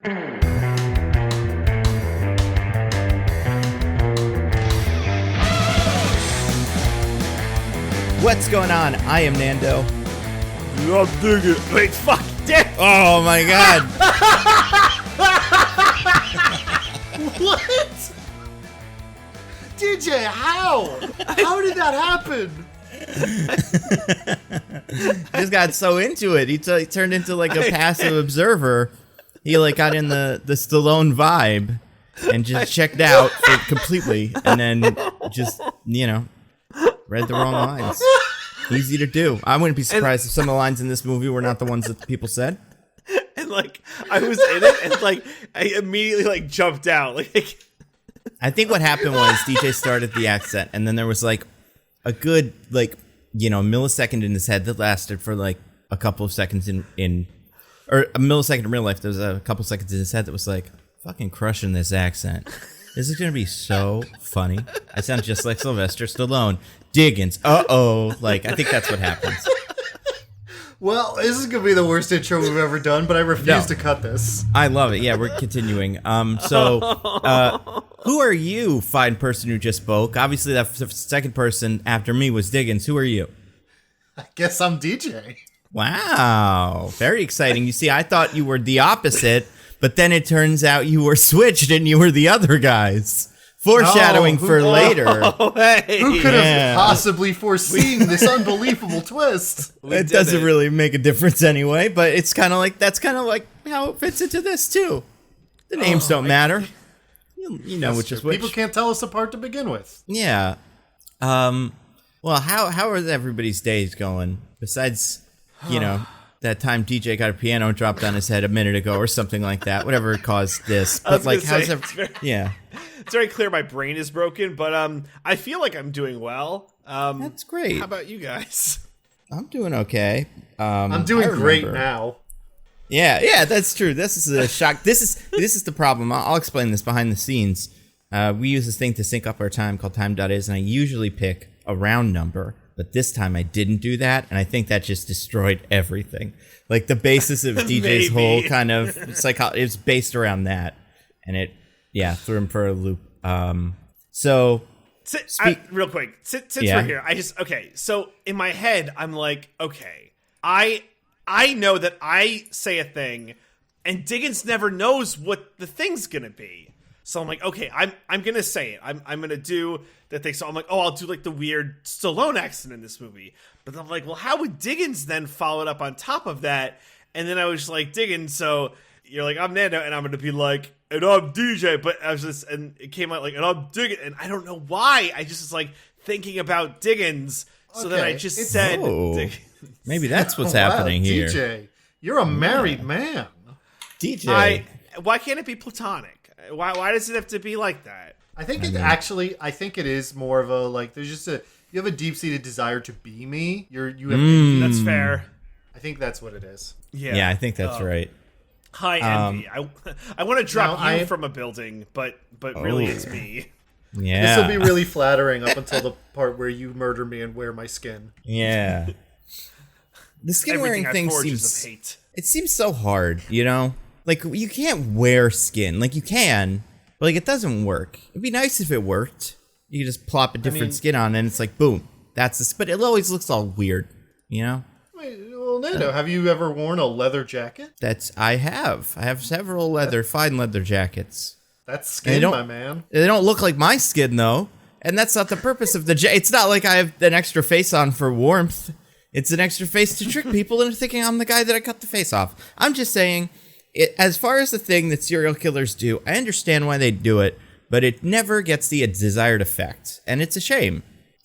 What's going on? I am Nando. I'm digging. Wait, fuck, dick. Oh my god. What? DJ, how? How did that happen? He just got so into it. He turned into like a passive observer. He like got in the Stallone vibe and just checked out completely, and then just, you know, read the wrong lines. Easy to do. I wouldn't be surprised if some of the lines in this movie were not the ones that people said. And like, I was in it, and like, I immediately like jumped out. Like, I think what happened was DJ started the accent, and then there was like a good, like, you know, millisecond in his head that lasted for like a couple of seconds or a millisecond in real life. There was a couple of seconds in his head that was like, fucking crushing this accent. This is gonna be so funny. I sound just like Sylvester Stallone. Diggins. Like, I think that's what happens. Well, this is going to be the worst intro we've ever done, but I refuse to cut this. I love it. Yeah, we're continuing. So, who are you, fine person who just spoke? Obviously, that second person after me was Diggins. Who are you? I guess I'm DJ. Wow. Very exciting. You see, I thought you were the opposite, but then it turns out you were switched and you were the other guys. Foreshadowing for later. Hey. Who could have possibly foreseen this unbelievable twist? It doesn't really make a difference anyway, but it's kind of like, that's kind of like how it fits into this too. The names don't matter. You know which is which. People can't tell us apart to begin with. Yeah. Well, how are everybody's days going? Besides, you know, that time DJ got a piano dropped on his head a minute ago or something like that. Whatever caused this. But like, how's yeah. It's very clear my brain is broken, but I feel like I'm doing well. That's great. How about you guys? I'm doing okay. I'm doing great now. Yeah, that's true. This is a shock. This is the problem. I'll explain this behind the scenes. We use this thing to sync up our time called time.is, and I usually pick a round number, but this time I didn't do that, and I think that just destroyed everything. Like, the basis of DJ's whole kind of psychology is based around that, and it, yeah, threw him for a loop. Real quick, since we're here, so in my head, I'm like, okay, I know that I say a thing, and Diggins never knows what the thing's gonna be. So I'm like, okay, I'm gonna say it. I'm gonna do the thing. So I'm like, oh, I'll do like the weird Stallone accent in this movie. But then I'm like, well, how would Diggins then follow it up on top of that? And then I was like, Diggins, so you're like, I'm Nando, and I'm gonna be like, and I'm DJ. But I was just, and it came out like, and I'm Diggins, and I don't know why. I just was like thinking about Diggins, so then I just said Diggins. Maybe that's what's happening here. DJ, you're a married man. DJ. Why can't it be platonic? Why does it have to be like that? I think I think it is more of a, like, there's just you have a deep-seated desire to be me. You have That's fair. I think that's what it is. Yeah, I think that's right. High envy. I want to drop you from a building, but really it's me. Yeah. This will be really flattering up until the part where you murder me and wear my skin. Yeah. The skin wearing thing seems so hard, you know? Like, you can't wear skin. Like, you can, but like, it doesn't work. It'd be nice if it worked. You could just plop a different skin on and it's like, boom. That's this, but it always looks all weird, you know? Wait, well, Nando, have you ever worn a leather jacket? I have several fine leather jackets. That's skin, my man. They don't look like my skin, though. And that's not the purpose of the jacket. It's not like I have an extra face on for warmth. It's an extra face to trick people into thinking I'm the guy that I cut the face off. I'm just saying, as far as the thing that serial killers do, I understand why they do it, but it never gets the desired effect. And it's a shame.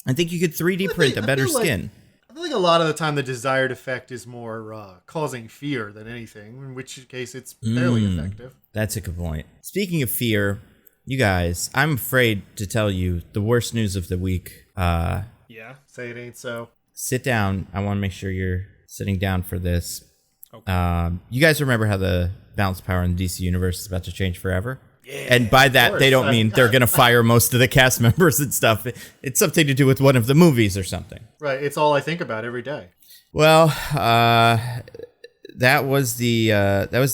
I think you could 3D print a better skin. I feel like a lot of the time the desired effect is more causing fear than anything, in which case it's fairly effective. That's a good point. Speaking of fear, you guys, I'm afraid to tell you the worst news of the week. Yeah, say it ain't so. Sit down. I want to make sure you're sitting down for this. Okay. You guys remember how the balance of power in the DC universe is about to change forever? Yeah, and by that, they don't mean they're going to fire most of the cast members and stuff. It's something to do with one of the movies or something. Right. It's all I think about every day. Well, that was the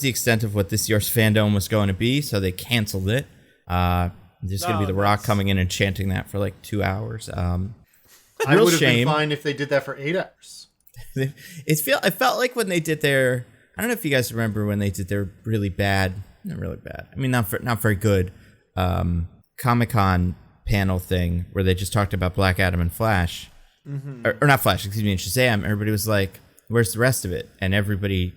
extent of what this year's fandom was going to be. So they canceled it. There's going to be The Rock coming in and chanting that for like 2 hours. I would have been fine if they did that for 8 hours. I felt like when they did their, I don't know if you guys remember when they did their really bad, not really bad. I mean, not very good Comic-Con panel thing where they just talked about Black Adam and Flash, or not Flash, excuse me, and Shazam. Everybody was like, "Where's the rest of it?" And everybody,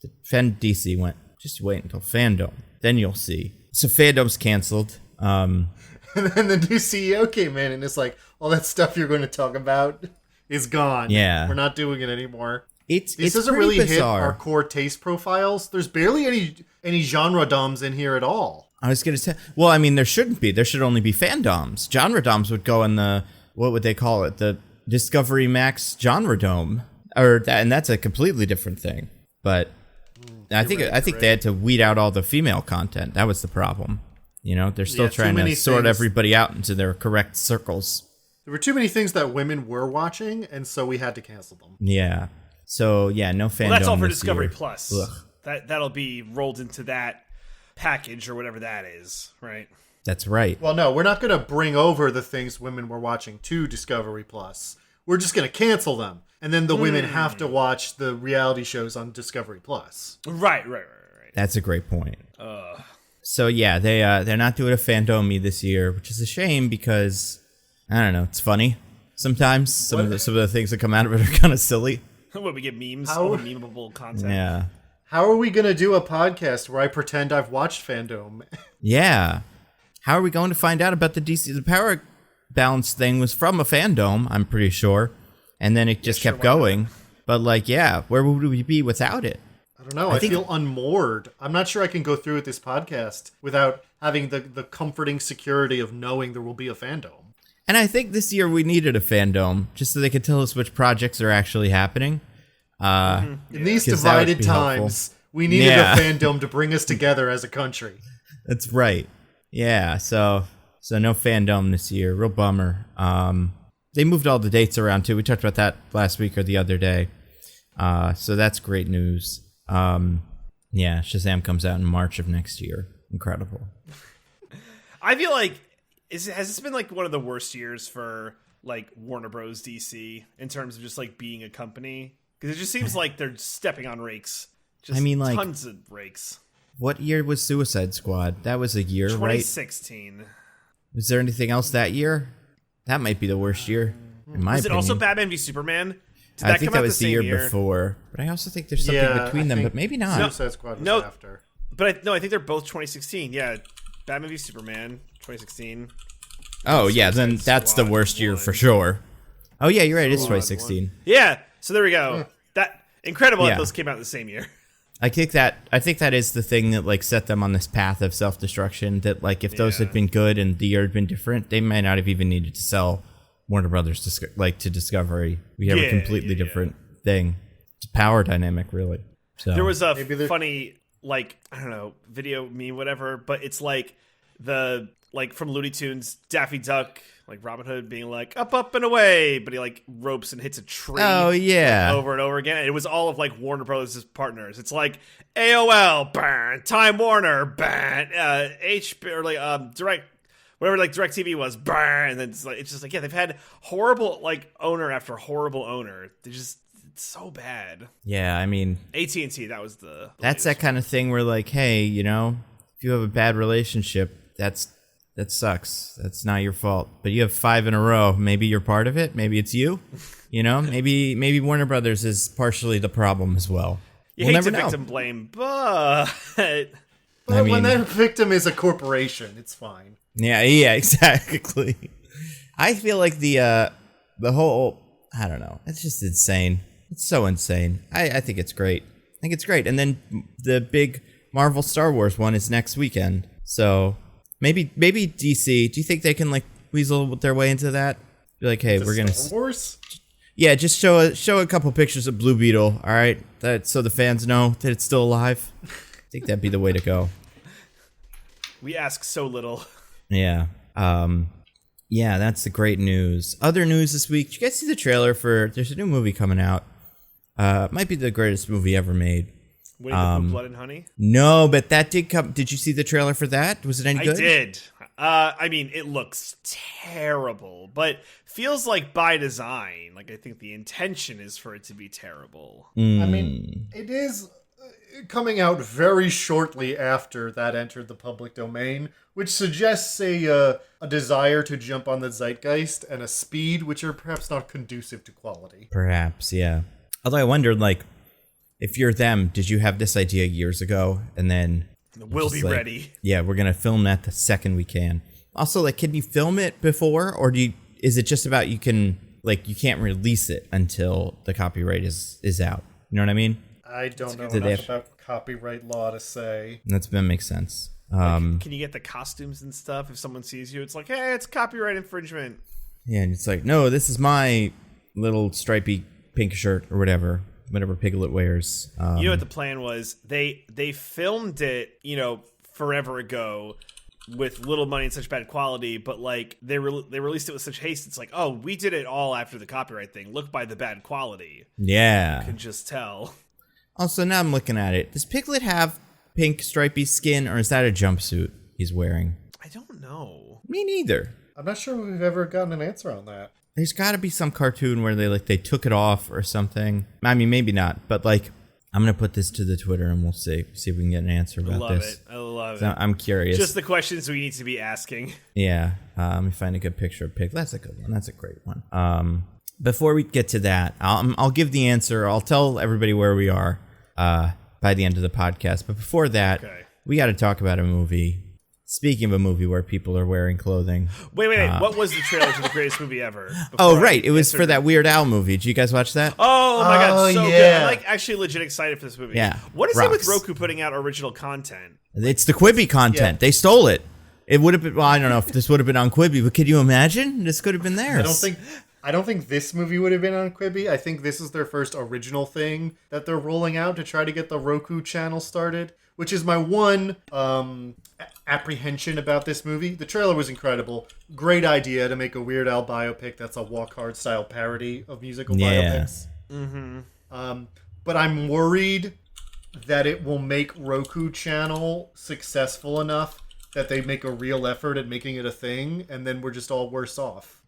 defend DC, went, "Just wait until fandom, then you'll see." So fandom's canceled. And then the new CEO came in and it's like, all that stuff you're going to talk about is gone. Yeah, we're not doing it anymore. This doesn't really hit our core taste profiles. There's barely any genre doms in here at all. I was going to say, well, I mean, there shouldn't be. There should only be fandoms. Genre doms would go in the, what would they call it? The Discovery Max genre dome, and that's a completely different thing. But I think they had to weed out all the female content. That was the problem. You know, they're still trying to sort everybody out into their correct circles. There were too many things that women were watching, and so we had to cancel them. Yeah. So yeah, no fandom. Well, that's all for this Discovery year. Plus. Ugh. That'll be rolled into that package or whatever that is, right? That's right. Well, no, we're not going to bring over the things women were watching to Discovery Plus. We're just going to cancel them, and then the women have to watch the reality shows on Discovery Plus. Right. That's a great point. So yeah, they're not doing a fandomy this year, which is a shame because I don't know, it's funny sometimes. Some of the things that come out of it are kind of silly. When we get memes, all the memeable content. Yeah. How are we going to do a podcast where I pretend I've watched fandom? Yeah. How are we going to find out about the DC? The power balance thing was from a fandom, I'm pretty sure. And then it just kept going. But like, yeah, where would we be without it? I don't know. I feel unmoored. I'm not sure I can go through with this podcast without having the comforting security of knowing there will be a fandom. And I think this year we needed a fandom just so they could tell us which projects are actually happening. In these divided times, we needed a fandom to bring us together as a country. That's right. Yeah, so no fandom this year. Real bummer. They moved all the dates around too. We talked about that last week or the other day. So that's great news. Yeah, Shazam comes out in March of next year. Incredible. I feel like has this been like one of the worst years for like Warner Bros. DC in terms of just like being a company? Because it just seems like they're stepping on rakes. Just like tons of rakes. What year was Suicide Squad? That was a year, 2016. Right? Was there anything else that year? That might be the worst year, in my opinion. Was it also Batman v Superman? I think that was the year before. But I also think there's something between them, but maybe not. Suicide Squad was after. But I think they're both 2016. Yeah, Batman v Superman, 2016. Oh, yeah, then that's the worst year for sure. Oh, yeah, you're right. It's 2016. Yeah, so there we go. That incredible that those came out the same year. I think that is the thing that like set them on this path of self-destruction. That like if those had been good and the year had been different, they might not have even needed to sell Warner Brothers to Discovery. We have a completely different thing. It's a power dynamic, really. So there was a funny like I don't know video meme whatever, but it's like the like from Looney Tunes Daffy Duck. Like Robin Hood being like, up and away, but he like ropes and hits a tree. Oh, yeah. Over and over again. And it was all of like Warner Brothers' partners. It's like AOL, burn, Time Warner, burn, HP, or like Direct, whatever like DirecTV was, burn. And then it's just like, yeah, they've had horrible like owner after horrible owner. It's so bad. Yeah, I mean. AT&T, that was the that's that kind of thing where like, hey, you know, if you have a bad relationship, that sucks. That's not your fault. But you have 5 in a row. Maybe you're part of it. Maybe it's you. You know, maybe Warner Brothers is partially the problem as well. We'll hate to victim blame, but when that victim is a corporation, it's fine. Yeah, exactly. I feel like the whole, I don't know. It's just insane. It's so insane. I think it's great. And then the big Marvel Star Wars one is next weekend. So Maybe DC. Do you think they can like weasel their way into that? Be like, hey, we're gonna Star Wars? Yeah, just show a couple pictures of Blue Beetle. All right, so the fans know that it's still alive. I think that'd be the way to go. We ask so little. Yeah. Yeah, that's the great news. Other news this week. Did you guys see the trailer for? There's a new movie coming out. It might be the greatest movie ever made. Winnie the Pooh, Blood and Honey? No, but that did come. Did you see the trailer for that? Was it any good? I did. I mean, it looks terrible, but feels like by design. Like, I think the intention is for it to be terrible. I mean, it is coming out very shortly after that entered the public domain, which suggests a desire to jump on the zeitgeist and a speed which are perhaps not conducive to quality. Perhaps, yeah. Although I wondered, like, if you're them, did you have this idea years ago and then... We'll be ready. Yeah, we're going to film that the second we can. Also, like, can you film it before, or is it just about you can't release it until the copyright is out? You know what I mean? I don't know enough about copyright law to say. That makes sense. Can you get the costumes and stuff if someone sees you? It's like, hey, it's copyright infringement. Yeah, and it's like, no, this is my little stripy pink shirt or whatever Piglet wears. You know what the plan was? They filmed it, forever ago with little money and such bad quality, but like they released it with such haste. It's like, oh, we did it all after the copyright thing. Look by the bad quality. Yeah, you can just tell. Also, now I'm looking at it. Does Piglet have pink stripy skin, or is that a jumpsuit he's wearing? I don't know. Me neither. I'm not sure we've ever gotten an answer on that. There's got to be some cartoon where they took it off or something. I mean, maybe not, but like, I'm gonna put this to the Twitter and we'll see if we can get an answer about this. I love it. I'm curious. Just the questions we need to be asking. Yeah. Let me find a good picture of Pig. That's a good one. That's a great one. Before we get to that, I'll give the answer. I'll tell everybody where we are by the end of the podcast. But before that, we got to talk about a movie. Speaking of a movie where people are wearing clothing. Wait. What was the trailer to the greatest movie ever? Oh, right. It was for that Weird Al movie. Did you guys watch that? Oh, my God. So good. I'm like actually legit excited for this movie. Yeah. What is it with Roku putting out original content? It's the Quibi content. Yeah. They stole it. It would have been, well, I don't know if this would have been on Quibi, but could you imagine? This could have been theirs. I don't think this movie would have been on Quibi. I think this is their first original thing that they're rolling out to try to get the Roku channel started, which is my one apprehension about this movie. The trailer was incredible. Great idea to make a Weird Al biopic that's a Walk Hard style parody of musical biopics. Mm-hmm. But I'm worried that it will make Roku channel successful enough that they make a real effort at making it a thing, and then we're just all worse off.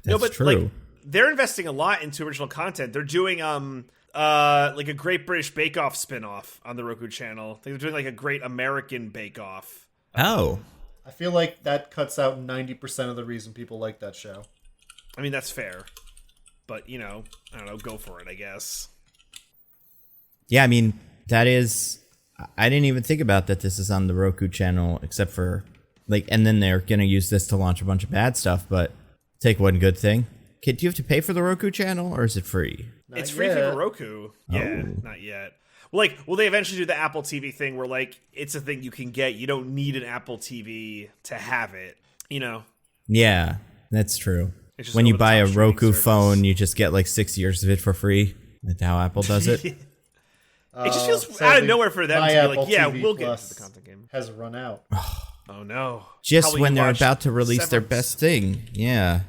That's true. Like, they're investing a lot into original content. They're doing like a Great British Bake Off spinoff on the Roku channel. They're doing like a Great American Bake Off. Oh. I feel like that cuts out 90% of the reason people like that show. I mean, that's fair. But, I don't know, go for it, I guess. Yeah, I mean, that is... I didn't even think about that this is on the Roku channel, except for, like, and then they're going to use this to launch a bunch of bad stuff, but take one good thing. Do you have to pay for the Roku channel, or is it free? It's free for Roku. Yeah, not yet. Well, will they eventually do the Apple TV thing where, like, it's a thing you can get. You don't need an Apple TV to have it, Yeah, that's true. When you buy a Roku phone, you just get, like, 6 years of it for free. That's how Apple does it. It just feels out of nowhere for them to be Apple like, yeah, TV we'll get Plus into the content game. Has run out. Oh, no. Just Probably when they're about to release their best thing. Yeah.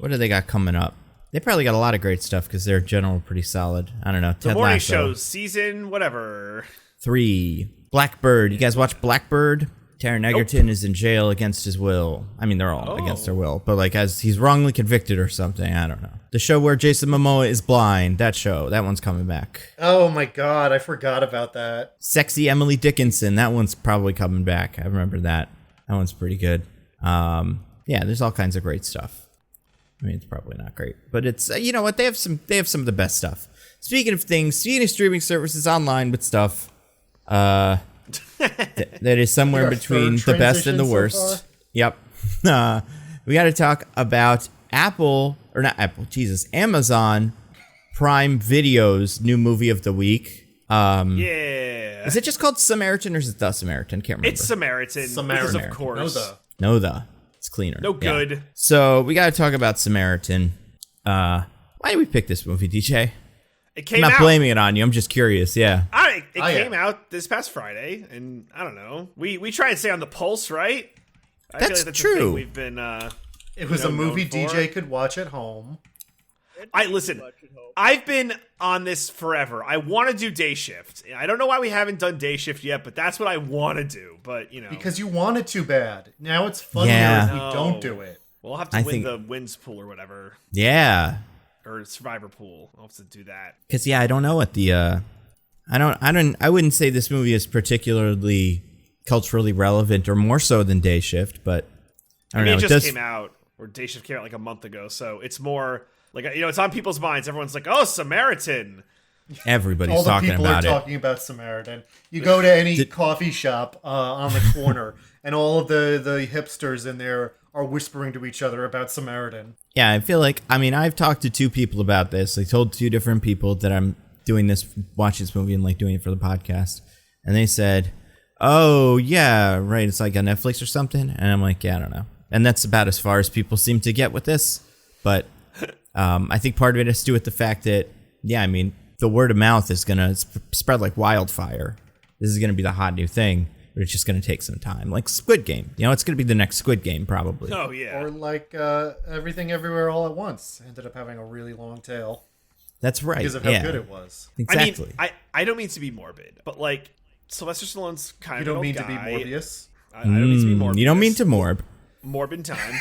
What do they got coming up? They probably got a lot of great stuff because they're general pretty solid. I don't know. The morning show, season whatever. 3. Blackbird. You guys watch Blackbird? Taron Egerton is in jail against his will. I mean, they're all against their will. But like as he's wrongly convicted or something. I don't know. The show where Jason Momoa is blind. That show. That one's coming back. Oh my God. I forgot about that. Sexy Emily Dickinson. That one's probably coming back. I remember that. That one's pretty good. Yeah, there's all kinds of great stuff. I mean, it's probably not great, but it's you know what, they have some of the best stuff. Speaking of streaming services online with stuff that is somewhere between the best and the worst. So yep. We got to talk about Amazon Prime Video's new movie of the week. Yeah. Is it just called Samaritan or is it The Samaritan? Can't remember. It's Samaritan. Because of course. No the. It's cleaner. No good. Yeah. So we got to talk about Samaritan. Why did we pick this movie, DJ? It came out. I'm not blaming it on you. I'm just curious. Yeah. It came out this past Friday, and I don't know. We try and stay on the pulse, right? That's true. We've been. It was a movie DJ could watch at home. I've been on this forever. I want to do Day Shift. I don't know why we haven't done Day Shift yet, but that's what I want to do. But because you want it too bad. Now it's funnier if we don't do it. We'll have to win the wins pool or whatever. Yeah. Or survivor pool. I'll have to do that. Because I don't know what the I wouldn't say this movie is particularly culturally relevant or more so than Day Shift, but I don't know. It just came out, or Day Shift came out like a month ago, so it's more like it's on people's minds. Everyone's like, "Oh, Samaritan." Everybody's talking about it. All the people are talking about Samaritan. You go to any coffee shop on the corner, and all of the hipsters in there are whispering to each other about Samaritan. Yeah, I feel like, I've talked to two people about this. I told two different people that I'm doing this, watching this movie and like doing it for the podcast. And they said, oh, yeah, right, it's like on Netflix or something. And I'm like, yeah, I don't know. And that's about as far as people seem to get with this. But I think part of it has to do with the fact that, the word of mouth is going to spread like wildfire. This is going to be the hot new thing. But it's just going to take some time. Like Squid Game. It's going to be the next Squid Game, probably. Oh, yeah. Or like Everything Everywhere All at Once. Ended up having a really long tail. That's right. Because of how good it was. Exactly. I don't mean to be morbid, but like Sylvester Stallone's kind of an old guy. You don't mean to be Morbius? I don't mean to be Morbius. You don't mean to morb. Morbid time.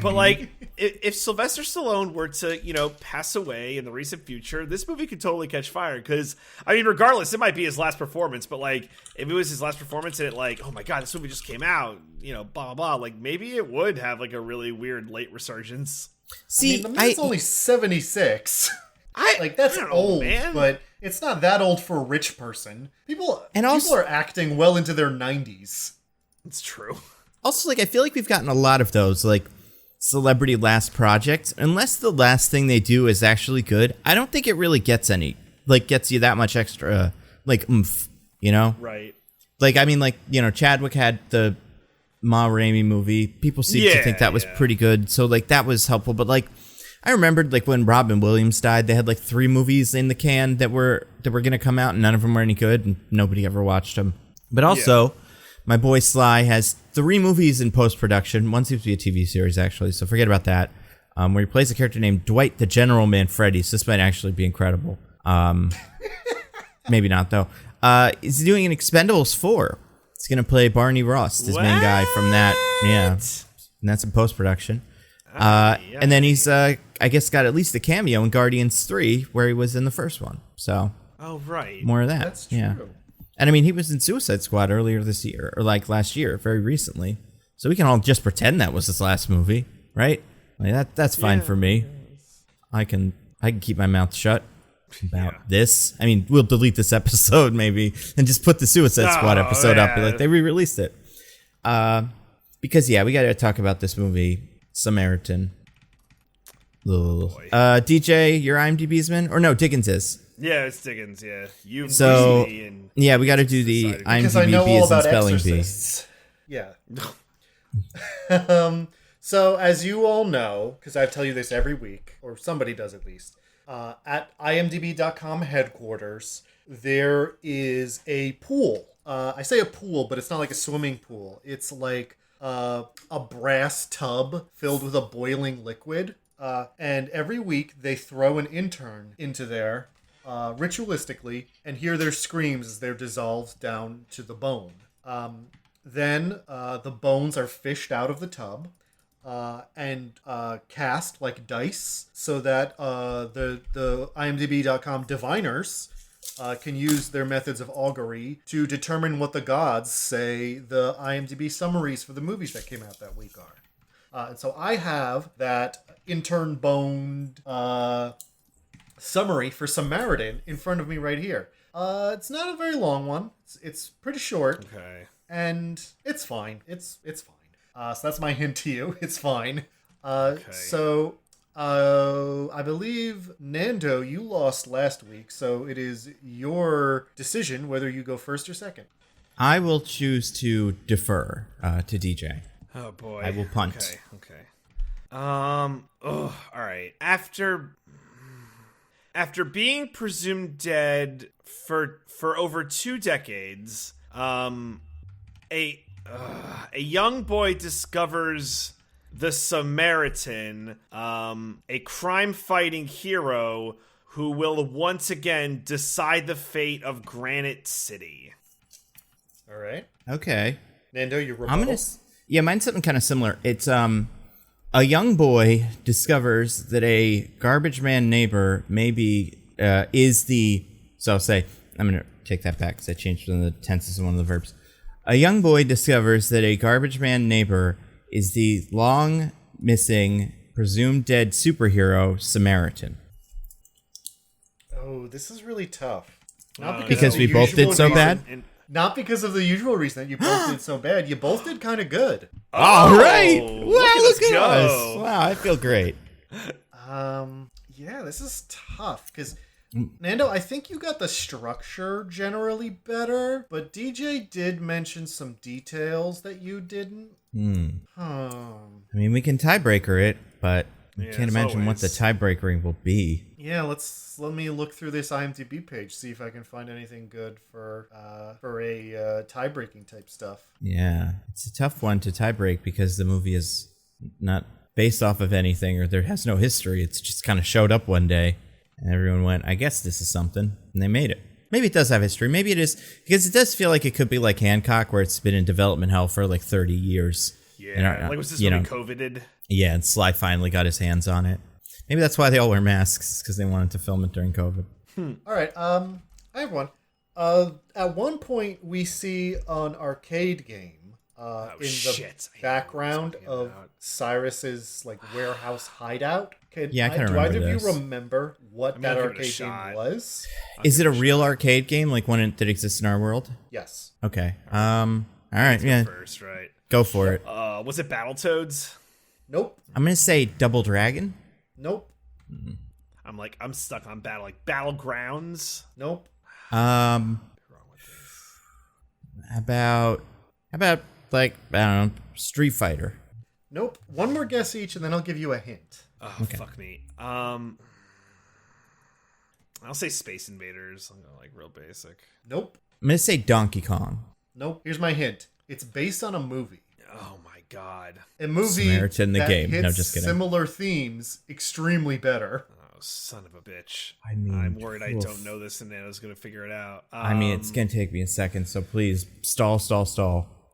But like if Sylvester Stallone were to pass away in the recent future, this movie could totally catch fire, because regardless, it might be his last performance, but like if it was his last performance and it like, oh my god, this movie just came out, blah blah blah, like maybe it would have like a really weird late resurgence. See, the man's only 76. That's old, man. But it's not that old for a rich person. People are acting well into their 90s. It's true. Also, I feel like we've gotten a lot of those, celebrity last projects. Unless the last thing they do is actually good, I don't think it really gets you that much extra, oomph, Right. Chadwick had the Ma Rainey movie. People seem to think that was pretty good. So, that was helpful. But, I remembered, when Robin Williams died, they had, 3 movies in the can that were going to come out, and none of them were any good, and nobody ever watched them. But also... Yeah. My boy Sly has 3 movies in post-production. One seems to be a TV series, actually, so forget about that. Where he plays a character named Dwight the General Manfredi. So this might actually be incredible. Maybe not, though. He's doing an Expendables 4. He's going to play Barney Ross, his main guy from that. Yeah, and that's in post-production. And then he's, I guess, got at least a cameo in Guardians 3, where he was in the first one. So, right. More of that. That's true. Yeah. And he was in Suicide Squad earlier this year, or last year, very recently. So we can all just pretend that was his last movie, right? That's fine for me. I can keep my mouth shut about this. We'll delete this episode maybe and just put the Suicide Squad episode up. They re-released it. Because we got to talk about this movie, Samaritan. DJ, your IMDb's man, or no? Diggins is. Yeah, it's Diggins. Yeah, you. We got to do the IMDb B as in spelling bee. Yeah. So as you all know, because I tell you this every week, or somebody does at least, at imdb.com headquarters, there is a pool. I say a pool, but it's not like a swimming pool. It's like a brass tub filled with a boiling liquid. And every week they throw an intern into there. Ritualistically, and hear their screams as they're dissolved down to the bone. Then the bones are fished out of the tub and cast like dice, so that the IMDb.com diviners can use their methods of augury to determine what the gods say the IMDb summaries for the movies that came out that week are. And so I have that intern boned summary for Samaritan in front of me right here. It's not a very long one. It's pretty short. Okay. And it's fine. It's fine. So that's my hint to you. It's fine. Okay. So I believe, Nando, you lost last week, so it is your decision whether you go first or second. I will choose to defer to DJ. Oh boy. I will punt. Okay. All right. After being presumed dead for over 2 decades, a young boy discovers the Samaritan, a crime-fighting hero who will once again decide the fate of Granite City. All right. Okay. Nando, your rebuttal? Yeah, mine's something kind of similar. It's a young boy discovers that a garbage man neighbor is the. So I'll say I'm gonna take that back because I changed one of the tenses of one of the verbs. A young boy discovers that a garbage man neighbor is the long missing, presumed dead superhero Samaritan. Oh, this is really tough. Not because we both did so bad. Not because of the usual reason that you both did so bad. You both did kind of good. All right. Wow, look at us us. Wow, I feel great. Yeah, this is tough because Nando, I think you got the structure generally better, but DJ did mention some details that you didn't. I mean, we can tiebreaker it, but I can't imagine what the tiebreakering will be. Yeah, let me look through this IMDb page, see if I can find anything good for a tie-breaking type stuff. Yeah, it's a tough one to tie-break because the movie is not based off of anything or there has no history. It's just kind of showed up one day and everyone went, I guess this is something, and they made it. Maybe it does have history. Maybe it is, because it does feel like it could be like Hancock, where it's been in development hell for like 30 years. Yeah, like was this movie COVIDed? Yeah, and Sly finally got his hands on it. Maybe that's why they all wear masks, because they wanted to film it during COVID. All right, I have one. At one point, we see an arcade game in the background of Cyrus's like warehouse hideout. I kind of remember. Do either of you remember what that arcade game was? Is it a real arcade game, like one that exists in our world? Yes. Okay. All right. Yeah. First, right? Go for it. Was it Battletoads? Nope. I'm gonna say Double Dragon. Nope. I'm stuck on Battlegrounds. Nope. How about like, I don't know, Street Fighter? Nope. One more guess each, and then I'll give you a hint. Oh, okay. Fuck me. I'll say Space Invaders. I'm going like real basic. Nope. I'm gonna say Donkey Kong. Nope. Here's my hint. It's based on a movie. Oh my god. A movie Samaritan the that game. hits No, just kidding. similar themes extremely better. Oh, son of a bitch. I mean, I'm worried I don't know this and Nano's going to figure it out. I mean, it's going to take me a second, so please, stall.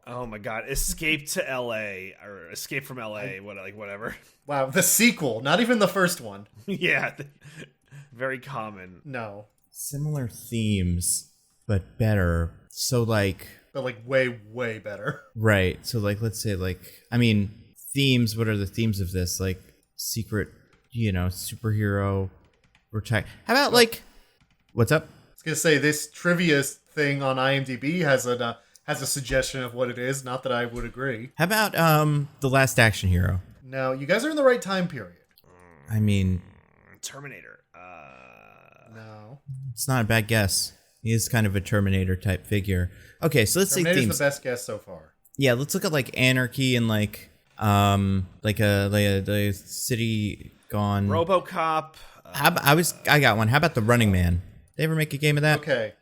Oh my god. Escape to LA or Escape from LA, whatever. Wow, the sequel, not even the first one. Yeah. Very common. No. Similar themes, but better. So like... But like way, way better. Right. So like, let's say like, I mean, themes, what are the themes of this? Like secret, superhero. How about like, what's up? I was going to say this trivia thing on IMDb has a suggestion of what it is. Not that I would agree. How about The Last Action Hero? No, you guys are in the right time period. I mean, Terminator. No. It's not a bad guess. He is kind of a Terminator type figure. Okay, so let's say themes. Terminator's the best guess so far. Yeah, let's look at like anarchy and like a city gone. RoboCop. I got one. How about The Running Man? They ever make a game of that? Okay,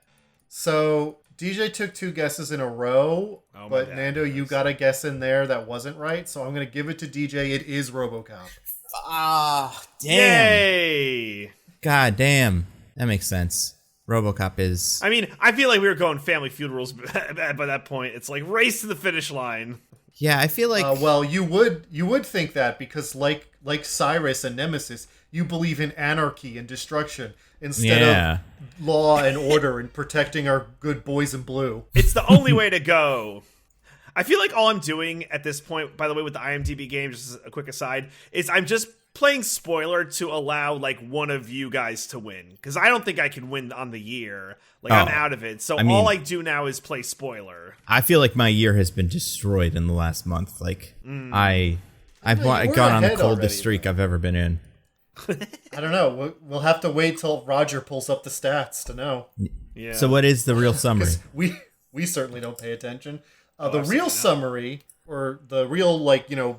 so DJ took 2 guesses in a row, but Nando, you got a guess in there that wasn't right, so I'm gonna give it to DJ. It is RoboCop. Ah, damn! Yay! God damn, that makes sense. RoboCop is... I mean, I feel like we were going Family Feud rules by that point. It's like race to the finish line. Yeah, I feel like... well, you would think that because like Cyrus and Nemesis, you believe in anarchy and destruction instead of law and order and protecting our good boys in blue. It's the only way to go. I feel like all I'm doing at this point, by the way, with the IMDb game, just as a quick aside, is I'm just playing spoiler to allow like one of you guys to win, because I don't think I can win on the year. Like I'm out of it. So all I do now is play spoiler. I feel like my year has been destroyed in the last month. Like I've gone on the coldest streak I've ever been in. I don't know. We'll have to wait till Roger pulls up the stats to know. Yeah. So what is the real summary? We certainly don't pay attention. The real summary, or the real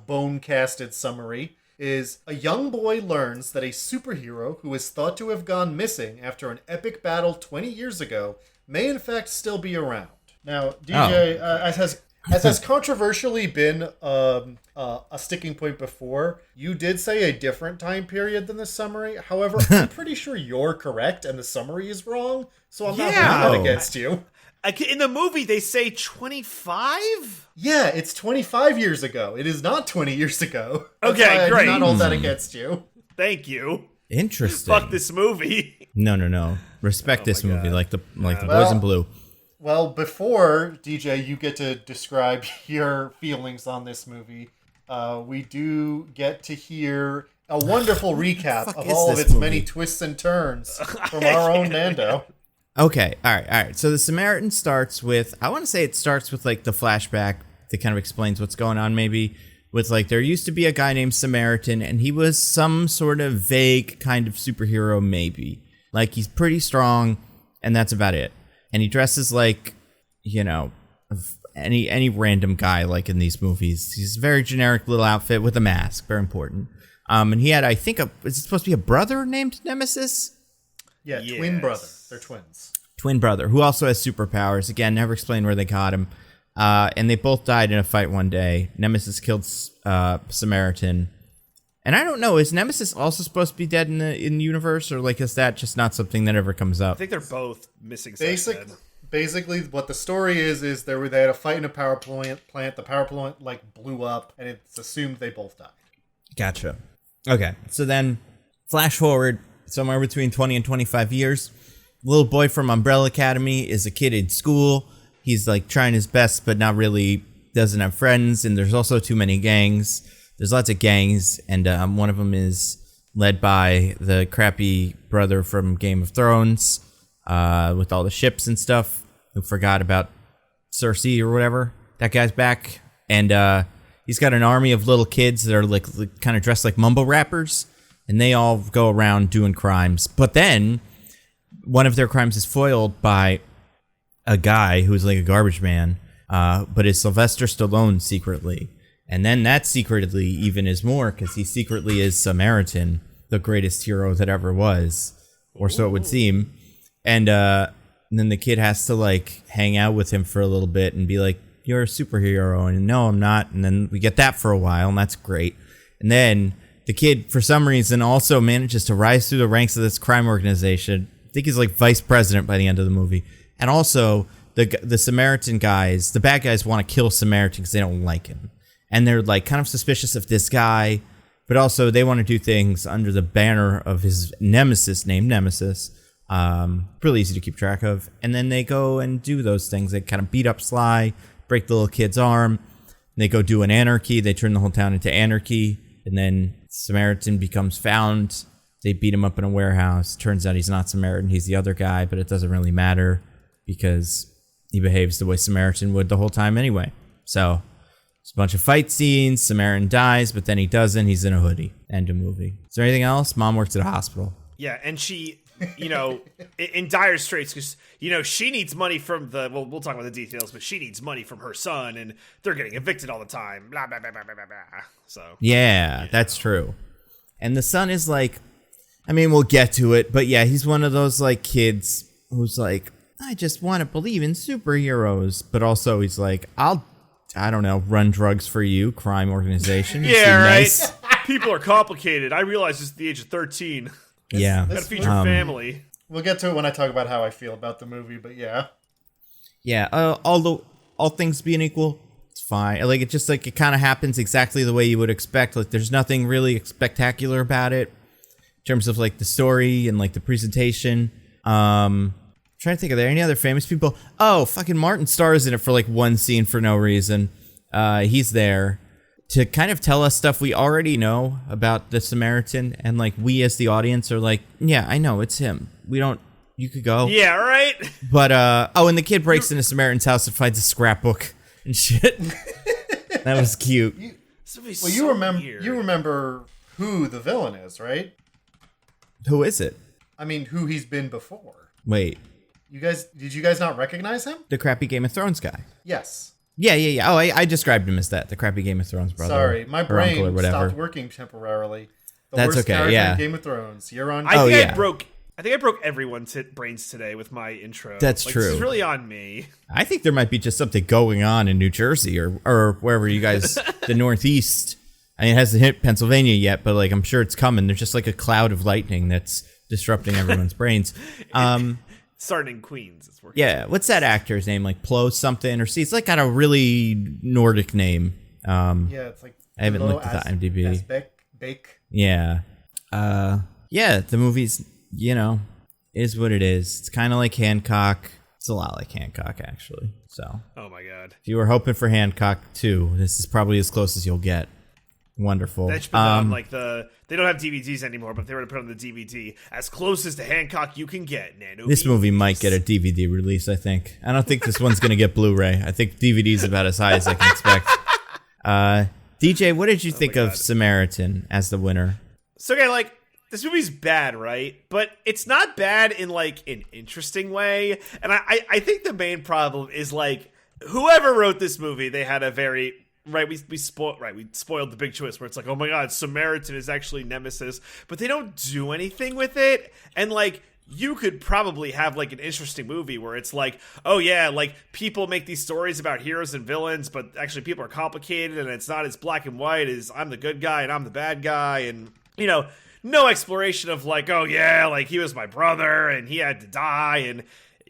bone-casted summary, is a young boy learns that a superhero who is thought to have gone missing after an epic battle 20 years ago may in fact still be around. Now, DJ, has controversially been a sticking point before. You did say a different time period than the summary. However, I'm pretty sure you're correct and the summary is wrong. So I'm not holding that against you. In the movie, they say 25? Yeah, it's 25 years ago. It is not 20 years ago. That's Okay, why great. I did not hold that against you. Thank you. Interesting. Fuck this movie. No. Respect this movie, like the boys in blue. Well, before, DJ, you get to describe your feelings on this movie, we do get to hear a wonderful recap of all of its many twists and turns from our own Nando. Okay, all right. So the Samaritan starts with, I want to say it starts with like the flashback that kind of explains what's going on, maybe. With like, there used to be a guy named Samaritan, and he was some sort of vague kind of superhero, maybe. Like, he's pretty strong, and that's about it. And he dresses like, you know, any random guy like in these movies. He's a very generic little outfit with a mask, very important. And he had, I think, is it supposed to be a brother named Nemesis? Yeah, twin brother. They're twins. Twin brother, who also has superpowers. Again, never explained where they got him. And they both died in a fight one day. Nemesis killed Samaritan. And I don't know, is Nemesis also supposed to be dead in the universe? Or like, is that just not something that ever comes up? I think they're both missing Basically, what the story is they had a fight in a power plant. The power plant like blew up, and it's assumed they both died. Gotcha. Okay, so then flash forward somewhere between 20 and 25 years. Little boy from Umbrella Academy is a kid in school. He's like trying his best, but not really, doesn't have friends. And there's also too many gangs. There's lots of gangs. And one of them is led by the crappy brother from Game of Thrones with all the ships and stuff, who forgot about Cersei or whatever. That guy's back. And he's got an army of little kids that are like kind of dressed like mumble rappers. And they all go around doing crimes. But then one of their crimes is foiled by a guy who's like a garbage man, but is Sylvester Stallone secretly. And then that secretly even is more, because he secretly is Samaritan, the greatest hero that ever was, or so it would seem. And then the kid has to like hang out with him for a little bit and be like, you're a superhero, and no, I'm not. And then we get that for a while, and that's great. And then the kid, for some reason, also manages to rise through the ranks of this crime organization. I think he's like vice president by the end of the movie. And also, the Samaritan guys, the bad guys, want to kill Samaritan because they don't like him. And they're like kind of suspicious of this guy, but also they want to do things under the banner of his nemesis named Nemesis. Really easy to keep track of. And then they go and do those things. They kind of beat up Sly, break the little kid's arm. They go do an anarchy. They turn the whole town into anarchy. And then Samaritan becomes found. They beat him up in a warehouse. Turns out he's not Samaritan. He's the other guy, but it doesn't really matter because he behaves the way Samaritan would the whole time anyway. So it's a bunch of fight scenes. Samaritan dies, but then he doesn't. He's in a hoodie. End of movie. Is there anything else? Mom works at a hospital. Yeah, and she, you know, in dire straits because, you know, she needs money from we'll talk about the details, but she needs money from her son, and they're getting evicted all the time. Blah, blah, blah, blah, blah, blah. So. Yeah, that's true. And the son is like, I mean, we'll get to it, but yeah, he's one of those like kids who's like, I just want to believe in superheroes, but also he's like, I don't know, run drugs for you, crime organization. Yeah, right. Nice. People are complicated. I realize it's the age of 13. Yeah. Gotta feed your family. We'll get to it when I talk about how I feel about the movie, but yeah. Yeah, all things being equal, it's fine. Like, it just, like, it kind of happens exactly the way you would expect. Like, there's nothing really spectacular about it in terms of, like, the story and, like, the presentation. Trying to think, are there any other famous people? Oh, fucking Martin stars in it for, like, one scene for no reason. He's there to kind of tell us stuff we already know about the Samaritan, and like we as the audience are like, yeah, I know, it's him. You could go. Yeah, right? But, and the kid breaks into Samaritan's house and finds a scrapbook and shit. That was cute. You remember who the villain is, right? Who is it? I mean, who he's been before. Wait. Did you guys not recognize him? The crappy Game of Thrones guy. Yes. Yeah. Oh, I described him as that. The crappy Game of Thrones brother. Sorry, my brain stopped working temporarily. That's okay, yeah. Game of Thrones. You're on. I broke I think I broke everyone's brains today with my intro. That's true. This is really on me. I think there might be just something going on in New Jersey or wherever you guys, the Northeast. I mean, it hasn't hit Pennsylvania yet, but like I'm sure it's coming. There's just like a cloud of lightning that's disrupting everyone's brains. Starting in Queens, it's working. Yeah, what's that actor's name? Like Plo something or he's like got a really Nordic name. Yeah, it's like I haven't looked at the IMDb. Bake. Yeah. Yeah, the movie's, is what it is. It's kind of like Hancock. It's a lot like Hancock, actually. So. Oh my god. If you were hoping for Hancock 2, this is probably as close as you'll get. Wonderful. That should put on they don't have DVDs anymore, but they were to put on the DVD as close as to Hancock you can get. This movie might get a DVD release, I think. I don't think this one's going to get Blu-ray. I think DVD's about as high as I can expect. DJ, what did you think of Samaritan as the winner? So, okay, this movie's bad, right? But it's not bad in, an interesting way. And I think the main problem is, whoever wrote this movie, they had a very... Right, we spoiled the big twist where it's like, oh my god, Samaritan is actually Nemesis, but they don't do anything with it. And you could probably have an interesting movie where it's oh yeah, people make these stories about heroes and villains, but actually people are complicated and it's not as black and white as I'm the good guy and I'm the bad guy, and no exploration of oh yeah, he was my brother and he had to die and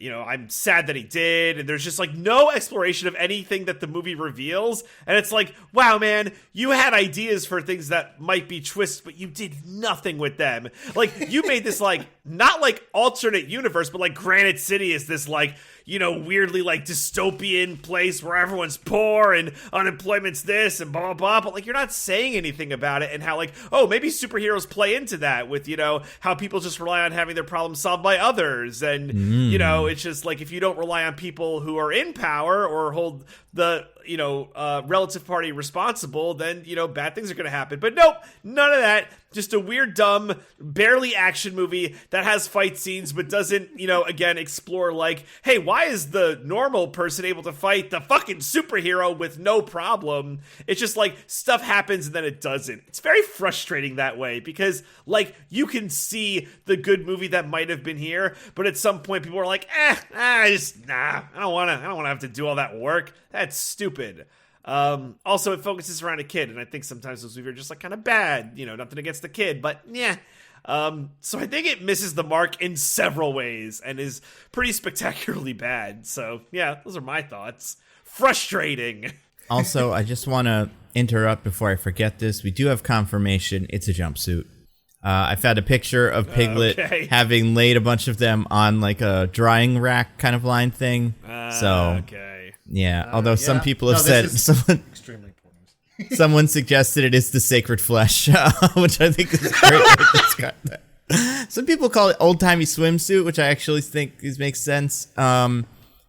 I'm sad that he did, and there's just no exploration of anything that the movie reveals, and it's wow, man, you had ideas for things that might be twists, but you did nothing with them. You made this not alternate universe, but Granite City is this weirdly dystopian place where everyone's poor and unemployment's this and blah blah blah, but you're not saying anything about it, and how oh, maybe superheroes play into that with how people just rely on having their problems solved by others, and it's just if you don't rely on people who are in power or hold the relative party responsible, then bad things are going to happen. But nope, none of that. Just a weird, dumb, barely action movie that has fight scenes but doesn't, again, explore hey, why is the normal person able to fight the fucking superhero with no problem? It's just stuff happens and then it doesn't. It's very frustrating that way because you can see the good movie that might have been here, but at some point people are I don't want to have to do all that work. That's stupid. Also, it focuses around a kid, and I think sometimes those movies are just kind of bad. Nothing against the kid, but yeah. So I think it misses the mark in several ways and is pretty spectacularly bad. So yeah, those are my thoughts. Frustrating. Also, I just want to interrupt before I forget this. We do have confirmation. It's a jumpsuit. I found a picture of Piglet having laid a bunch of them on a drying rack kind of line thing. Okay. Yeah, although some people have said extremely important. Someone suggested it is the sacred flesh, which I think is a great way to describe that. Some people call it old-timey swimsuit, which I actually think makes sense. And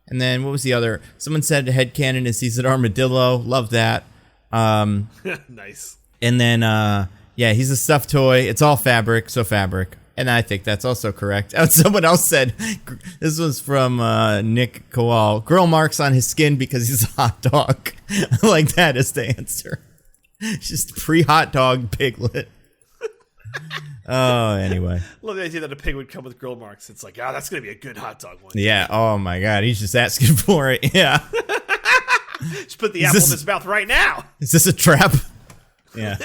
then what was the other? Someone said headcanon is he's an armadillo. Love that. Nice. And then, he's a stuffed toy. It's all fabric, so fabric. And I think that's also correct. And someone else said, this was from Nick Kowal, grill marks on his skin because he's a hot dog. That is the answer. Just pre-hot dog Piglet. Oh, anyway. Love the idea that a pig would come with grill marks. It's that's going to be a good hot dog one. Yeah, oh my god, he's just asking for it. Yeah. Just put the apple in his mouth right now. Is this a trap? Yeah.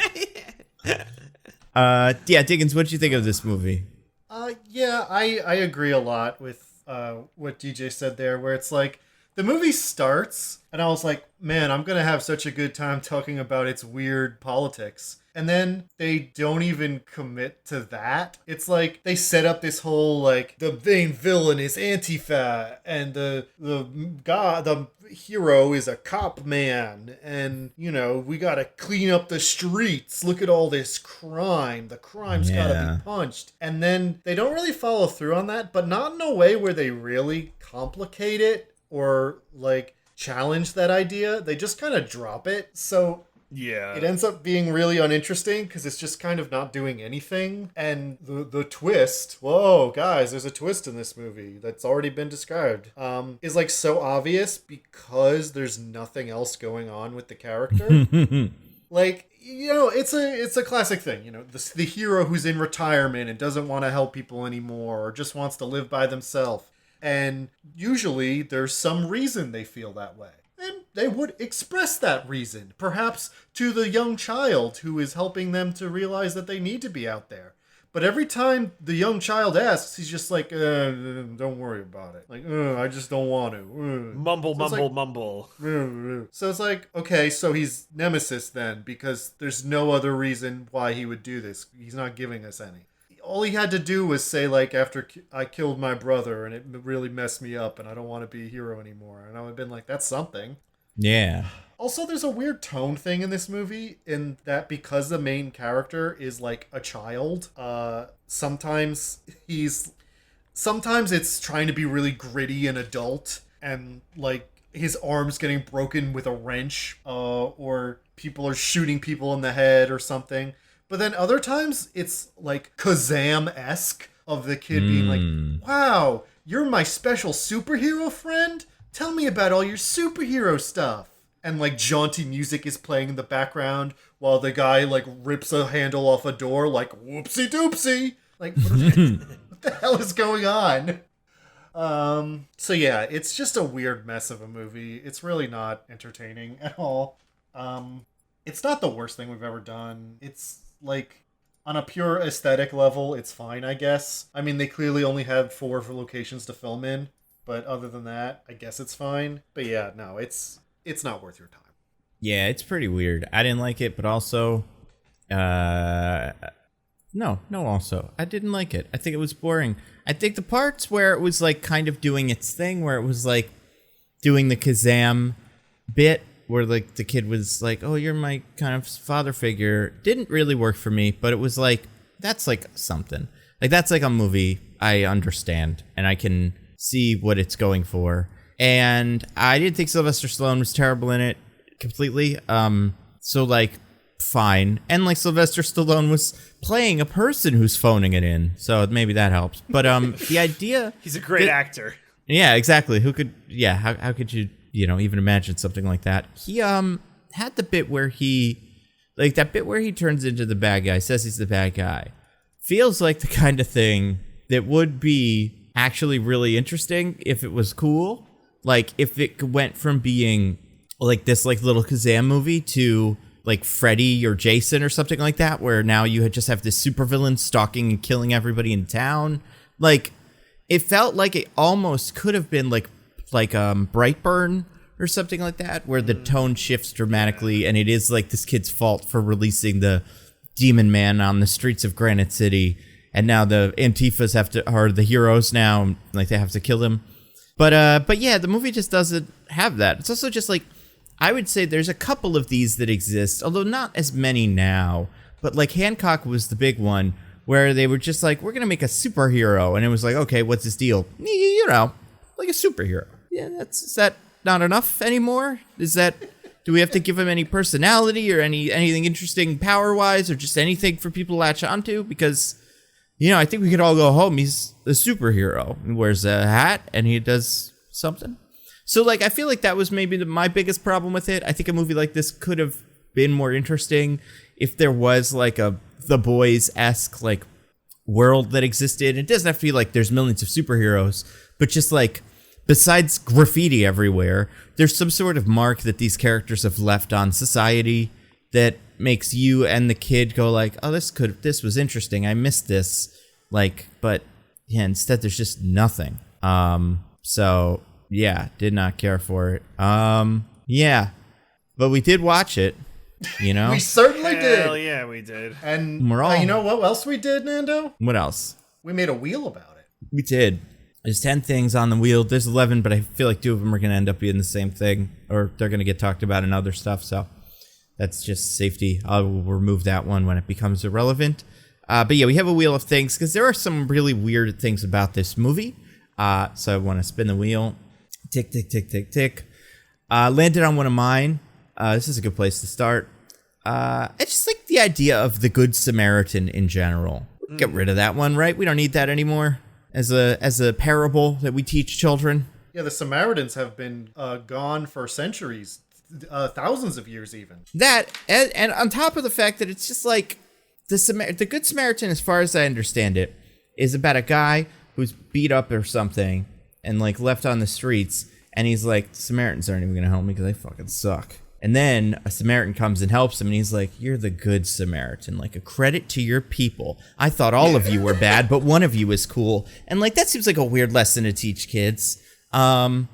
Diggins, what did you think of this movie? I agree a lot with what DJ said there, where it's the movie starts, and I was man, I'm gonna have such a good time talking about its weird politics. And then they don't even commit to that. It's they set up this whole the main villain is Antifa, and the hero is a cop man, and we gotta clean up the streets. Look at all this crime. The crime's gotta be punched. And then they don't really follow through on that, but not in a way where they really complicate it or challenge that idea. They just kind of drop it. So yeah, it ends up being really uninteresting because it's just kind of not doing anything. And the twist, whoa, guys, there's a twist in this movie that's already been described, is so obvious because there's nothing else going on with the character. Like, it's a classic thing. The hero who's in retirement and doesn't want to help people anymore or just wants to live by themselves. And usually there's some reason they feel that way. And they would express that reason, perhaps to the young child who is helping them to realize that they need to be out there. But every time the young child asks, he's just like, don't worry about it. Like, I just don't want to. Mumble. So it's like, okay, so he's Nemesis then, because there's no other reason why he would do this. He's not giving us any. All he had to do was say, like, after I killed my brother and it really messed me up and I don't want to be a hero anymore. And I would have been like, that's something. Yeah. Also, there's a weird tone thing in this movie in that because the main character is like a child, sometimes it's trying to be really gritty and adult and like his arm's getting broken with a wrench, or people are shooting people in the head or something. But then other times it's like Kazam-esque of the kid being like, wow, you're my special superhero friend? Tell me about all your superhero stuff. And like jaunty music is playing in the background while the guy like rips a handle off a door like whoopsie doopsie. Like what the hell is going on? So yeah, it's just a weird mess of a movie. It's really not entertaining at all. It's not the worst thing we've ever done. It's like on a pure aesthetic level, it's fine, I guess. I mean, they clearly only had 4 locations to film in, but other than that, I guess it's fine. But yeah, no, it's not worth your time. Yeah, it's pretty weird. I didn't like it, but also, also, I didn't like it. I think it was boring. I think the parts where it was like kind of doing its thing, where it was like doing the Kazam bit, where like the kid was like, oh, you're my kind of father figure, didn't really work for me, but it was like, that's like something. Like that's like a movie I understand, and I can see what it's going for. And I didn't think Sylvester Stallone was terrible in it completely. So like, fine. And like Sylvester Stallone was playing a person who's phoning it in. So maybe that helps. But the idea... He's a great actor. Yeah, exactly. Who could... Yeah, how could you, even imagine something like that? He had the bit where he... Like that bit where he turns into the bad guy, says he's the bad guy. Feels like the kind of thing that would be actually really interesting if it was cool. Like, if it went from being, like, this, like, little Kazam movie to, like, Freddy or Jason or something like that, where now you just have this supervillain stalking and killing everybody in town. Like, it felt like it almost could have been, like Brightburn or something like that, where the tone shifts dramatically, and it is, like, this kid's fault for releasing the Demon Man on the streets of Granite City, and now the Antifas are the heroes now, like, they have to kill him. But yeah, the movie just doesn't have that. It's also just like, I would say there's a couple of these that exist, although not as many now. But like Hancock was the big one, where they were just like, we're going to make a superhero. And it was like, okay, what's his deal? Like a superhero. Yeah, is that not enough anymore? Do we have to give him any personality or anything interesting power-wise or just anything for people to latch onto? Because... I think we could all go home. He's a superhero. He wears a hat and he does something. So, like, I feel like that was maybe my biggest problem with it. I think a movie like this could have been more interesting if there was, like, a The Boys-esque, like, world that existed. It doesn't have to be, like, there's millions of superheroes, but just, like, besides graffiti everywhere, there's some sort of mark that these characters have left on society that makes you and the kid go like, oh, this was interesting. I missed this. Like, but yeah, instead there's just nothing. So yeah, did not care for it. Yeah, but we did watch it, We certainly did. Hell yeah, we did. And we're all... you know what else we did, Nando? What else? We made a wheel about it. We did. There's 10 things on the wheel. There's 11, but I feel like 2 of them are going to end up being the same thing, or they're going to get talked about in other stuff, so... That's just safety. I will remove that one when it becomes irrelevant. But yeah, we have a wheel of things because there are some really weird things about this movie. So I want to spin the wheel. Tick, tick, tick, tick, tick. Landed on one of mine. This is a good place to start. I just like the idea of the Good Samaritan in general. Get rid of that one, right? We don't need that anymore as a parable that we teach children. Yeah, the Samaritans have been gone for centuries. thousands of years even. That, and on top of the fact that it's just like, the Good Samaritan, as far as I understand it, is about a guy who's beat up or something and like left on the streets, and he's like, Samaritans aren't even gonna help me because they fucking suck. And then a Samaritan comes and helps him, and he's like, you're the Good Samaritan, like a credit to your people. I thought all of you were bad, but one of you is cool. And like, that seems like a weird lesson to teach kids. And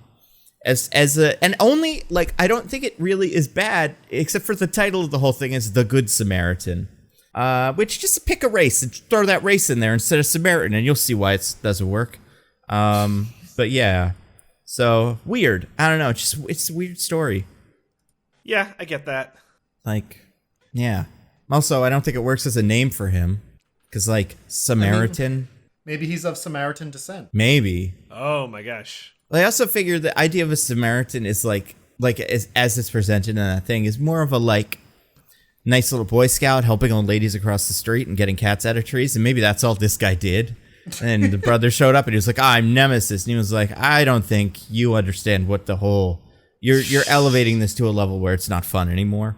only, like, I don't think it really is bad, except for the title of the whole thing is The Good Samaritan. Which, just pick a race and throw that race in there instead of Samaritan, and you'll see why it doesn't work. But yeah, so weird. I don't know. It's a weird story. Yeah, I get that. Like, yeah. Also, I don't think it works as a name for him, because like Samaritan. I mean, maybe he's of Samaritan descent. Maybe. Oh my gosh. I also figure the idea of a Samaritan is like as it's presented in that thing is more of a like nice little Boy Scout helping old ladies across the street and getting cats out of trees, and maybe that's all this guy did. And the brother showed up and he was like, I'm Nemesis, and he was like, I don't think you understand what the whole you're elevating this to a level where it's not fun anymore.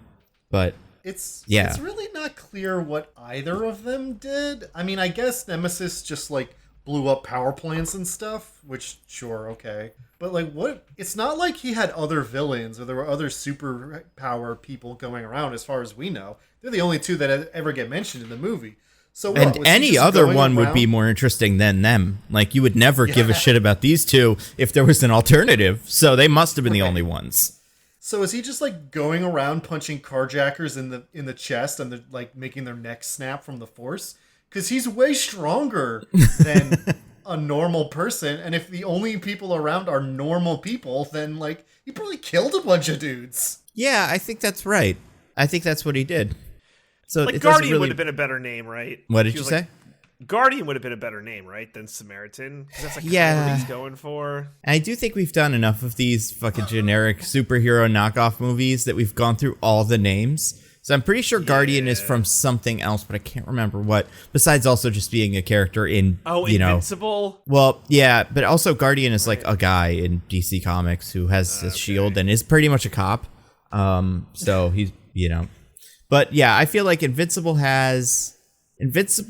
But it's yeah, it's really not clear what either of them did. I mean, I guess Nemesis just like blew up power plants and stuff, which sure, okay. But like, what? It's not like he had other villains or there were other superpower people going around as far as we know. They're the only two that ever get mentioned in the movie. So what, and any other one would be more interesting than them. Like, you would never give a shit about these two if there was an alternative. So they must have been the only ones. So is he just like going around punching carjackers in the chest and like making their necks snap from the force? Because he's way stronger than a normal person, and if the only people around are normal people, then like he probably killed a bunch of dudes. Yeah, I think that's right. I think that's what he did. So like Guardian would have been a better name, right? What did you say? Guardian would have been a better name, right, than Samaritan? Because that's like what he's going for. I do think we've done enough of these fucking generic superhero knockoff movies that we've gone through all the names. So I'm pretty sure Guardian is from something else, but I can't remember what. Besides also just being a character in, Invincible? Well, yeah, but also Guardian is like a guy in DC Comics who has a shield and is pretty much a cop. So he's, But yeah, I feel like Invincible has...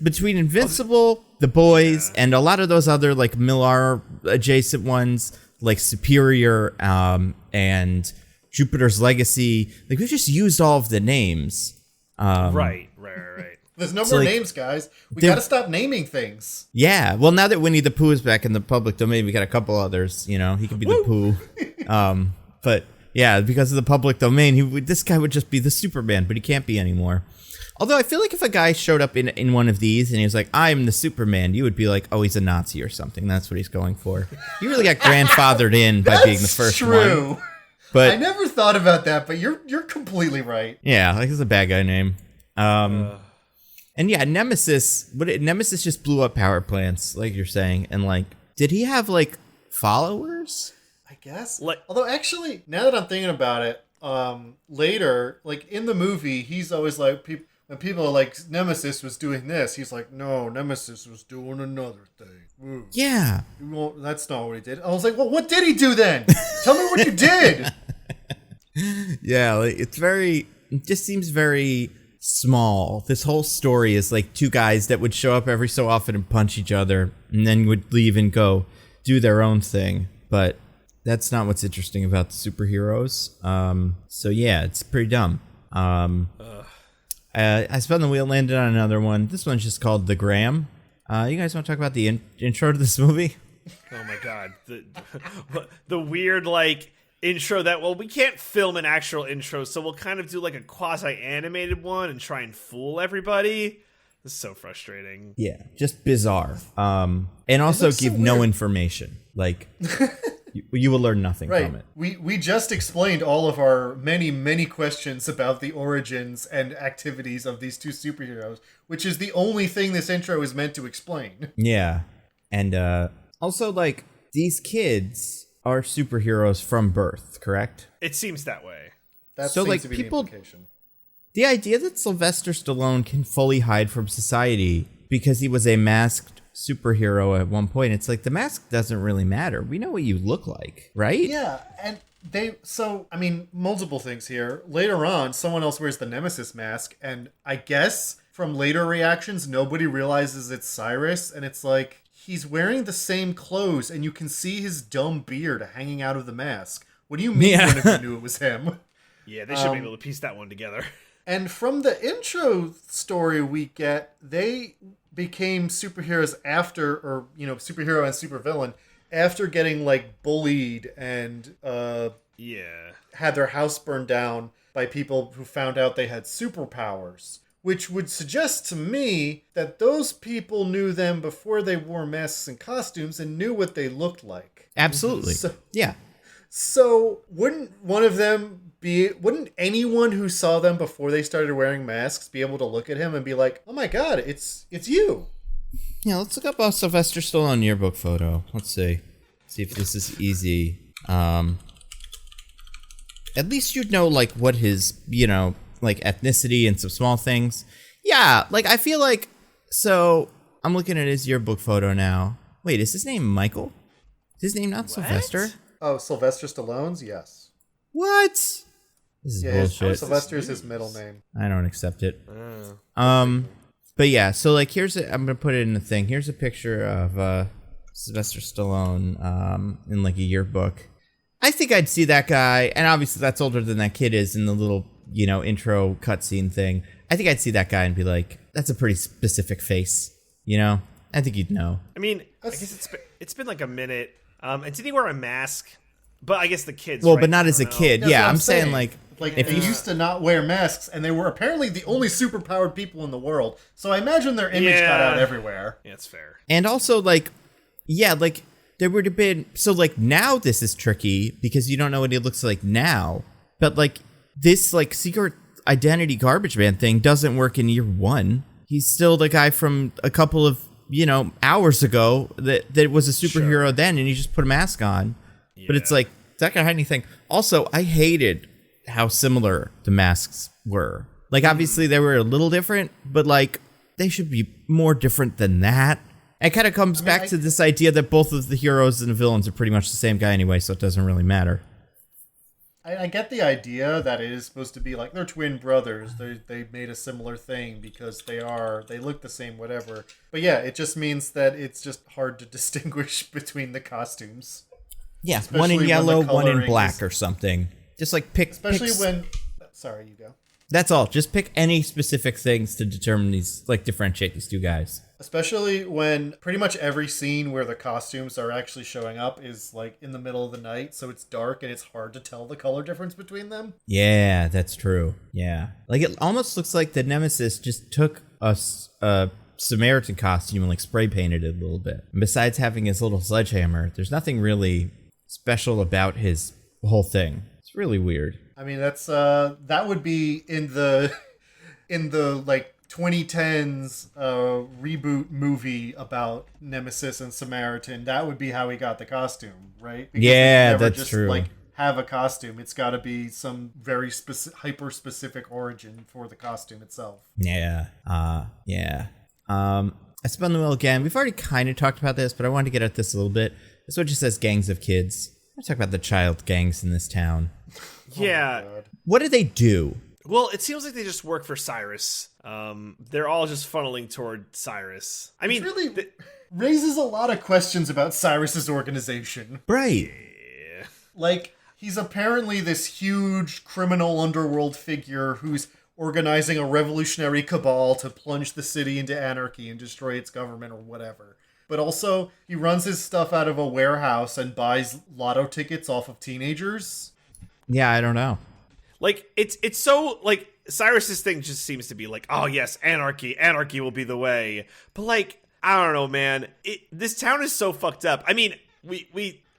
between Invincible, The Boys, and a lot of those other like Millar adjacent ones, like Superior, and Jupiter's Legacy, like we've just used all of the names. Right. There's no more names, guys. We gotta stop naming things. Yeah, well, now that Winnie the Pooh is back in the public domain, we got a couple others. He could be the Pooh. But yeah, because of the public domain, this guy would just be the Superman, but he can't be anymore. Although I feel like if a guy showed up in one of these and he was like, I'm the Superman, you would be like, oh, he's a Nazi or something. That's what he's going for. You really got grandfathered in by being the first one. But I never thought about that, but you're completely right. Yeah, like it's a bad guy name. And yeah, Nemesis just blew up power plants, like you're saying. And like, did he have like followers? I guess. Although actually, now that I'm thinking about it, later, like in the movie, he's always like, when people are like, Nemesis was doing this, he's like, no, Nemesis was doing another thing. Ooh. Yeah. That's not what he did. I was like, well, what did he do then? Tell me what you did. Yeah, like, it just seems very small. This whole story is like two guys that would show up every so often and punch each other and then would leave and go do their own thing. But that's not what's interesting about the superheroes. So yeah, it's pretty dumb. I spun the wheel, landed on another one. This one's just called The Gram. You guys want to talk about the intro to this movie? Oh my god, the weird like intro that we can't film an actual intro, so we'll kind of do like a quasi-animated one and try and fool everybody. This is so frustrating. Yeah, just bizarre. And also give no information. Like you will learn nothing from it. We just explained all of our many questions about the origins and activities of these two superheroes, which is the only thing this intro is meant to explain. Yeah. And also, like, these kids are superheroes from birth, correct? It seems that way. That seems to be the implication. The idea that Sylvester Stallone can fully hide from society because he was a masked superhero at one point, it's like the mask doesn't really matter. We know what you look like, right? Yeah, multiple things here. Later on, someone else wears the Nemesis mask, and I guess from later reactions, nobody realizes it's Cyrus, and it's like, he's wearing the same clothes, and you can see his dumb beard hanging out of the mask. What do you mean one of you knew it was him? Yeah, they should be able to piece that one together. And from the intro story we get, they became superheroes after, or, superhero and supervillain, after getting, like, bullied and had their house burned down by people who found out they had superpowers. Which would suggest to me that those people knew them before they wore masks and costumes and knew what they looked like. Absolutely. So wouldn't anyone who saw them before they started wearing masks be able to look at him and be like, oh my god, it's you? Yeah, let's look up a Sylvester Stallone yearbook photo. Let's see. See if this is easy. At least you'd know, like, what his, like, ethnicity and some small things. Yeah, like, I feel like... So, I'm looking at his yearbook photo now. Wait, is his name Michael? Is his name not Sylvester? Oh, Sylvester Stallone's? Yes. What? This is bullshit. Sylvester's his middle name. I don't accept it. But yeah, so, like, I'm gonna put it in the thing. Here's a picture of Sylvester Stallone in, like, a yearbook. I think I'd see that guy, and obviously that's older than that kid is in the little, intro cutscene thing. I think I'd see that guy and be like, that's a pretty specific face, I think you'd know. I mean, I guess it's been like a minute. And did he wear a mask? But I guess the kids. Well, right? but not as a kid. Yeah, I'm saying like if they used to not wear masks, and they were apparently the only superpowered people in the world. So I imagine their image got out everywhere. Yeah, it's fair. And also, like, there would have been... So, like, now this is tricky because you don't know what he looks like now. But, like, this, like, secret identity garbage man thing doesn't work in year one. He's still the guy from a couple of, hours ago that was a superhero then, and you just put a mask on. Yeah. But it's like, it's not going to hide anything. Also, I hated how similar the masks were. Like, obviously, they were a little different, but, like, they should be more different than that. It kind of comes back to this idea that both of the heroes and the villains are pretty much the same guy anyway, so it doesn't really matter. I get the idea that it is supposed to be like they're twin brothers. They made a similar thing because they look the same, whatever. But yeah, it just means that it's just hard to distinguish between the costumes. Yeah, one in yellow, one in black or something. Just like pick... Sorry, you go. That's all. Just pick any specific things to determine these, like, differentiate these two guys. Especially when pretty much every scene where the costumes are actually showing up is, like, in the middle of the night, so it's dark and it's hard to tell the color difference between them. Yeah, that's true. Yeah. Like, it almost looks like the Nemesis just took a Samaritan costume and, like, spray painted it a little bit. And besides having his little sledgehammer, there's nothing really special about his whole thing. It's really weird. I mean, that's that would be in the like 2010s reboot movie about Nemesis and Samaritan. That would be how he got the costume, right? Because that's true. Like, have a costume. It's got to be some very hyper specific origin for the costume itself. Yeah. I spun the wheel again. We've already kind of talked about this, but I wanted to get at this a little bit. This one just says gangs of kids. I'm talk about the child gangs in this town. Yeah. Oh, what do they do? Well, it seems like they just work for Cyrus. They're all just funneling toward Cyrus. I mean, it really raises a lot of questions about Cyrus's organization. Right. Yeah. Like, he's apparently this huge criminal underworld figure who's organizing a revolutionary cabal to plunge the city into anarchy and destroy its government or whatever. But also, he runs his stuff out of a warehouse and buys lotto tickets off of teenagers. Yeah, I don't know. Like, it's so, like, Cyrus's thing just seems to be like, oh yes, anarchy will be the way. But, like, I don't know, man. This town is so fucked up. I mean,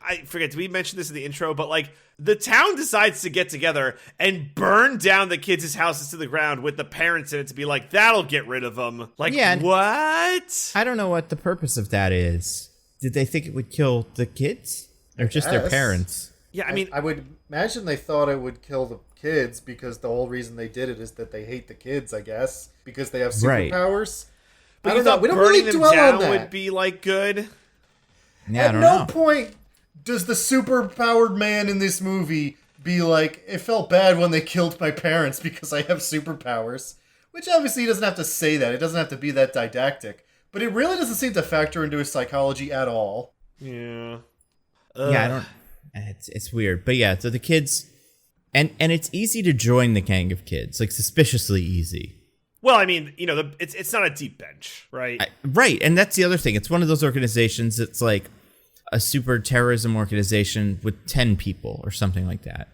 I forget, did we mention this in the intro? But, like, the town decides to get together and burn down the kids' houses to the ground with the parents in it to be like, that'll get rid of them. Like, yeah, what? I don't know what the purpose of that is. Did they think it would kill the kids? Or just their parents? Yeah, I mean... I would imagine they thought it would kill the kids because the whole reason they did it is that they hate the kids, I guess. Because they have superpowers. Right. But you thought burning them down would be, like, good? Yeah, At no point does the super-powered man in this movie be like, it felt bad when they killed my parents because I have superpowers? Which obviously he doesn't have to say that. It doesn't have to be that didactic. But it really doesn't seem to factor into his psychology at all. Yeah. Yeah, I don't... It's weird. But yeah, so the kids... And it's easy to join the gang of kids. Like, suspiciously easy. Well, I mean, it's not a deep bench, right? Right, and that's the other thing. It's one of those organizations that's like a super terrorism organization with 10 people or something like that.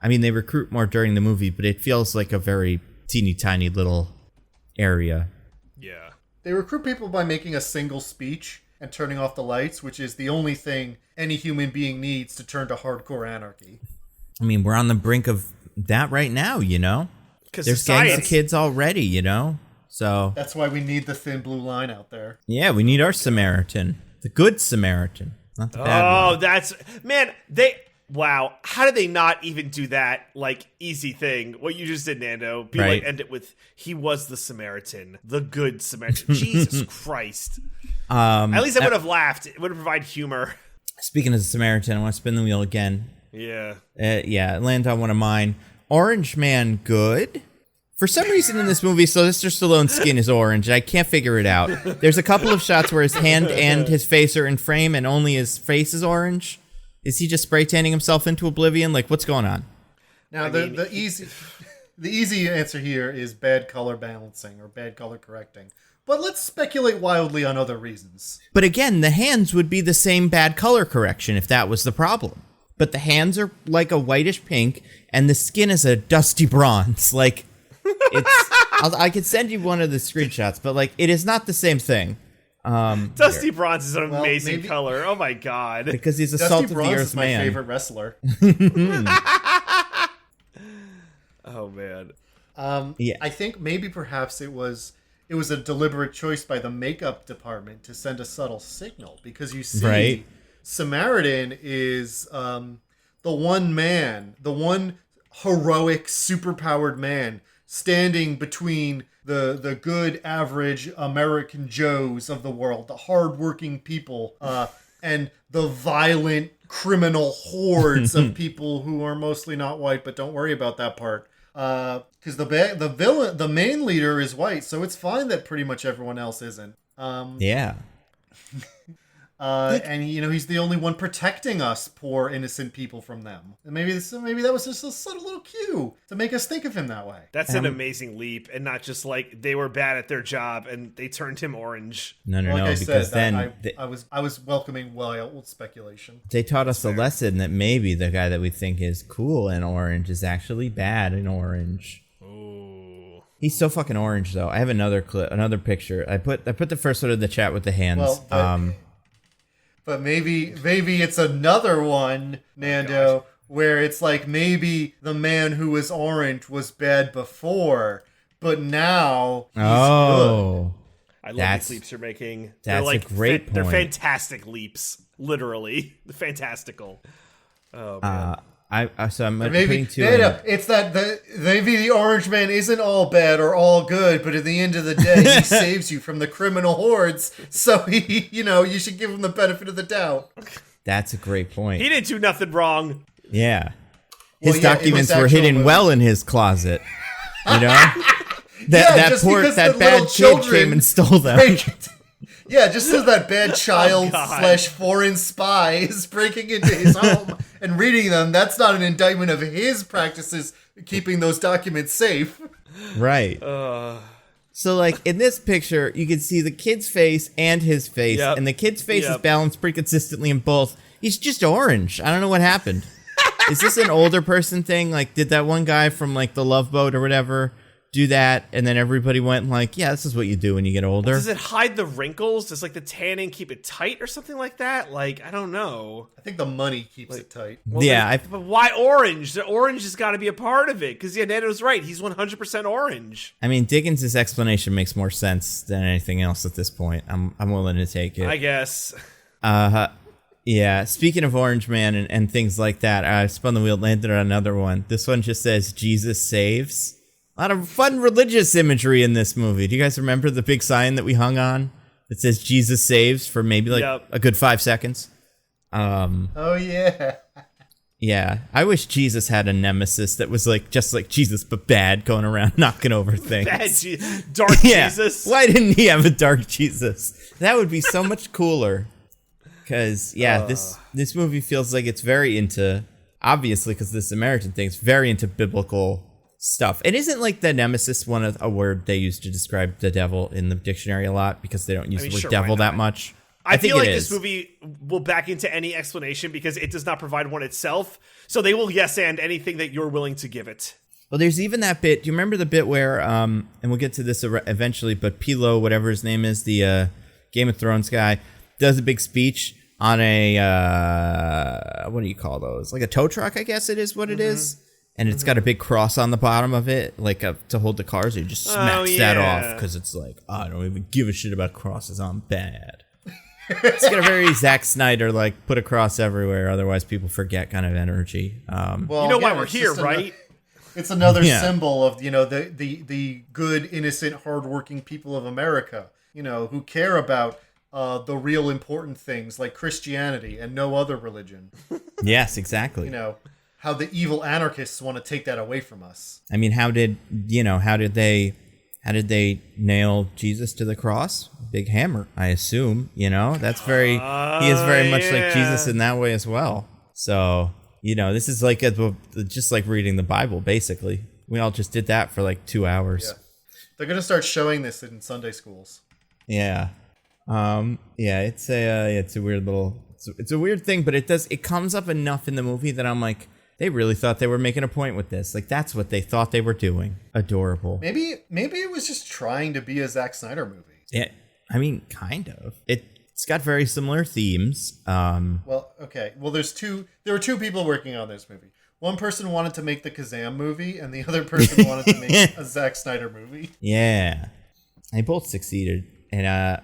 I mean, they recruit more during the movie, but it feels like a very teeny tiny little area. Yeah. They recruit people by making a single speech and turning off the lights, which is the only thing any human being needs to turn to hardcore anarchy. I mean, we're on the brink of that right now, Because there's gangs of kids already, So that's why we need the thin blue line out there. Yeah, we need our Samaritan. The good Samaritan. Not the bad one. Wow. How did they not even do that, like, easy thing? What you just did, Nando. End it with, he was the Samaritan. The good Samaritan. Jesus Christ. At least I would have laughed. It would have provided humor. Speaking of the Samaritan, I want to spin the wheel again. Yeah. Land on one of mine. Orange Man, good. For some reason in this movie, Sylvester Stallone's skin is orange. I can't figure it out. There's a couple of shots where his hand and his face are in frame and only his face is orange. Is he just spray tanning himself into oblivion? Like, what's going on? Now, the easy answer here is bad color balancing or bad color correcting. But let's speculate wildly on other reasons. But again, the hands would be the same bad color correction if that was the problem. But the hands are like a whitish pink, and the skin is a dusty bronze. Like, I could send you one of the screenshots, but like, it is not the same thing. Dusty bronze is an amazing color. Oh my god! Because he's a Dusty salt of bronze the earth is my man. favorite wrestler. Oh man. I think maybe perhaps it was a deliberate choice by the makeup department to send a subtle signal, because you see, Samaritan is the one heroic, superpowered man standing between the good, average American Joes of the world, the hardworking people, and the violent, criminal hordes of people who are mostly not white, but don't worry about that part. Because the main leader is white, so it's fine that pretty much everyone else isn't. Yeah. And he's the only one protecting us poor innocent people from them. And maybe that was just a subtle little cue to make us think of him that way. That's an amazing leap, and not just like they were bad at their job and they turned him orange. No, because then I was welcoming wild speculation. They taught us a lesson that maybe the guy that we think is cool in orange is actually bad in orange. Oh, he's so fucking orange though. I have another picture. I put the first one in the chat with the hands. But maybe it's another one, Nando, where it's like maybe the man who was orange was bad before, but now he's good. I love these leaps you're making. That's a great point. They're fantastic leaps, literally. Fantastical. Oh man. I'm maybe it's that maybe the orange man isn't all bad or all good, but at the end of the day, he saves you from the criminal hordes. So you should give him the benefit of the doubt. That's a great point. He didn't do nothing wrong. Yeah, his documents were hidden well in his closet. That bad kid came and stole them. Yeah, just as that bad child / foreign spy is breaking into his home and reading them, that's not an indictment of his practices keeping those documents safe. Right. So, like, in this picture, you can see the kid's face and his face, and the kid's face is balanced pretty consistently in both. He's just orange. I don't know what happened. Is this an older person thing? Like, did that one guy from, like, the Love Boat or whatever do that, and then everybody went like, yeah, this is what you do when you get older? Does it hide the wrinkles? Does like the tanning keep it tight or something like that? Like, I don't know. I think the money keeps it tight. Well, but why orange? The orange has got to be a part of it, because Nando's right. He's 100% orange. I mean, Diggins' explanation makes more sense than anything else at this point. I'm willing to take it. I guess. Yeah, speaking of Orange Man and things like that, I spun the wheel, landed on another one. This one just says, Jesus saves. A lot of fun religious imagery in this movie. Do you guys remember the big sign that we hung on that says Jesus saves for maybe like a good 5 seconds? Oh yeah. Yeah, I wish Jesus had a nemesis that was like just like Jesus but bad, going around knocking over things. Dark Yeah. Jesus. Why didn't he have a dark Jesus? That would be so much cooler. Because this movie feels like it's very into, obviously because the Samaritan thing, it's very into biblical stuff. It isn't like the nemesis a word they use to describe the devil in the dictionary a lot, because they don't use the word devil that much. I think feel like it this is. movie will back into any explanation because it does not provide one itself. So they will yes and anything that you're willing to give it. Well, there's even that bit. Do you remember the bit where, and we'll get to this eventually, but Pilo, whatever his name is, the Game of Thrones guy, does a big speech on a, what do you call those? Like a tow truck, I guess it is what it is. And it's got a big cross on the bottom of it, like to hold the cars. He just smacks that off because it's like, I don't even give a shit about crosses. I'm bad. It's got a very Zack Snyder, like, put a cross everywhere, otherwise people forget kind of energy. Well, you know why again, we're here, right? It's another symbol of, the good, innocent, hardworking people of America, who care about the real important things like Christianity and no other religion. Yes, exactly. How the evil anarchists want to take that away from us. I mean, how did they nail Jesus to the cross? Big hammer, I assume. That's he is very much like Jesus in that way as well. So, this is like just like reading the Bible, basically. We all just did that for like 2 hours. Yeah. They're gonna start showing this in Sunday schools. Yeah. It's a weird it's a weird thing, but it comes up enough in the movie that I'm like, they really thought they were making a point with this. Like, that's what they thought they were doing. Adorable. Maybe it was just trying to be a Zack Snyder movie. Yeah, I mean, kind of. It's got very similar themes. Well, okay. Well, there were two people working on this movie. One person wanted to make the Kazam movie, and the other person wanted to make a Zack Snyder movie. Yeah. They both succeeded. And, I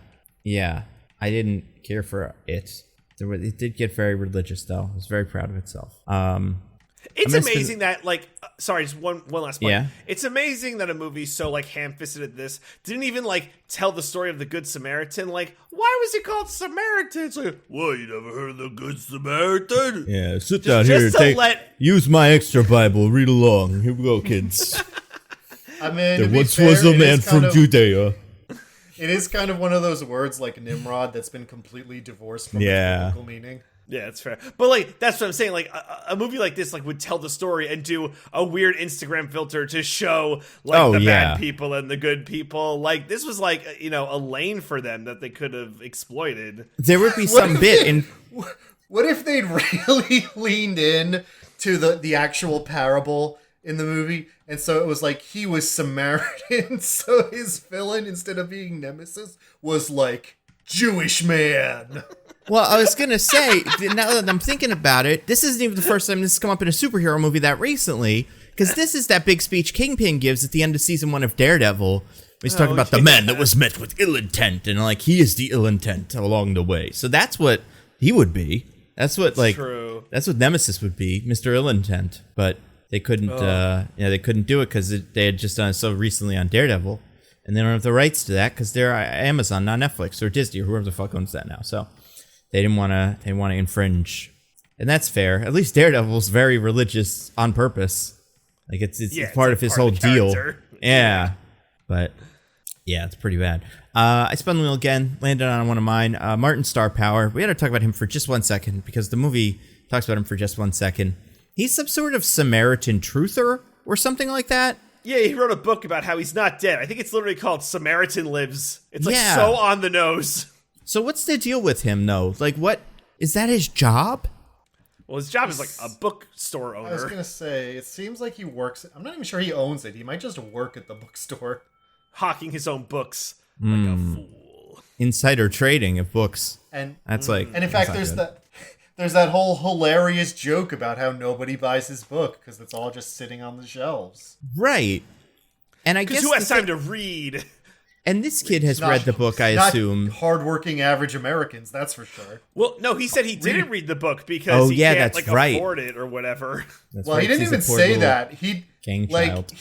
didn't care for it. It did get very religious, though. I was very proud of itself. It's amazing that, like, sorry, just one last point. Yeah. It's amazing that a movie so, like, ham-fisted at this didn't even, like, tell the story of the Good Samaritan. Like, why was it called Samaritan? It's like, well, you never heard of the Good Samaritan? Yeah, sit down here. Use my extra Bible. Read along. Here we go, kids. I mean, there once was a man from Judea. It is kind of one of those words like Nimrod that's been completely divorced from its biblical meaning. Yeah, that's fair. But, like, that's what I'm saying. Like, a movie like this, like, would tell the story and do a weird Instagram filter to show, like, the bad people and the good people. Like, this was, like, a lane for them that they could have exploited. There would be some bit in... What if they'd really leaned in to the actual parable in the movie? And so it was like he was Samaritan, so his villain, instead of being Nemesis, was, like, Jewish man. Well, I was going to say, now that I'm thinking about it, this isn't even the first time this has come up in a superhero movie that recently, because this is that big speech Kingpin gives at the end of season 1 of Daredevil. He's talking about the man that was met with ill intent, and, like, he is the ill intent along the way. So that's what he would be. That's what, like, true. That's what Nemesis would be, Mr. Ill Intent. But they couldn't, they couldn't do it because they had just done it so recently on Daredevil, and they don't have the rights to that because they're Amazon, not Netflix or Disney or whoever the fuck owns that now. So. They didn't want to infringe, and that's fair. At least Daredevil's very religious on purpose. Like it's part of his whole deal. Yeah, but yeah, it's pretty bad. I spun the wheel again, landed on one of mine. Martin Star Power. We had to talk about him for just 1 second because the movie talks about him for just 1 second. He's some sort of Samaritan truther or something like that. Yeah, he wrote a book about how he's not dead. I think it's literally called Samaritan Lives. It's like so on the nose. So what's the deal with him, though? Like, what is that his job? Well, his job is like a bookstore owner. I was gonna say, it seems like he works. I'm not even sure he owns it. He might just work at the bookstore, hawking his own books like a fool. Insider trading of books, and that's like. And in fact, there's that whole hilarious joke about how nobody buys his book because it's all just sitting on the shelves. Right, and I guess who has time to read? And this kid has read the book, I assume. Hardworking average Americans, that's for sure. Well, no, he said he didn't read the book because he can't afford it or whatever. He didn't even say that. He child.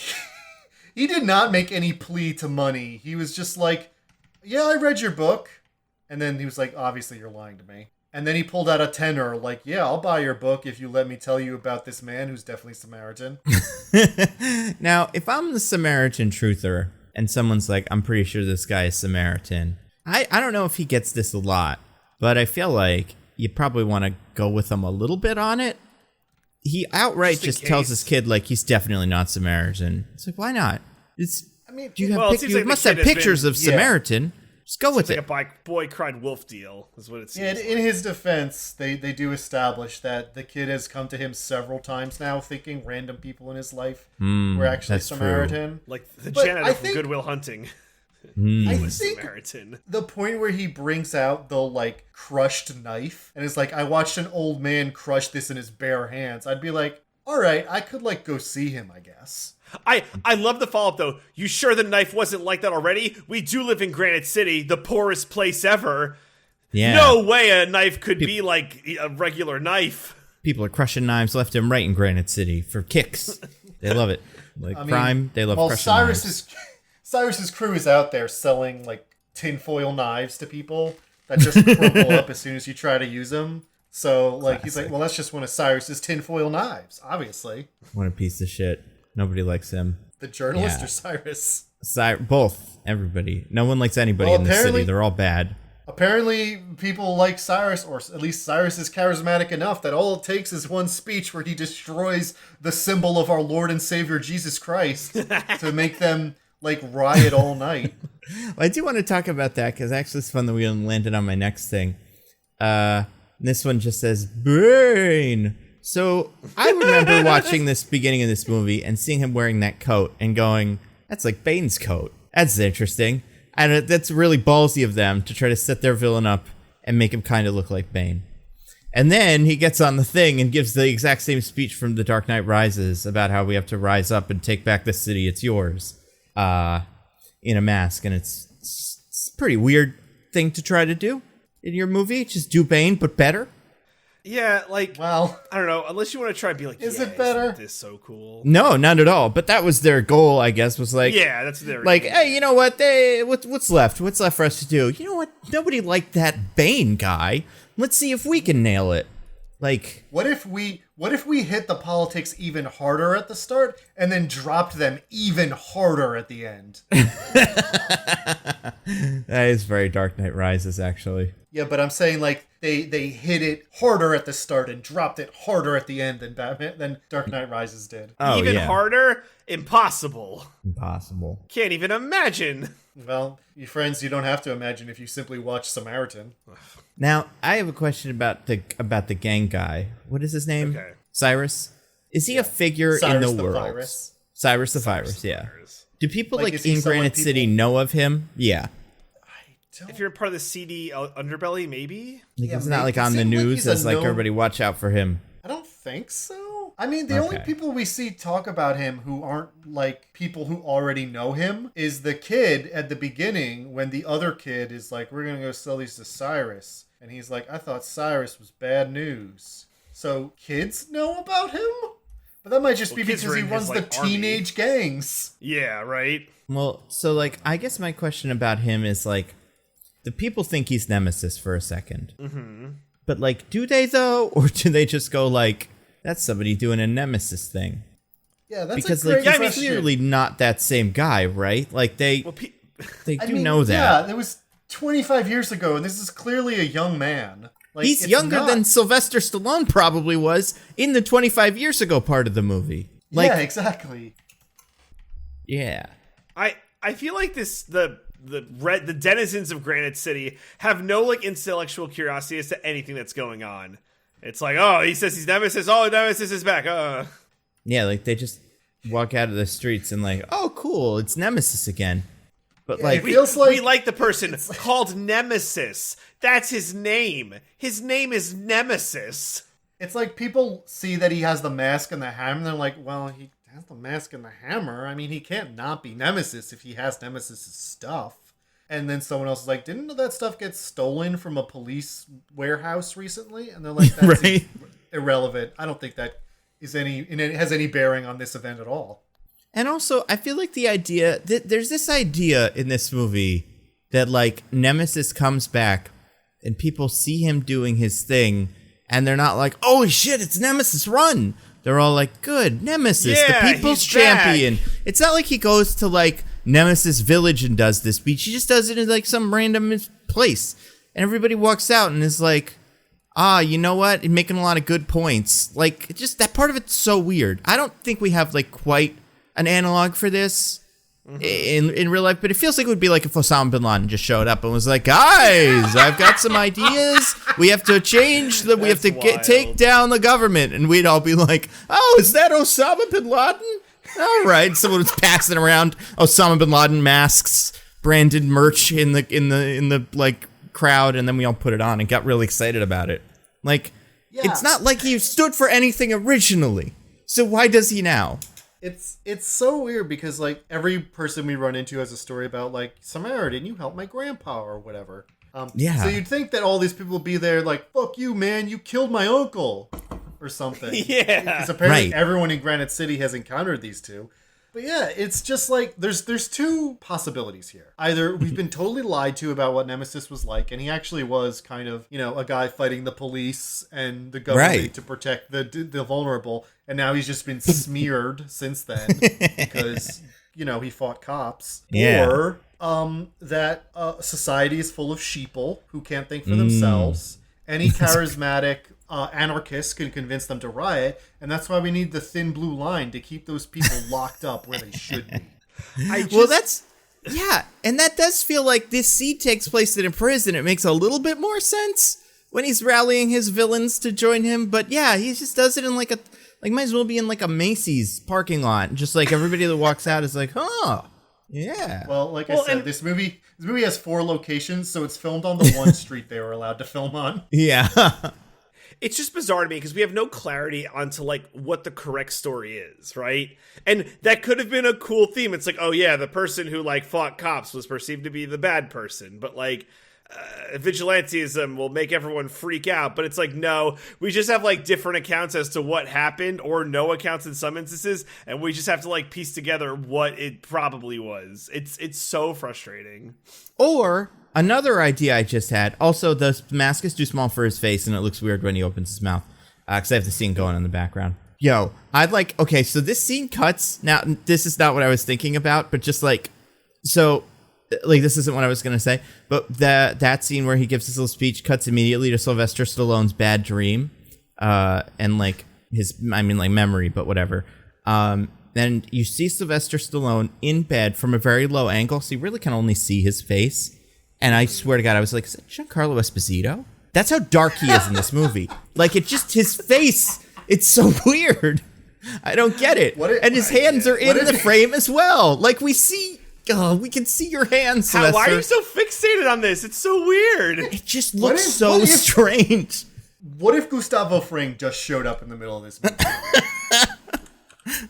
He did not make any plea to money. He was just like, "Yeah, I read your book," and then he was like, "Obviously, you're lying to me." And then he pulled out a tenner, like, yeah, I'll buy your book if you let me tell you about this man who's definitely Samaritan. Now, if I'm the Samaritan truther and someone's like, I'm pretty sure this guy is Samaritan, I don't know if he gets this a lot, but I feel like you probably want to go with him a little bit on it. He outright just tells this kid, like, he's definitely not Samaritan. It's like, why not? You must have pictures of Samaritan. Just go with it. Like a boy cried wolf deal is what it seems. Yeah, in his defense, they do establish that the kid has come to him several times now, thinking random people in his life were actually Samaritan. True. Like the janitor from Good Will Hunting. I think Samaritan. The point where he brings out the like crushed knife and is like, I watched an old man crush this in his bare hands. I'd be like, all right, I could like go see him, I guess. I love the follow-up, though. You sure the knife wasn't like that already? We do live in Granite City, the poorest place ever. Yeah. No way a knife could be like a regular knife. People are crushing knives left and right in Granite City for kicks. They love it. Like crime, they love crushing knives. Cyrus's crew is out there selling like tinfoil knives to people that just crumble up as soon as you try to use them. So like he's like, well, that's just one of Cyrus's tinfoil knives, obviously. What a piece of shit. Nobody likes him. The journalist or Cyrus? Both. Everybody. No one likes anybody in the city. They're all bad. Apparently, people like Cyrus, or at least Cyrus is charismatic enough that all it takes is one speech where he destroys the symbol of our Lord and Savior Jesus Christ to make them like riot all night. Well, I do want to talk about that because actually it's fun that we landed on my next thing. This one just says Brain. So I remember watching this beginning of this movie and seeing him wearing that coat and going, that's like Bane's coat. That's interesting. And that's really ballsy of them to try to set their villain up and make him kind of look like Bane. And then he gets on the thing and gives the exact same speech from The Dark Knight Rises about how we have to rise up and take back the city. It's yours. In a mask. And it's a pretty weird thing to try to do in your movie. Just do Bane, but better. Yeah, like, well, I don't know, unless you want to try to be like, is it better? This so cool. No, not at all. But that was their goal, I guess, was like, yeah, that's their like, goal. Hey, you know what? What's left? What's left for us to do? You know what? Nobody liked that Bane guy. Let's see if we can nail it. Like, what if we hit the politics even harder at the start and then dropped them even harder at the end? That is very Dark Knight Rises, actually. Yeah, but I'm saying like they hit it harder at the start and dropped it harder at the end than Dark Knight Rises did. Oh, even harder? Impossible. Impossible. Can't even imagine. Well, you friends, you don't have to imagine if you simply watch Samaritan. Now, I have a question about the gang guy. What is his name? Okay. Cyrus? Is he a figure Cyrus in the world? Virus. Cyrus the Virus, yeah. Virus. Do people like in Granite City know of him? Yeah. If you're part of the CD underbelly, maybe? Like, it's not like on the news as like everybody watch out for him. I don't think so. I mean, the only people we see talk about him who aren't like people who already know him is the kid at the beginning when the other kid is like, we're going to go sell these to Cyrus. And he's like, I thought Cyrus was bad news. So kids know about him? But that might just be because he runs the teenage gangs. Yeah, right? Well, so like, I guess my question about him is like, the people think he's Nemesis for a second. Mm-hmm. But like, do they though? Or do they just go like, that's somebody doing a Nemesis thing? Yeah, that's because a great like, question. he's clearly not that same guy, right? Like they know that. Yeah, that was 25 years ago, and this is clearly a young man. Like, he's younger than Sylvester Stallone probably was in the 25 years ago part of the movie. Like, yeah, exactly. Yeah. I feel like the denizens of Granite City have no like intellectual curiosity as to anything that's going on. It's like, oh, he says he's Nemesis. Oh, Nemesis is back. Yeah, like they just walk out of the streets and like, oh, cool, it's Nemesis again. But like, we like the person called Nemesis. That's his name. His name is Nemesis. It's like people see that he has the mask and the hammer, and they're like, well, he has the mask and the hammer. I mean, he can't not be Nemesis if he has Nemesis' stuff. And then someone else is like, didn't that stuff get stolen from a police warehouse recently? And they're like, that's right. Irrelevant. I don't think that has any bearing on this event at all. And also, I feel like the idea there's this idea in this movie that like Nemesis comes back and people see him doing his thing, and they're not like, "Holy shit, it's Nemesis, run!" They're all like, "Good, Nemesis, the people's champion." Back. It's not like he goes to like Nemesis Village and does this speech. He just does it in like some random place, and everybody walks out and is like, you know what? You're making a lot of good points. Like, just that part of it's so weird. I don't think we have like quite an analog for this in real life, but it feels like it would be like if Osama bin Laden just showed up and was like, "Guys, I've got some ideas. We have to change the. We have to take down the government," and we'd all be like, "Oh, is that Osama bin Laden?" All right, someone was passing around Osama bin Laden masks, branded merch in the like crowd, and then we all put it on and got really excited about it. Like, it's not like he stood for anything originally, so why does he now? It's so weird because like every person we run into has a story about like, Samaritan, you helped my grandpa or whatever. So you'd think that all these people would be there like, "Fuck you, man, you killed my uncle," or something. Yeah, because apparently everyone in Granite City has encountered these two. But yeah, it's just like there's two possibilities here. Either we've been totally lied to about what Nemesis was like, and he actually was kind of, you know, a guy fighting the police and the government to protect the vulnerable, and now he's just been smeared since then because, you know, he fought cops. Yeah. Or that society is full of sheeple who can't think for themselves. Any charismatic anarchists can convince them to riot, and that's why we need the thin blue line to keep those people locked up where they should be. And that does feel like this scene takes place in a prison. It makes a little bit more sense when he's rallying his villains to join him, but yeah, he just does it in like might as well be in like a Macy's parking lot, just like everybody that walks out is like, "Huh, yeah." Well, like I said, this movie has 4 locations, so it's filmed on the one street they were allowed to film on. Yeah. It's just bizarre to me because we have no clarity onto like what the correct story is, right? And that could have been a cool theme. It's like, oh yeah, the person who like fought cops was perceived to be the bad person, but like vigilantism will make everyone freak out. But it's like, no, we just have like different accounts as to what happened, or no accounts in some instances, and we just have to like piece together what it probably was. It's so frustrating. Or another idea I just had. Also, the mask is too small for his face, and it looks weird when he opens his mouth. Because I have the scene going in the background. Yo, okay, so this scene cuts. Now, this is not what I was thinking about, but just like, so, like, this isn't what I was going to say, but that scene where he gives his little speech cuts immediately to Sylvester Stallone's bad dream, and like memory, but whatever. Then you see Sylvester Stallone in bed from a very low angle, so you really can only see his face. And I swear to God, I was like, is that Giancarlo Esposito? That's how dark he is in this movie. Like, it's just his face. It's so weird. I don't get it. And his hands are in the frame as well. Like, we can see your hands, Sylvester. Why are you so fixated on this? It's so weird. It just looks so strange. What if Gustavo Fring just showed up in the middle of this movie?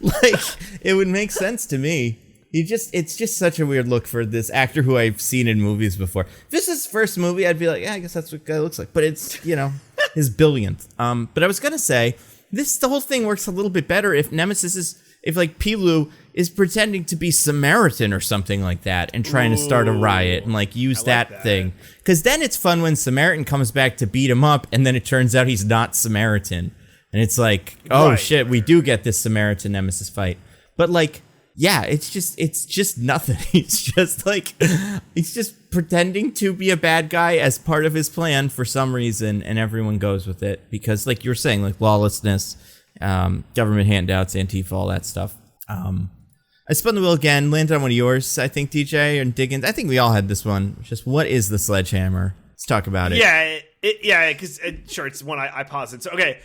Like, it would make sense to me. It's just such a weird look for this actor who I've seen in movies before. If this is his first movie, I'd be like, yeah, I guess that's what guy looks like. But it's, you know, his billionth. But I was gonna say, the whole thing works a little bit better if like Pilu is pretending to be Samaritan or something like that and trying to start a riot and like use that thing. Because then it's fun when Samaritan comes back to beat him up, and then it turns out he's not Samaritan. And it's like, oh shit, we do get this Samaritan Nemesis fight. But like, yeah, it's just nothing. He's just pretending to be a bad guy as part of his plan for some reason, and everyone goes with it because, like you were saying, like lawlessness, government handouts, Antifa, all that stuff. I spun the wheel again, landed on one of yours, I think, DJ and Diggins. I think we all had this one. Just what is the sledgehammer? Let's talk about it. Yeah, because sure, it's one I paused it. So okay,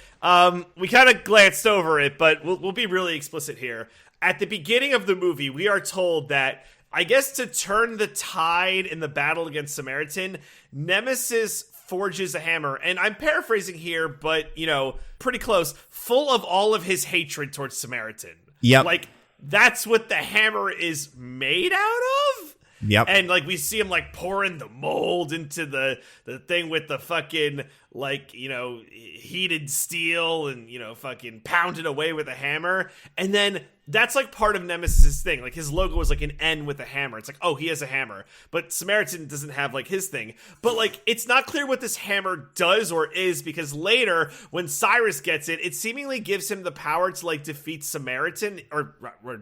we kind of glanced over it, but we'll be really explicit here. At the beginning of the movie, we are told that, I guess to turn the tide in the battle against Samaritan, Nemesis forges a hammer. And I'm paraphrasing here, but, you know, pretty close. Full of all of his hatred towards Samaritan. Yep. Like, that's what the hammer is made out of? Yep. And, like, we see him, like, pouring the mold into the thing with the fucking like, you know, heated steel and, you know, fucking pounded away with a hammer. And then that's like part of Nemesis' thing. Like his logo is like an N with a hammer. It's like, oh, he has a hammer. But Samaritan doesn't have like his thing. But like, it's not clear what this hammer does or is, because later when Cyrus gets it, it seemingly gives him the power to like defeat Samaritan or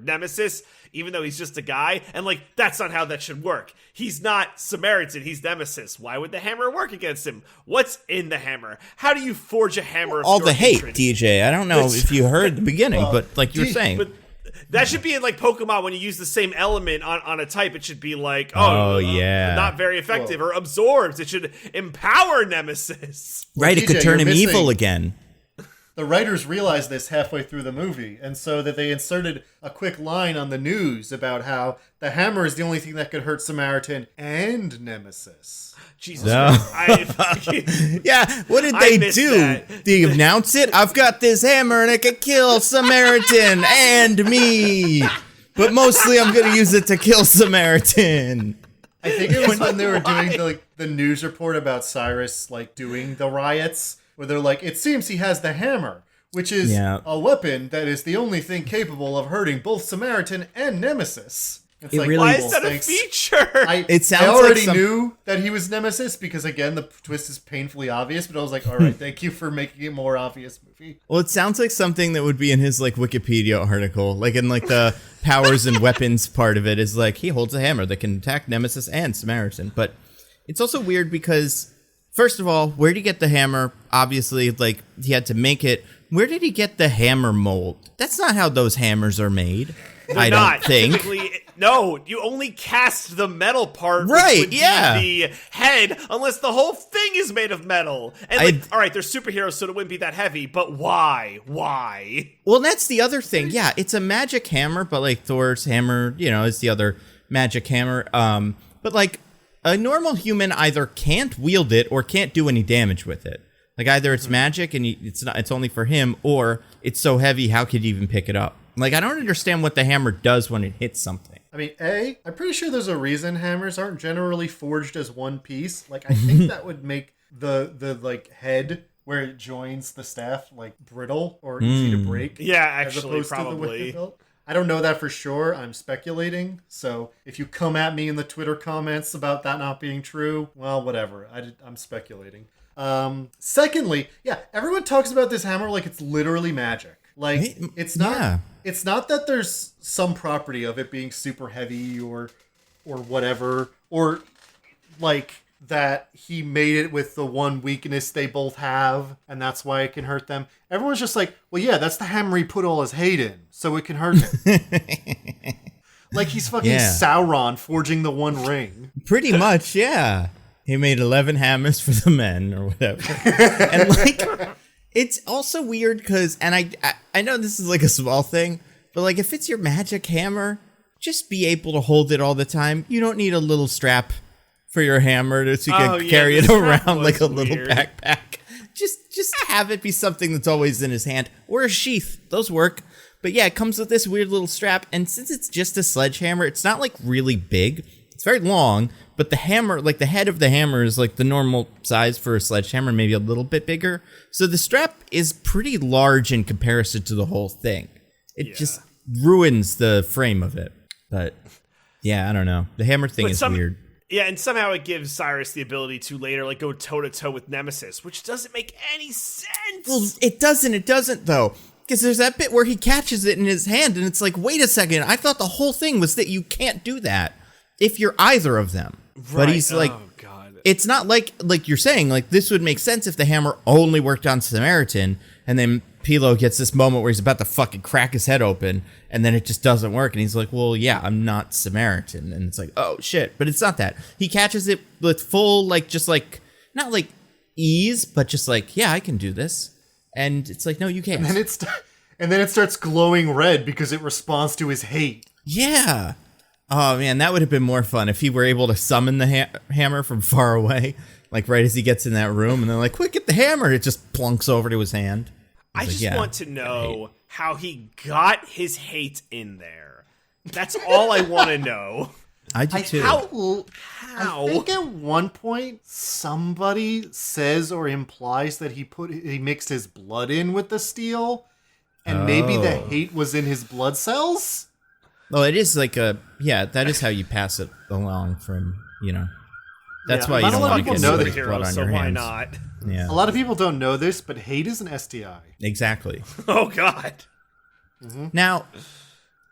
Nemesis, even though he's just a guy. And like, that's not how that should work. He's not Samaritan, he's Nemesis. Why would the hammer work against him? What's in the hammer? How do you forge a hammer? All the hate, DJ. I don't know if you heard the beginning, but like you're saying. But that should be in like Pokemon when you use the same element on a type. It should be like, yeah, not very effective, or absorbs. It should empower Nemesis. Right, DJ, it could turn him missing. evil again. The writers realized this halfway through the movie, and so that they inserted a quick line on the news about how the hammer is the only thing that could hurt Samaritan and Nemesis. Jesus No. Christ. Yeah, what did they do? That. Do you announce it? I've got this hammer and it can kill Samaritan and me. But mostly I'm going to use it to kill Samaritan. I think it was when they were doing the news report about Cyrus like doing the riots, where they're like, it seems he has the hammer, which is a weapon that is the only thing capable of hurting both Samaritan and Nemesis. It's It like, really- Why cool, is that thanks. a feature? It sounds I already like knew that he was Nemesis because, again, the twist is painfully obvious, but I was like, all right, thank you for making it more obvious, movie. Well, it sounds like something that would be in his like Wikipedia article, like in like the powers and weapons part of it is like he holds a hammer that can attack Nemesis and Samaritan. But it's also weird because, first of all, where did he get the hammer? Obviously, like he had to make it. Where did he get the hammer mold? That's not how those hammers are made. I don't think. Typically, no, you only cast the metal part, Right, which would be yeah. the head, unless the whole thing is made of metal. And like, all right, they're superheroes, so it wouldn't be that heavy, but why? Why? Well, that's the other thing. Yeah, it's a magic hammer, but like Thor's hammer, you know, is the other magic hammer. But like a normal human either can't wield it or can't do any damage with it. Like either it's magic and it's only for him, or it's so heavy, how could you even pick it up? Like, I don't understand what the hammer does when it hits something. I mean, I'm pretty sure there's a reason hammers aren't generally forged as one piece. Like, I think that would make the like head where it joins the staff like brittle or easy to break. Yeah, as actually, opposed to the way probably. they're built. I don't know that for sure. I'm speculating. So if you come at me in the Twitter comments about that not being true, well, whatever. I'm speculating. Secondly, yeah, everyone talks about this hammer like it's literally magic. Like it's not. Yeah. It's not that there's some property of it being super heavy or whatever, or like that he made it with the one weakness they both have, and that's why it can hurt them. Everyone's just like, well, yeah, that's the hammer he put all his hate in, so it can hurt him. Like he's fucking Sauron forging the One Ring. Pretty much, yeah. He made 11 hammers for the men or whatever. And like, it's also weird because, and I know this is like a small thing, but like if it's your magic hammer, just be able to hold it all the time. You don't need a little strap for your hammer so you can carry it around like a little backpack. Just have it be something that's always in his hand, or a sheath. Those work. But yeah, it comes with this weird little strap, and since it's just a sledgehammer, it's not like really big. It's very long, but the hammer, like the head of the hammer is like the normal size for a sledgehammer, maybe a little bit bigger. So the strap is pretty large in comparison to the whole thing. It just ruins the frame of it. But yeah, I don't know. The hammer thing is weird. Yeah, and somehow it gives Cyrus the ability to later like go toe-to-toe with Nemesis, which doesn't make any sense. Well, it doesn't though. Because there's that bit where he catches it in his hand, and it's like, wait a second, I thought the whole thing was that you can't do that if you're either of them. Right. But he's like, oh, God. It's not like you're saying, like, this would make sense if the hammer only worked on Samaritan, and then Pilo gets this moment where he's about to fucking crack his head open, and then it just doesn't work, and he's like, well, yeah, I'm not Samaritan, and it's like, oh, shit, but it's not that. He catches it with full, like, just like, not like ease, but just like, yeah, I can do this. And it's like, no, you can't. And then it starts glowing red because it responds to his hate. Yeah. Oh, man, that would have been more fun if he were able to summon the hammer from far away, like right as he gets in that room, and they're like, quick, get the hammer. It just plunks over to his hand. I just want to know how he got his hate in there. That's all I want to know. I do too. How? I think at one point somebody says or implies that he mixed his blood in with the steel, and maybe the hate was in his blood cells. Well, it is like that is how you pass it along from, That's why you don't want to get anybody's blood on your hands. Why not? Yeah. A lot of people don't know this, but hate is an STI. Exactly. Oh, God. Mm-hmm. Now,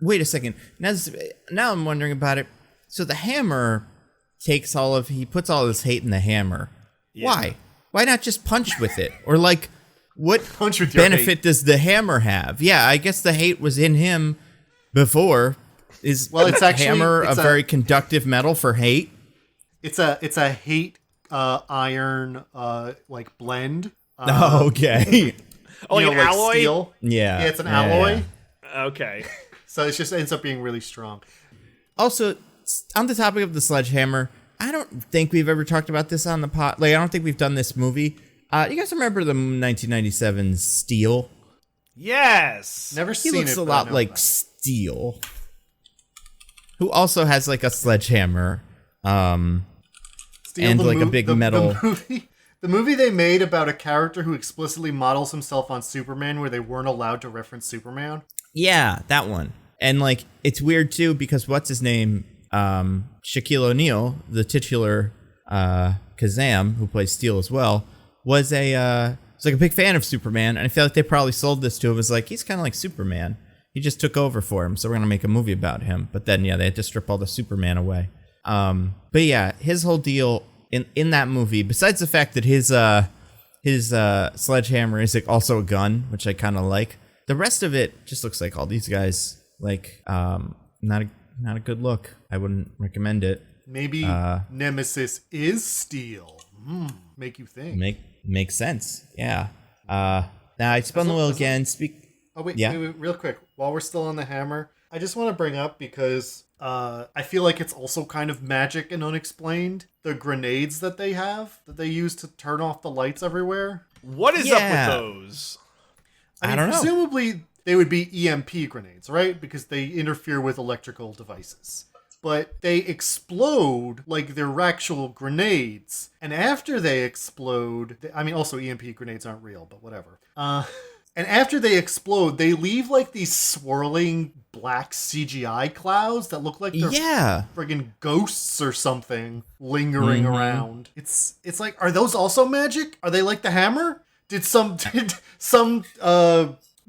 wait a second. Now I'm wondering about it. So the hammer he puts all his hate in the hammer. Yeah. Why? Why not just punch with it? Or like, what punch with your benefit hate. Does the hammer have? Yeah, I guess the hate was in him before. It's actually hammer a very conductive metal for hate? It's a hate iron like blend. Okay. Like an alloy? Steel. Yeah. Yeah, it's an alloy. Yeah. Okay. So it just ends up being really strong. Also, on the topic of the sledgehammer, I don't think we've ever talked about this on the pod. Like, I don't think we've done this movie. You guys remember the 1997 Steel? Yes. Never seen it. He looks a lot like Steel, who also has like a sledgehammer, and like a big metal. The movie they made about a character who explicitly models himself on Superman, where they weren't allowed to reference Superman. Yeah, that one. And like, it's weird too because what's his name? Shaquille O'Neal, the titular Kazam, who plays Steel as well, was like a big fan of Superman, and I feel like they probably sold this to him as like, he's kind of like Superman. He just took over for him, so we're gonna make a movie about him. But then, they had to strip all the Superman away. But yeah, his whole deal in that movie, besides the fact that his sledgehammer is like also a gun, which I kind of like. The rest of it just looks like all these guys, like, not a good look. I wouldn't recommend it. Maybe Nemesis is Steel. Make you think. Makes sense. Yeah. Now I spun the wheel again. Wait, real quick. While we're still on the hammer, I just want to bring up, because I feel like it's also kind of magic and unexplained, the grenades that they have that they use to turn off the lights everywhere. What is up with those? I don't know. Presumably they would be EMP grenades, right? Because they interfere with electrical devices. But they explode like they're actual grenades. And after they explode, also EMP grenades aren't real, but whatever. And after they explode, they leave like these swirling black CGI clouds that look like they're friggin' ghosts or something lingering around. It's like, are those also magic? Are they like the hammer? Did some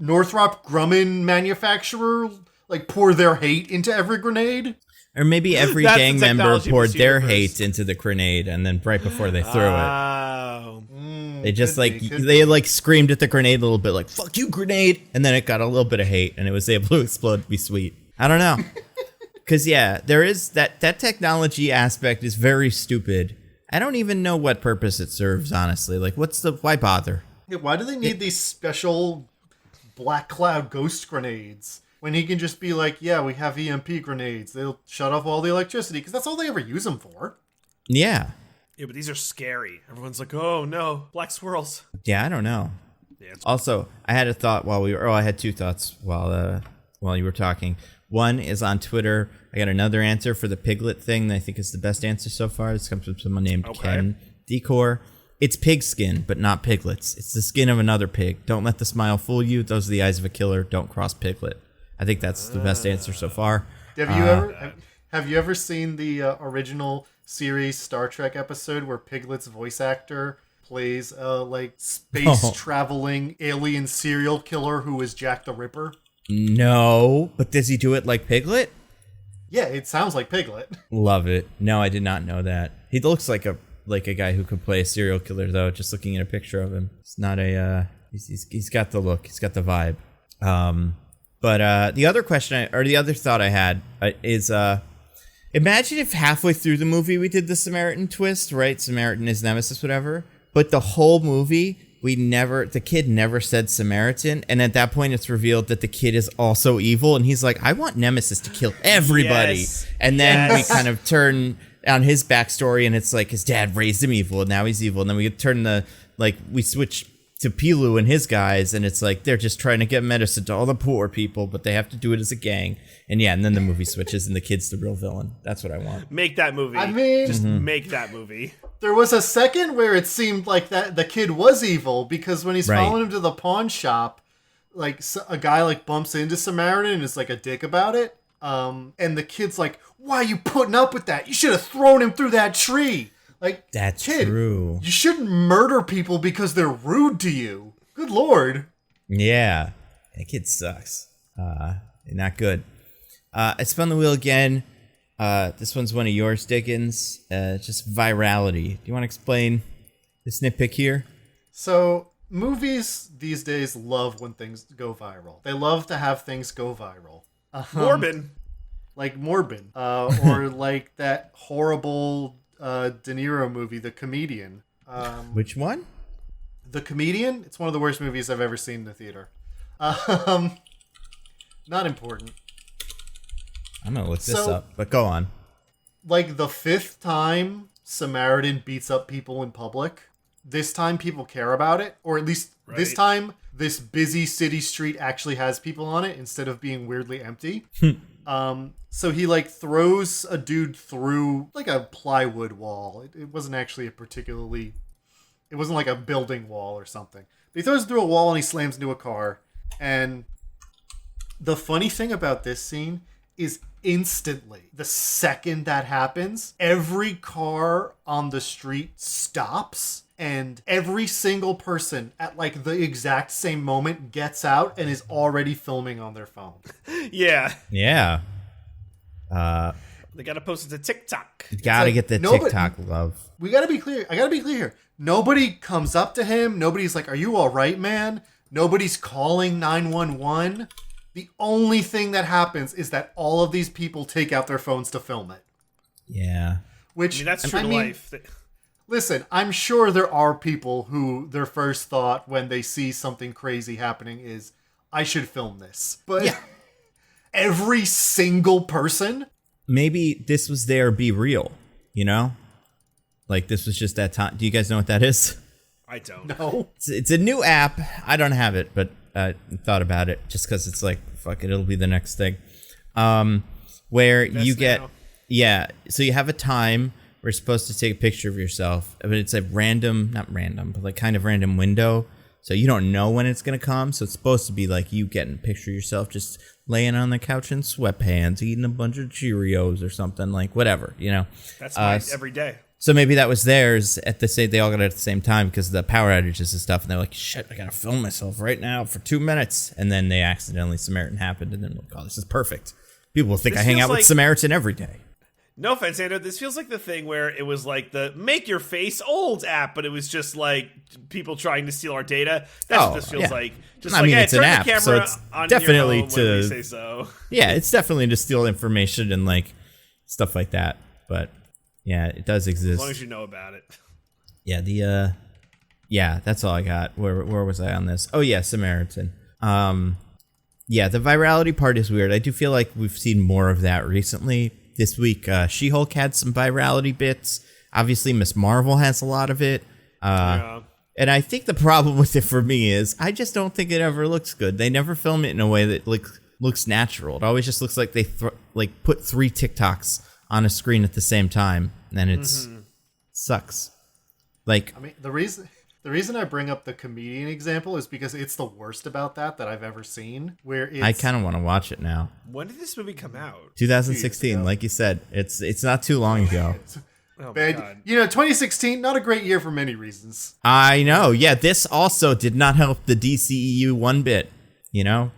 Northrop Grumman manufacturer like pour their hate into every grenade? Or maybe every gang member poured their hate into the grenade, and then right before they threw it, they just they screamed at the grenade a little bit, like "fuck you, grenade," and then it got a little bit of hate, and it was able to explode. To be sweet. I don't know, because there is that technology aspect is very stupid. I don't even know what purpose it serves, honestly. Like, why bother? Yeah, why do they need these special black cloud ghost grenades? When he can just be like, yeah, we have EMP grenades. They'll shut off all the electricity, because that's all they ever use them for. Yeah. Yeah, but these are scary. Everyone's like, oh, no, black swirls. Yeah, I don't know. Yeah, also, I had a thought I had two thoughts while you were talking. One is on Twitter. I got another answer for the piglet thing that I think is the best answer so far. This comes from someone named Ken Decor. It's pig skin, but not piglets. It's the skin of another pig. Don't let the smile fool you. Those are the eyes of a killer. Don't cross piglet. I think that's the best answer so far. Have you ever seen the original series Star Trek episode where Piglet's voice actor plays a space traveling alien serial killer who is Jack the Ripper? No, but does he do it like Piglet? Yeah, it sounds like Piglet. Love it. No, I did not know that. He looks like a guy who could play a serial killer, though. Just looking at a picture of him, it's not a. He's got the look. He's got the vibe. But the other the other thought I had is, imagine if halfway through the movie we did the Samaritan twist, right? Samaritan is Nemesis, whatever. But the whole movie, the kid never said Samaritan. And at that point, it's revealed that the kid is also evil. And he's like, I want Nemesis to kill everybody. Yes. And then we kind of turn on his backstory, and it's like his dad raised him evil, and now he's evil. And then we turn we switch to Pilu and his guys, and it's like they're just trying to get medicine to all the poor people, but they have to do it as a gang. And yeah, and then the movie switches and the kid's the real villain. That's what I want. Make that movie. I mean, just make that movie. There was a second where it seemed like that the kid was evil, because when he's following him to the pawn shop, like a guy like bumps into Samaritan and is like a dick about it. And the kid's like, "Why are you putting up with that? You should have thrown him through that tree." Like, that's kid, true. You shouldn't murder people because they're rude to you. Good Lord. Yeah, that kid sucks. Not good. I spun the wheel again. This one's one of yours, Diggins. Just virality. Do you want to explain this nitpick here? So, movies these days love when things go viral. They love to have things go viral. Morbid. Like Morbid. Or like that horrible De Niro movie, The Comedian. Which one? The Comedian. It's one of the worst movies I've ever seen in the theater. Not important. I'm going to look this up, but go on. Like the 5th time Samaritan beats up people in public, this time people care about it, or at least this time this busy city street actually has people on it instead of being weirdly empty. So he like throws a dude through like a plywood wall. It wasn't actually it wasn't like a building wall or something. But he throws through a wall and he slams into a car. And the funny thing about this scene is instantly, the second that happens, every car on the street stops and every single person at like the exact same moment gets out and is already filming on their phone. Yeah. Yeah. They gotta post it to TikTok. You gotta get the TikTok love. I gotta be clear here. Nobody comes up to him. Nobody's like, "Are you all right, man?" Nobody's calling 911. The only thing that happens is that all of these people take out their phones to film it. Yeah. Which, that's true to life. Listen, I'm sure there are people who their first thought when they see something crazy happening is, I should film this. But every single person? Maybe this was their Be Real, you know? Like, this was just that time. Do you guys know what that is? I don't. No. It's a new app. I don't have it, but I thought about it just because it's like, fuck it, it'll be the next thing. Where you get... Now. Yeah, so you have a time where you're supposed to take a picture of yourself, but it's a random, not random, but like kind of random window. So you don't know when it's going to come. So it's supposed to be like you getting a picture of yourself just laying on the couch in sweatpants, eating a bunch of Cheerios or something, like whatever, you know. That's mine every day. So maybe that was theirs at the same, they all got it at the same time because of the power outages and stuff. And they're like, shit, I got to film myself right now for 2 minutes. And then they accidentally, Samaritan happened. And then, like, oh, this is perfect. People will think I hang out with Samaritan every day. No offense, Nando. This feels like the thing where it was like the Make Your Face Old app, but it was just like people trying to steal our data. That's what this feels like. Just I like, mean, hey, it's turn an app, the camera so it's on definitely your phone when we say so. Yeah, it's definitely to steal information and like stuff like that. But yeah, it does exist. As long as you know about it. Yeah, yeah, that's all I got. Where was I on this? Oh yeah, Samaritan. Yeah, the virality part is weird. I do feel like we've seen more of that recently. This week, She-Hulk had some virality bits. Obviously, Ms. Marvel has a lot of it. And I think the problem with it for me is I just don't think it ever looks good. They never film it in a way that looks natural. It always just looks like they put 3 TikToks on a screen at the same time, and it sucks. Like, I mean, the reason I bring up the Comedian example is because it's the worst about that I've ever seen. I kind of want to watch it now. When did this movie come out? 2016, like you said. It's not too long ago. Oh my God. 2016, not a great year for many reasons. I know. Yeah, this also did not help the DCEU one bit. You know?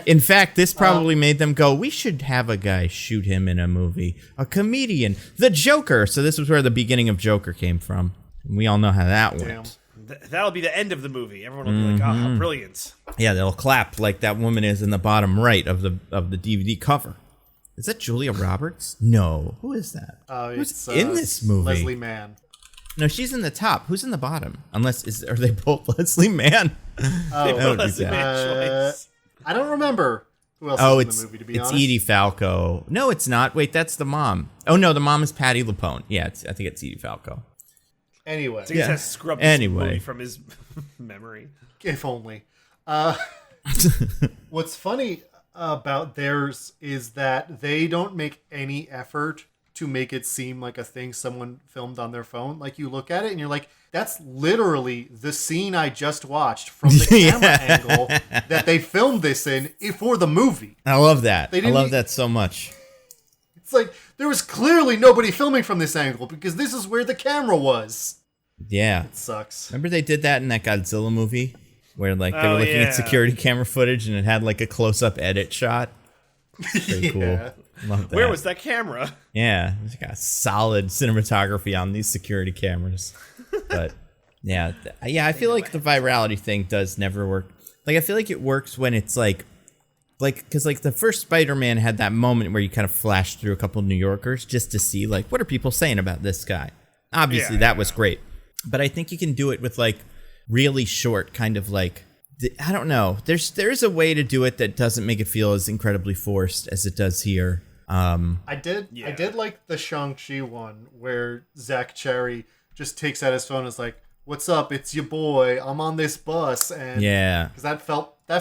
In fact, this probably made them go, we should have a guy shoot him in a movie. A comedian. The Joker. So this was where the beginning of Joker came from. We all know how that went. That'll be the end of the movie. Everyone will be like, oh, how brilliant. Yeah, they'll clap like that woman is in the bottom right of the DVD cover. Is that Julia Roberts? No. Who is that? Who's in this movie? Leslie Mann. No, she's in the top. Who's in the bottom? Are they both Leslie Mann? They both Leslie Mann choice. I don't remember who else is in the movie, to be honest. It's Edie Falco. No, it's not. Wait, that's the mom. Oh, no, the mom is Patti LuPone. Yeah, I think it's Edie Falco. Anyway. So he has scrubbed this Anyway. movie from his memory. If only. What's funny about theirs is that they don't make any effort to make it seem like a thing someone filmed on their phone. Like, you look at it and you're like, that's literally the scene I just watched from the camera angle that they filmed this in for the movie. I love that. I didn't love that so much. It's like, there was clearly nobody filming from this angle because this is where the camera was. Yeah. It sucks. Remember they did that in that Godzilla movie? Where like they were looking at security camera footage and it had like a close-up edit shot. Pretty cool. Love that. Where was that camera? Yeah, it's got solid cinematography on these security cameras. But yeah, I feel like the virality thing does never work. Like, I feel like it works when it's like because like the first Spider-Man had that moment where you kind of flash through a couple of New Yorkers just to see like what are people saying about this guy. Obviously, that was great, but I think you can do it with like really short kind of like. I don't know. There's a way to do it that doesn't make it feel as incredibly forced as it does here. I did like the Shang-Chi one where Zach Cherry just takes out his phone and is like, "What's up? It's your boy. I'm on this bus." And because that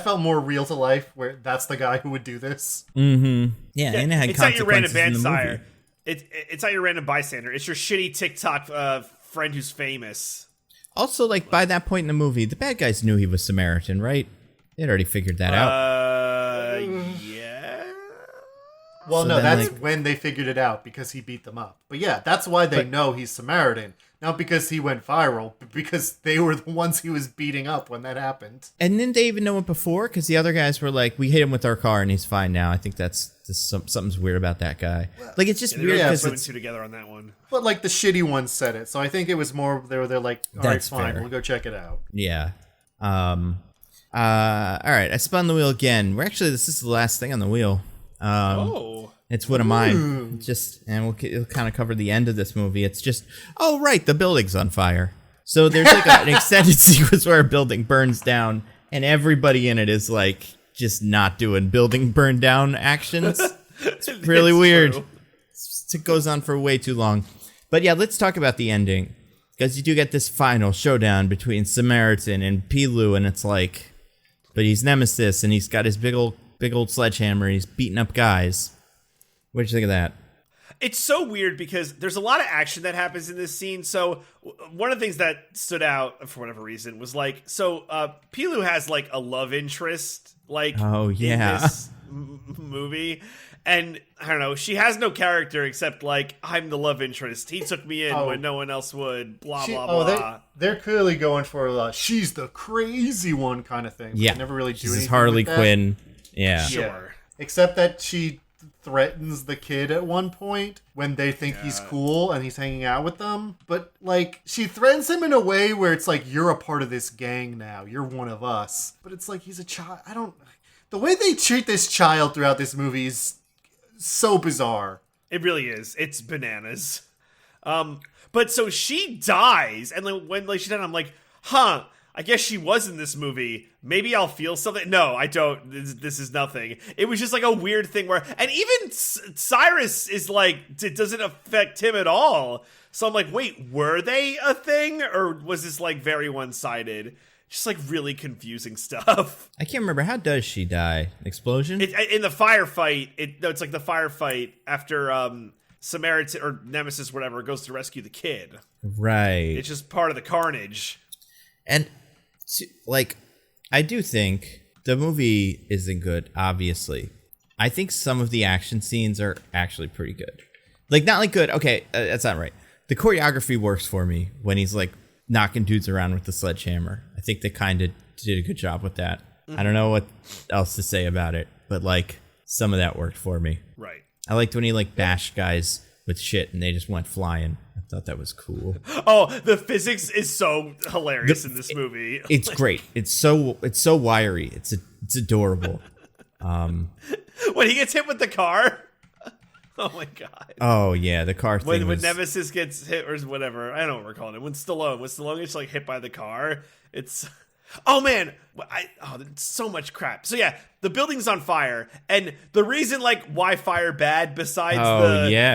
felt more real to life, where that's the guy who would do this. Mm-hmm. Yeah, and it had it's not your random consequences in the band movie. It's not your random bystander. It's your shitty TikTok friend who's famous. Also, like, by that point in the movie, the bad guys knew he was Samaritan, right? They'd already figured that out. Yeah. Well, So no, then, that's like- when they figured it out, because he beat them up. But yeah, that's why they know he's Samaritan. Not because he went viral, but because they were the ones he was beating up when that happened. And didn't they even know it before? Because the other guys were like, we hit him with our car and he's fine now. I think something's weird about that guy. Like, it's just weird because putting two together on that one. But like the shitty ones said it, so I think it was more they're like, all right, That's fine, fair. we'll go check it out. Yeah. All right, I spun the wheel again. This is the last thing on the wheel. It's one of mine. It'll kind of cover the end of this movie. It's just, oh right, the building's on fire. So there's like an extended sequence where a building burns down, and everybody in it is like just not doing building burn down actions. It's really weird. True. It goes on for way too long. But yeah, let's talk about the ending, because you do get this final showdown between Samaritan and Pilu, and it's like, but he's Nemesis, and he's got his big old sledgehammer, and he's beating up guys. What did you think of that? It's so weird because there's a lot of action that happens in this scene. So one of the things that stood out for whatever reason was like, Pilu has like a love interest, like in this movie. And I don't know, she has no character except like, I'm the love interest. He took me in when no one else would, blah, blah. They're clearly going for she's the crazy one kind of thing. Yeah. They never really do She's anything Harley with that. Quinn. Yeah. Sure. Except that she threatens the kid at one point when they think he's cool and he's hanging out with them. But like, she threatens him in a way where it's like, you're a part of this gang now. You're one of us. But it's like, he's a child. The way they treat this child throughout this movie is so bizarre. It really is. It's bananas. But so she dies, and when she's done, I'm like, I guess she was in this movie. Maybe I'll feel something. No, I don't. This is nothing. It was just like a weird thing where, and even Cyrus is like, it doesn't affect him at all. So I'm like, wait, were they a thing, or was this like very one-sided? Just like really confusing stuff. I can't remember. How does she die? Explosion? In the firefight, it's like the firefight after Samaritan or Nemesis, whatever, goes to rescue the kid. Right. It's just part of the carnage. And like, I do think the movie isn't good, obviously. I think some of the action scenes are actually pretty good. Like, not like good. Okay, that's not right. The choreography works for me when he's like knocking dudes around with the sledgehammer. I think they kind of did a good job with that. I don't know what else to say about it, but like, some of that worked for me. Right. I liked when he like bashed guys with shit and they just went flying. I thought that was cool. Oh, the physics is so hilarious in this movie. It's great. It's so wiry. It's adorable. When he gets hit with the car. Oh my god. Oh yeah, the car thing. When Nemesis gets hit or whatever, I don't know what we're calling it. When Stallone gets like hit by the car, it's Oh man, so much crap. So yeah, the building's on fire, and the reason like why fire bad besides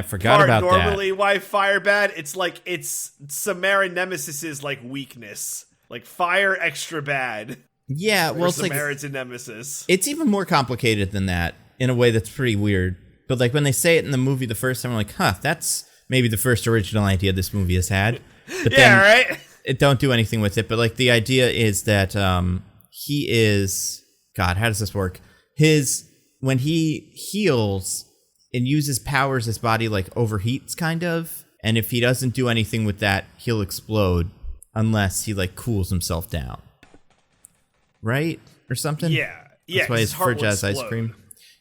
forgot part about normally that. Why fire bad? It's like it's Samaritan Nemesis's like weakness, like fire extra bad. Yeah, well, it's Samaritan Nemesis. It's even more complicated than that in a way that's pretty weird. But like when they say it in the movie the first time, I'm like, huh, that's maybe the first original idea this movie has had. But yeah, right. It don't do anything with it. But like the idea is that he is God. How does this work? When he heals and uses powers, his body like overheats kind of, and if he doesn't do anything with that, he'll explode unless he like cools himself down. Right? Or something? Yeah. That's why his it's heart for will Jazz Ice explode. Cream.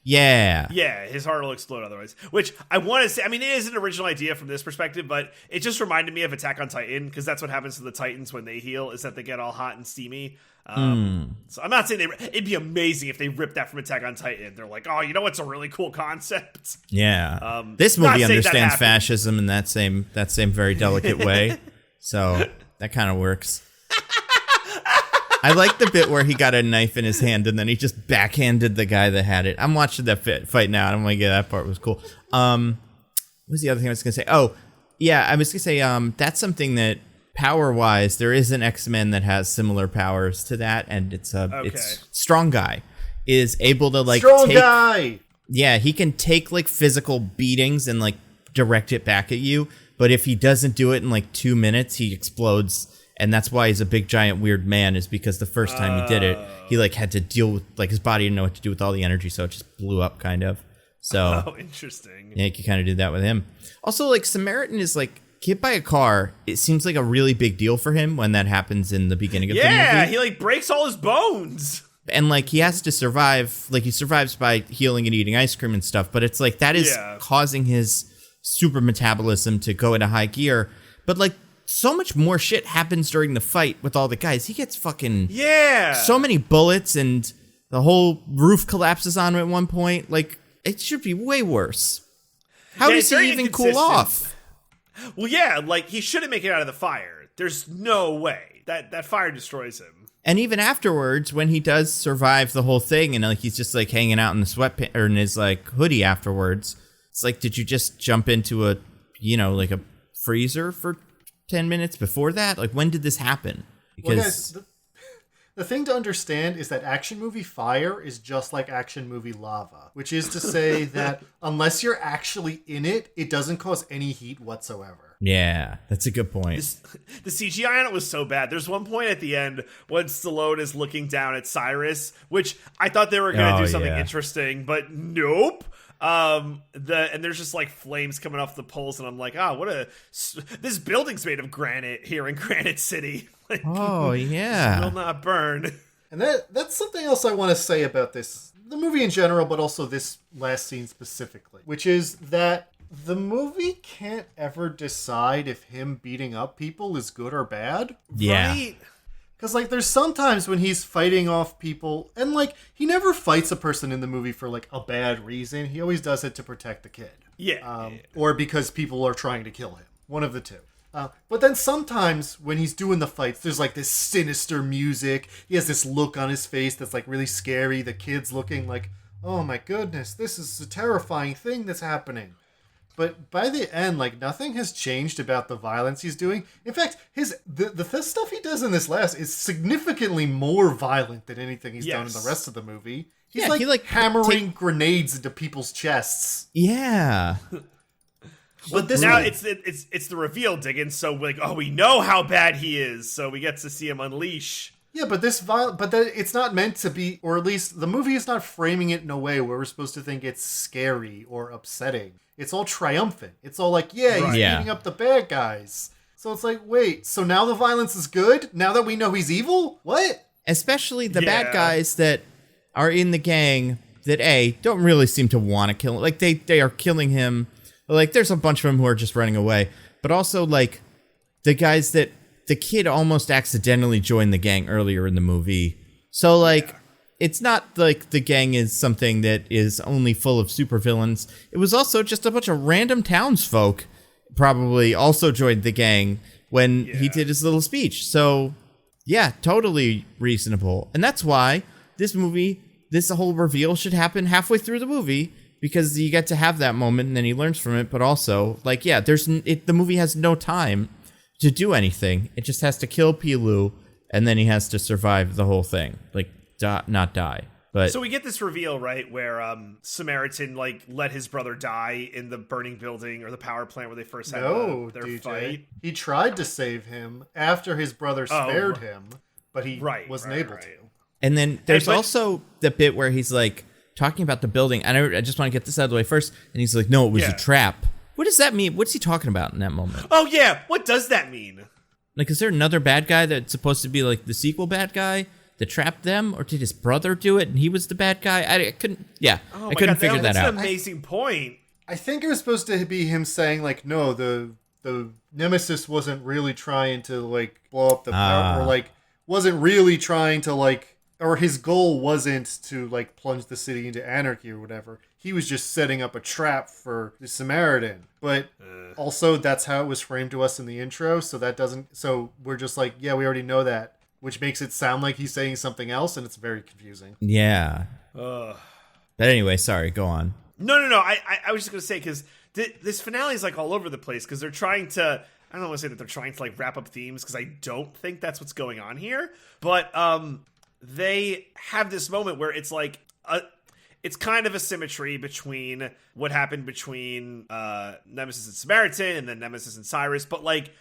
Yeah. Yeah, his heart will explode otherwise. Which I want to say, I mean, it is an original idea from this perspective, but it just reminded me of Attack on Titan, because that's what happens to the Titans when they heal, is that they get all hot and steamy. So I'm not saying it'd be amazing if they ripped that from Attack on Titan. They're like, oh, you know what's a really cool concept? Yeah. This movie not saying that understands happened. fascism in that same very delicate way. So that kind of works. I like the bit where he got a knife in his hand and then he just backhanded the guy that had it. I'm watching that fight now, and I'm like, yeah, that part was cool. What was the other thing I was going to say? Oh, yeah, I was going to say that's something that power-wise, there is an X-Men that has similar powers to that, and it's Strong Guy is able to like Guy. Yeah, he can take like physical beatings and like direct it back at you, but if he doesn't do it in like 2 minutes, he explodes. And that's why he's a big, giant, weird man, is because the first time he did it, he like had to deal with, like, his body didn't know what to do with all the energy, so it just blew up, kind of. So, oh, interesting. Yeah, you can kind of do that with him. Also, like, Samaritan is like hit by a car. It seems like a really big deal for him when that happens in the beginning of the movie. Yeah, he like breaks all his bones. And like he has to survive, like he survives by healing and eating ice cream and stuff, but it's like that is causing his super metabolism to go into high gear. But like, so much more shit happens during the fight with all the guys. He gets fucking so many bullets, and the whole roof collapses on him at one point. Like, it should be way worse. How does he even cool off? Well, yeah, like he shouldn't make it out of the fire. There's no way that fire destroys him. And even afterwards, when he does survive the whole thing, and like he's just like hanging out in the sweatpants or in his like hoodie afterwards, it's like, did you just jump into a, like a freezer for 10 minutes before that? Like, when did this happen? Because well, guys, the thing to understand is that action movie fire is just like action movie lava, which is to say that unless you're actually in it, it doesn't cause any heat whatsoever. Yeah, that's a good point. The CGI on it was so bad. There's one point at the end when Stallone is looking down at Cyrus, which I thought they were going to do something interesting, but nope. And there's just like flames coming off the poles, and I'm like, this building's made of granite here in Granite City. Like, oh yeah, will not burn. And that's something else I want to say about the movie in general, but also this last scene specifically, which is that the movie can't ever decide if him beating up people is good or bad. Yeah. Right? Because, like, there's sometimes when he's fighting off people, and, like, he never fights a person in the movie for, like, a bad reason. He always does it to protect the kid. Yeah. Or because people are trying to kill him. One of the two. But then sometimes when he's doing the fights, there's, like, this sinister music. He has this look on his face that's, like, really scary. The kid's looking like, oh, my goodness, this is a terrifying thing that's happening. But by the end, like, nothing has changed about the violence he's doing. In fact, the stuff he does in this last is significantly more violent than anything he's done in the rest of the movie. He's like hammering grenades into people's chests. Yeah. But now it's the reveal, Diggins. So like, we know how bad he is. So we get to see him unleash. Yeah, but it's not meant to be, or at least the movie is not framing it in a way where we're supposed to think it's scary or upsetting. It's all triumphant. It's all like, he's beating up the bad guys. So it's like, wait, so now the violence is good? Now that we know he's evil? What? Especially the bad guys that are in the gang that, don't really seem to want to kill him. Like, they are killing him. Like, there's a bunch of them who are just running away. But also, like, the guys that the kid almost accidentally joined the gang earlier in the movie. So, like, it's not like the gang is something that is only full of supervillains. It was also just a bunch of random townsfolk probably also joined the gang when he did his little speech. So Yeah, totally reasonable. And that's why this whole reveal should happen halfway through the movie, because you get to have that moment and then he learns from it. But also, like, yeah, the movie has no time to do anything. It just has to kill Pilu, and then he has to survive the whole thing. Like, not die. But so we get this reveal, right, where Samaritan like let his brother die in the burning building or the power plant where they first had their DJ. fight. He tried to save him after his brother spared him, but he wasn't able to. And then there's also the bit where he's like talking about the building. And I just want to get this out of the way first. And he's like, no, it was a trap. What does that mean? What's he talking about in that moment? Oh, yeah. What does that mean? Like, is there another bad guy that's supposed to be like the sequel bad guy that trapped them? Or did his brother do it and he was the bad guy? I couldn't figure that out. That's an amazing point. I think it was supposed to be him saying, like, no, the Nemesis wasn't really trying to, like, blow up the power, or, like, wasn't really trying to, like, or his goal wasn't to, like, plunge the city into anarchy or whatever. He was just setting up a trap for the Samaritan. But also, that's how it was framed to us in the intro, so we're just like, yeah, we already know that, which makes it sound like he's saying something else, and it's very confusing. Yeah. But anyway, sorry, go on. No. I was just going to say, because this finale is, like, all over the place, because they're trying to, I don't want to say that they're trying to, like, wrap up themes, because I don't think that's what's going on here. But they have this moment where it's, like, it's kind of a symmetry between what happened between Nemesis and Samaritan and then Nemesis and Cyrus, but, like,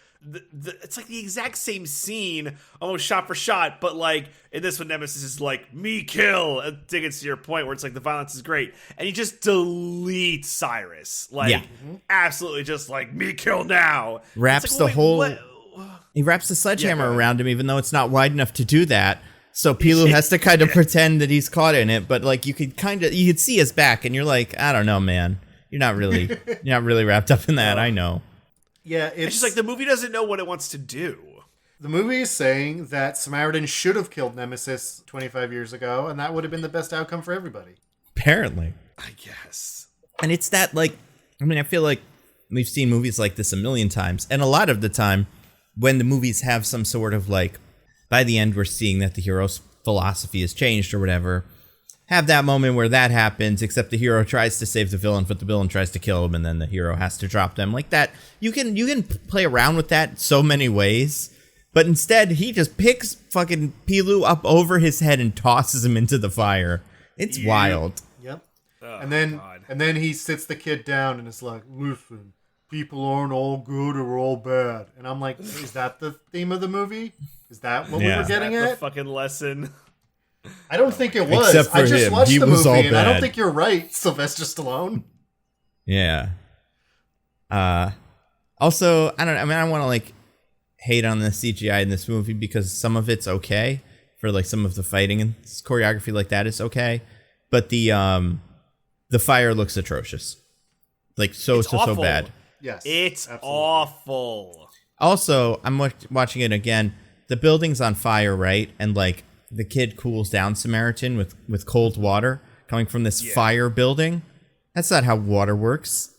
it's like the exact same scene, almost shot for shot, but, like, in this one, Nemesis is like, me kill, Diggins, to your point, where it's like the violence is great, and he just deletes Cyrus, like, absolutely just like, me kill now. Wraps like, he wraps the sledgehammer around him, even though it's not wide enough to do that. So Pilu has to kind of pretend that he's caught in it, but, like, you could see his back, and you're like, I don't know, man, you're not really wrapped up in that. I know. Yeah, it's just like the movie doesn't know what it wants to do. The movie is saying that Samaritan should have killed Nemesis 25 years ago, and that would have been the best outcome for everybody. Apparently. I guess. And it's that, like, I mean, I feel like we've seen movies like this a million times, and a lot of the time, when the movies have some sort of, like, by the end we're seeing that the hero's philosophy has changed or whatever, have that moment where that happens, except the hero tries to save the villain, but the villain tries to kill him, and then the hero has to drop them. Like that, you can play around with that so many ways, but instead he just picks fucking Pilu up over his head and tosses him into the fire. It's wild. Yep. And then he sits the kid down and is like, listen, people aren't all good or all bad. And I'm like, is that the theme of the movie? Is that what we were getting at? The fucking lesson. I don't think it was. Except for I just him. watched He the was movie, all and I don't bad. think you're right, Sylvester Stallone. Yeah. Also, I don't want to, like, hate on the CGI in this movie, because some of it's okay for, like, some of the fighting and choreography like that is okay, but the fire looks atrocious. Like, so bad. Yes. It's absolutely. awful. Also, I'm watching it again. The building's on fire, right? And, like, the kid cools down Samaritan with cold water coming from this fire building. That's not how water works.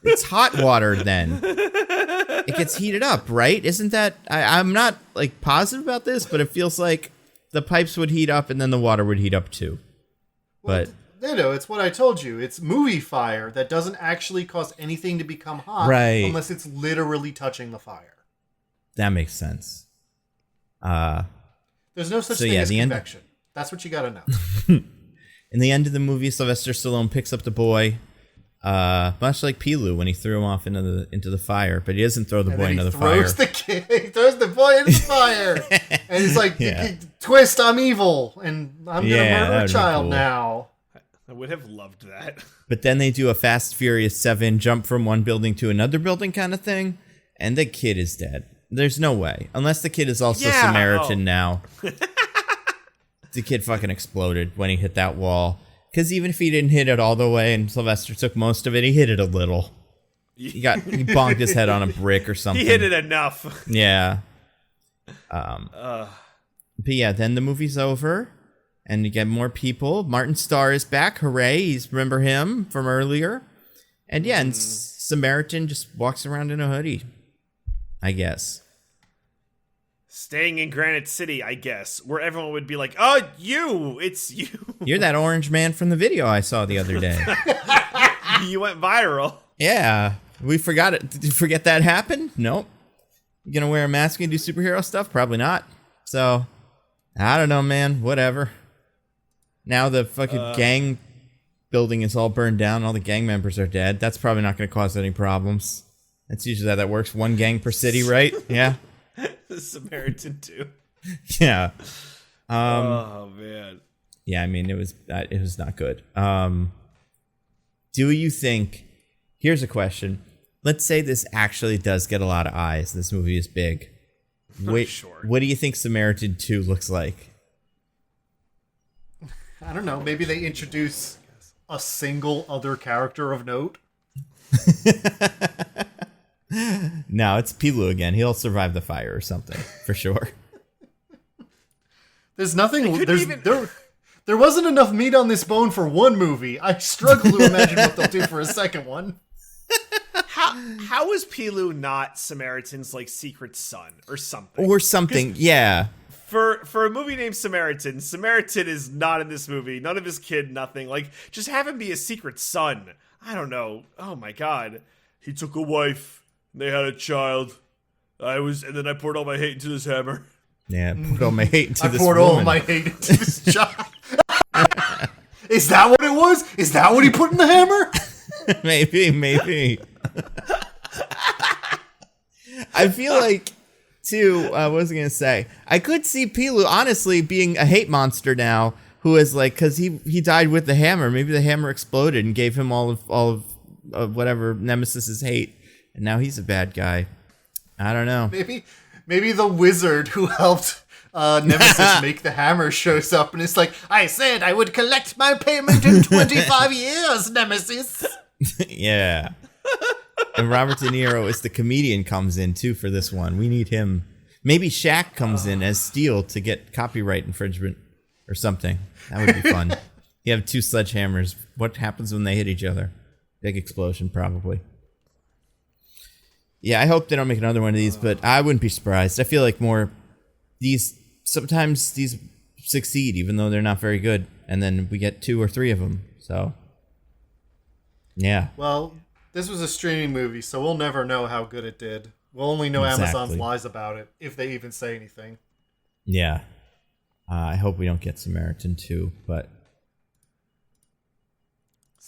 It's hot water then. It gets heated up, right? Isn't that... I'm not, like, positive about this, but it feels like the pipes would heat up and then the water would heat up too. Well, Nando, it's what I told you. It's movie fire that doesn't actually cause anything to become hot, right, unless it's literally touching the fire. That makes sense. There's no such thing as convection. That's what you gotta know. In the end of the movie, Sylvester Stallone picks up the boy, much like Pilu when he threw him off into the fire, but he doesn't throw the boy into the fire. He throws the boy into the fire, and he's like, "Twist, I'm evil, and I'm gonna murder a child now." I would have loved that. But then they do a Fast Furious 7 jump from one building to another building kind of thing, and the kid is dead. There's no way. Unless the kid is also Samaritan now. The kid fucking exploded when he hit that wall. Because even if he didn't hit it all the way and Sylvester took most of it, he hit it a little. He bonked his head on a brick or something. He hit it enough. Yeah. But yeah, then the movie's over. And you get more people. Martin Starr is back. Hooray. Remember him from earlier. And yeah, and Samaritan just walks around in a hoodie, I guess. staying in Granite City, I guess, where everyone would be like, "Oh, it's you." You're that orange man from the video I saw the other day. You went viral. Yeah, we forgot it. Did you forget that happened? Nope. You gonna wear a mask and do superhero stuff? Probably not. So, I don't know, man. Whatever. Now the fucking gang building is all burned down. All the gang members are dead. That's probably not going to cause any problems. That's usually how that works. One gang per city, right? Yeah. Samaritan 2. Yeah. Oh man. Yeah, I mean it was not good. Do you think? Here's a question. Let's say this actually does get a lot of eyes. This movie is big. Wait, sure. What do you think Samaritan 2 looks like? I don't know. Maybe they introduce a single other character of note. No, it's Pilu again. He'll survive the fire or something for sure. There's nothing. There wasn't enough meat on this bone for one movie. I struggle to imagine what they'll do for a second one. How is Pilu not Samaritan's like secret son or something? Or something, yeah. For a movie named Samaritan is not in this movie. None of his kid, nothing. Like, just have him be a secret son. I don't know. Oh my god. He took a wife. They had a child. And then I poured all my hate into this hammer. Yeah, put all my hate into this I poured all my hate into this child. Is that what it was? Is that what he put in the hammer? Maybe. I feel like, too, what was I going to say? I could see Pilu, honestly, being a hate monster now, who is like, because he died with the hammer. Maybe the hammer exploded and gave him all of whatever Nemesis's hate, and now he's a bad guy. I don't know. Maybe the wizard who helped Nemesis make the hammer shows up and it's like, I said I would collect my payment in 25 years, Nemesis. Yeah. And Robert De Niro as the comedian comes in, too, for this one. We need him. Maybe Shaq comes in as Steel to get copyright infringement or something. That would be fun. You have two sledgehammers. What happens when they hit each other? Big explosion, probably. Yeah, I hope they don't make another one of these, but I wouldn't be surprised. I feel like sometimes these succeed, even though they're not very good, and then we get 2 or 3 of them, so... Yeah. Well, this was a streaming movie, so we'll never know how good it did. We'll only know Amazon's lies about it, if they even say anything. Yeah. I hope we don't get Samaritan 2, but...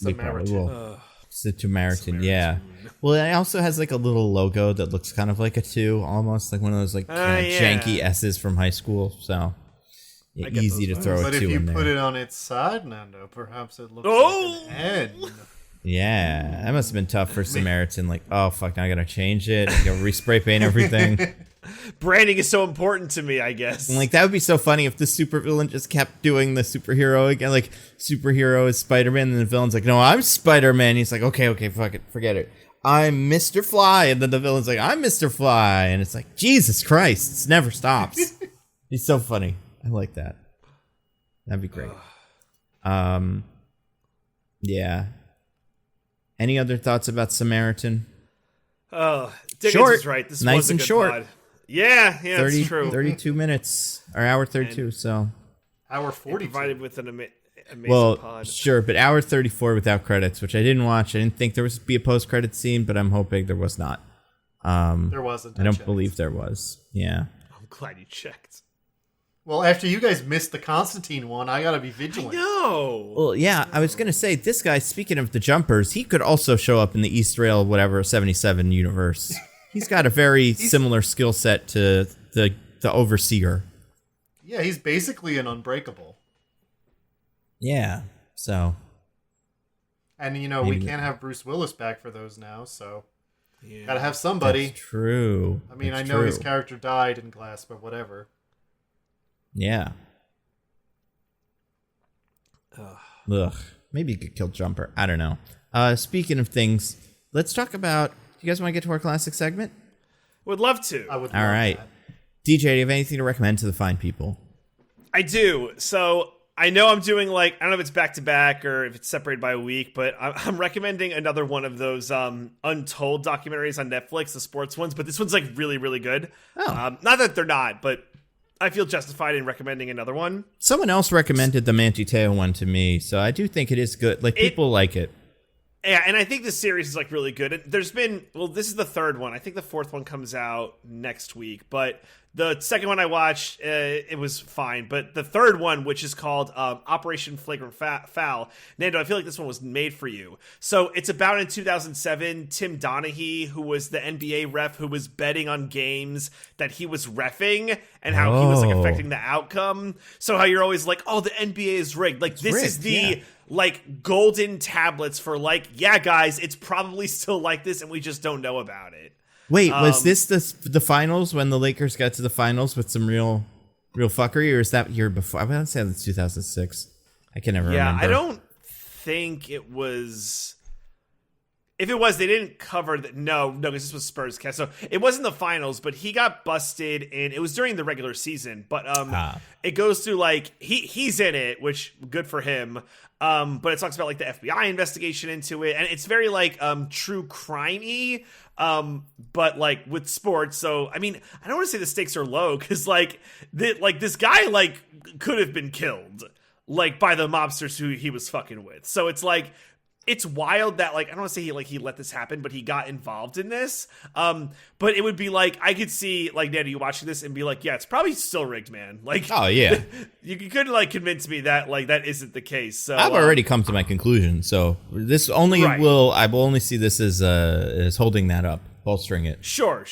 We probably will. Samaritan, yeah. Well, it also has like a little logo that looks kind of like a 2, almost like one of those like kind of janky S's from high school, so... Yeah, easy to throw a 2 in there. But if you put it on its side, Nando, perhaps it looks like an N. Yeah, that must have been tough for Samaritan. Like, oh, fuck, now I gotta change it. I gotta respray paint everything. Branding is so important to me, I guess. And, like, that would be so funny if the supervillain just kept doing the superhero again. Like, superhero is Spider-Man, and the villain's like, no, I'm Spider-Man. He's like, okay, fuck it, forget it. I'm Mr. Fly. And then the villain's like, I'm Mr. Fly. And it's like, Jesus Christ, it never stops. He's so funny. I like that. That'd be great. Yeah. Any other thoughts about Samaritan? Oh, Diggins is right. This nice was a and good short. pod. Yeah, that's true. 32 minutes, or hour 32, so. Hour 40. Provided with an amazing pod. Sure, but hour 34 without credits, which I didn't watch. I didn't think there was be a post-credit scene, but I'm hoping there was not. There wasn't. I don't believe there was. Yeah. I'm glad you checked. Well, after you guys missed the Constantine one, I gotta be vigilant. No. Well, yeah, I was gonna say, this guy, speaking of the jumpers, he could also show up in the East Rail, whatever, 77 universe. He's got a very similar skill set to the Overseer. Yeah, he's basically an Unbreakable. Yeah, so. And, we can't have Bruce Willis back for those now, so. Yeah. Gotta have somebody. That's true. I mean, I know his character died in Glass, but whatever. Yeah. Ugh. Maybe you could kill Jumper. I don't know. Speaking of things, let's talk about... You guys want to get to our classic segment? Would love to. I would love All right. that. DJ, do you have anything to recommend to the fine people? I do. So, I know I'm doing like, I don't know if it's back to back or if it's separated by a week, but I'm recommending another one of those untold documentaries on Netflix, the sports ones. But this one's like really, really good. Oh. Not that they're not, but I feel justified in recommending another one. Someone else recommended the Manti Te'o one to me, so I do think it is good. Like, people like it. Yeah, and I think the series is like really good. And there's been, well, this is the third one. I think the fourth one comes out next week, but the second one I watched, it was fine. But the third one, which is called Operation Flagrant Foul, Nando, I feel like this one was made for you. So it's about in 2007, Tim Donaghy, who was the NBA ref who was betting on games that he was reffing and how he was like affecting the outcome. So how you're always like, oh, the NBA is rigged. Like, this is the like golden tablets for like, yeah, guys, it's probably still like this and we just don't know about it. Wait, was this the finals when the Lakers got to the finals with some real fuckery, or is that year before? I would say it's 2006. I can never remember. Yeah, I don't think it was. If it was, they didn't cover that. No, because this was Spurs cast. So it wasn't the finals, but he got busted, and it was during the regular season. But it goes through like he's in it, which good for him. But it talks about like the FBI investigation into it, and it's very like true crime-y, but like with sports. So I mean, I don't want to say the stakes are low because like this guy like could have been killed like by the mobsters who he was fucking with. So it's like. It's wild that like I don't want to say he let this happen, but he got involved in this. But it would be like I could see like Nando, you watching this and be like, yeah, it's probably still rigged, man. Like, oh yeah, you could like convince me that like that isn't the case. So I've already come to my conclusion. So this only I will only see this as holding that up, bolstering it. Sure.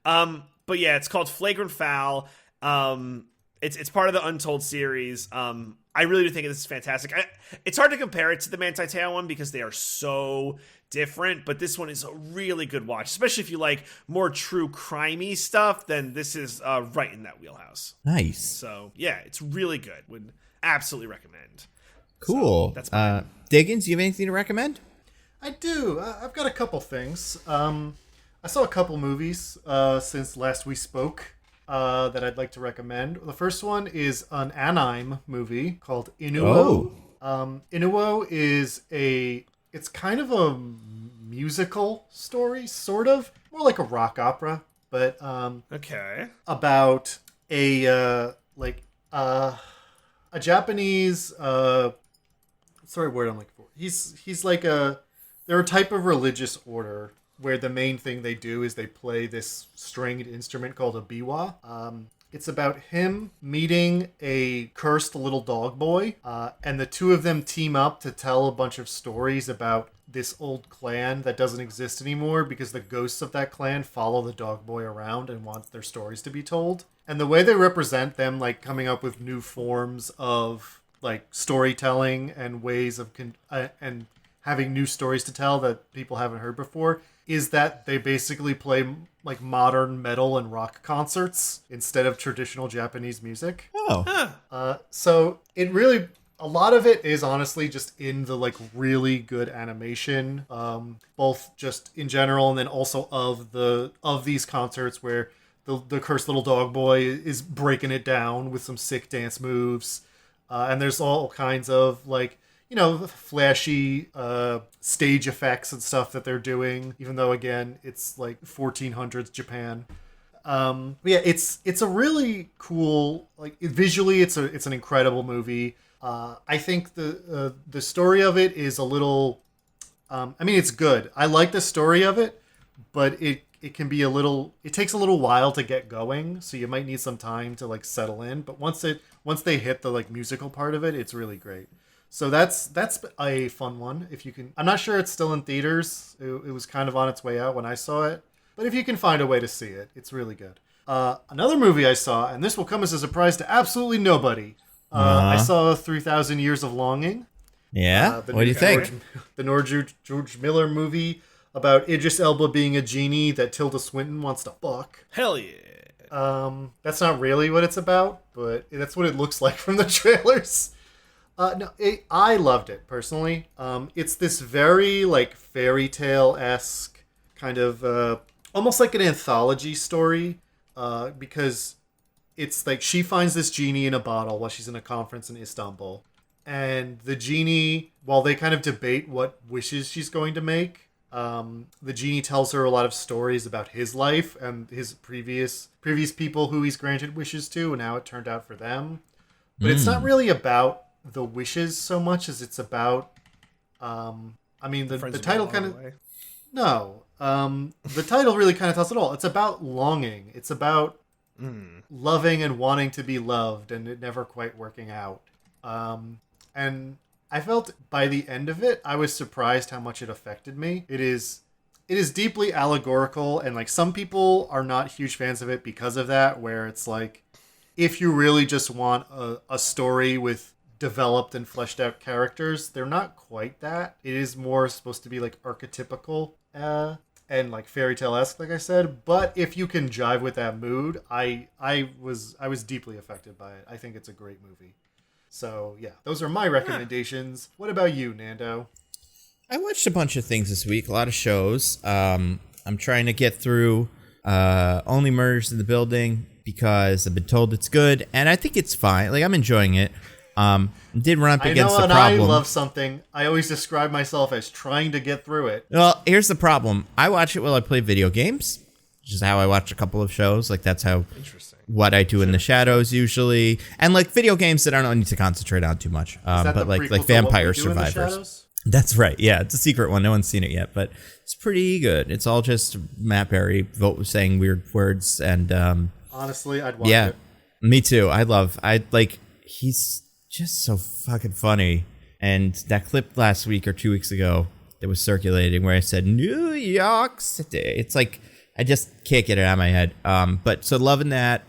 But yeah, it's called Flagrant Foul. It's part of the Untold series. I really do think this is fantastic. It's hard to compare it to the Manti Te'o one because they are so different, but this one is a really good watch, especially if you like more true crimey stuff. Then this is right in that wheelhouse. Nice. So yeah, it's really good. Would absolutely recommend. Cool. So, that's mine. Diggins, you have anything to recommend? I do. I've got a couple things. I saw a couple movies since last we spoke. That I'd like to recommend. The first one is an anime movie called Inuo. Inuo is it's kind of a musical story, sort of. More like a rock opera, but okay. About a Japanese sorry, word I'm looking for. He's like they're a type of religious order where the main thing they do is they play this stringed instrument called a biwa. It's about him meeting a cursed little dog boy, and the two of them team up to tell a bunch of stories about this old clan that doesn't exist anymore because the ghosts of that clan follow the dog boy around and want their stories to be told. And the way they represent them, like coming up with new forms of like storytelling and ways of and having new stories to tell that people haven't heard before, is that they basically play like modern metal and rock concerts instead of traditional Japanese music. So it really, a lot of it is honestly just in the like really good animation, both just in general and then also of these concerts where the cursed little dog boy is breaking it down with some sick dance moves, and there's all kinds of like, you know, flashy stage effects and stuff that they're doing, even though, again, it's like 1400s Japan. But yeah, it's a really cool, like visually, it's an incredible movie. I think the story of it is a little, I mean, it's good. I like the story of it, but it can be it takes a little while to get going, so you might need some time to like settle in. But once they hit the like musical part of it, it's really great. So that's a fun one. If you can, I'm not sure it's still in theaters. It was kind of on its way out when I saw it, but if you can find a way to see it, it's really good. Another movie I saw, and this will come as a surprise to absolutely nobody. I saw 3,000 Years of Longing. Yeah. What do you think? The George Miller movie about Idris Elba being a genie that Tilda Swinton wants to fuck. Hell yeah. That's not really what it's about, but that's what it looks like from the trailers. I loved it personally. It's this very like fairy tale-esque kind of almost like an anthology story, because it's like she finds this genie in a bottle while she's in a conference in Istanbul. And the genie, while they kind of debate what wishes she's going to make, the genie tells her a lot of stories about his life and his previous people who he's granted wishes to and how it turned out for them. But it's not really about the wishes so much as it's about, the title kind of... No. The title really kind of tells it all. It's about longing. It's about loving and wanting to be loved and it never quite working out. And I felt by the end of it, I was surprised how much it affected me. It is deeply allegorical, and like some people are not huge fans of it because of that, where it's like, if you really just want a story with developed and fleshed out characters, they're not quite that. It is more supposed to be like archetypical and like fairy tale-esque, like I said. But if you can jive with that mood, I was deeply affected by it. I think it's a great movie. So, yeah, those are my recommendations. What about you, Nando? I watched a bunch of things this week, a lot of shows. I'm trying to get through Only Murders in the Building because I've been told it's good, and I think it's fine. Like, I'm enjoying it. Did run up against the problem. I love something. I always describe myself as trying to get through it. Well, here's the problem. I watch it while I play video games, which is how I watch a couple of shows. Like, that's how... what I do in the shadows usually, and like video games that I don't need to concentrate on too much. But like Vampire Survivors. That's right. Yeah, it's a secret one. No one's seen it yet, but it's pretty good. It's all just Matt Berry saying weird words, and honestly, I'd watch it. Me too. He's just so fucking funny. And that clip last week or 2 weeks ago that was circulating where I said New York City. It's like I just can't get it out of my head. But so loving that.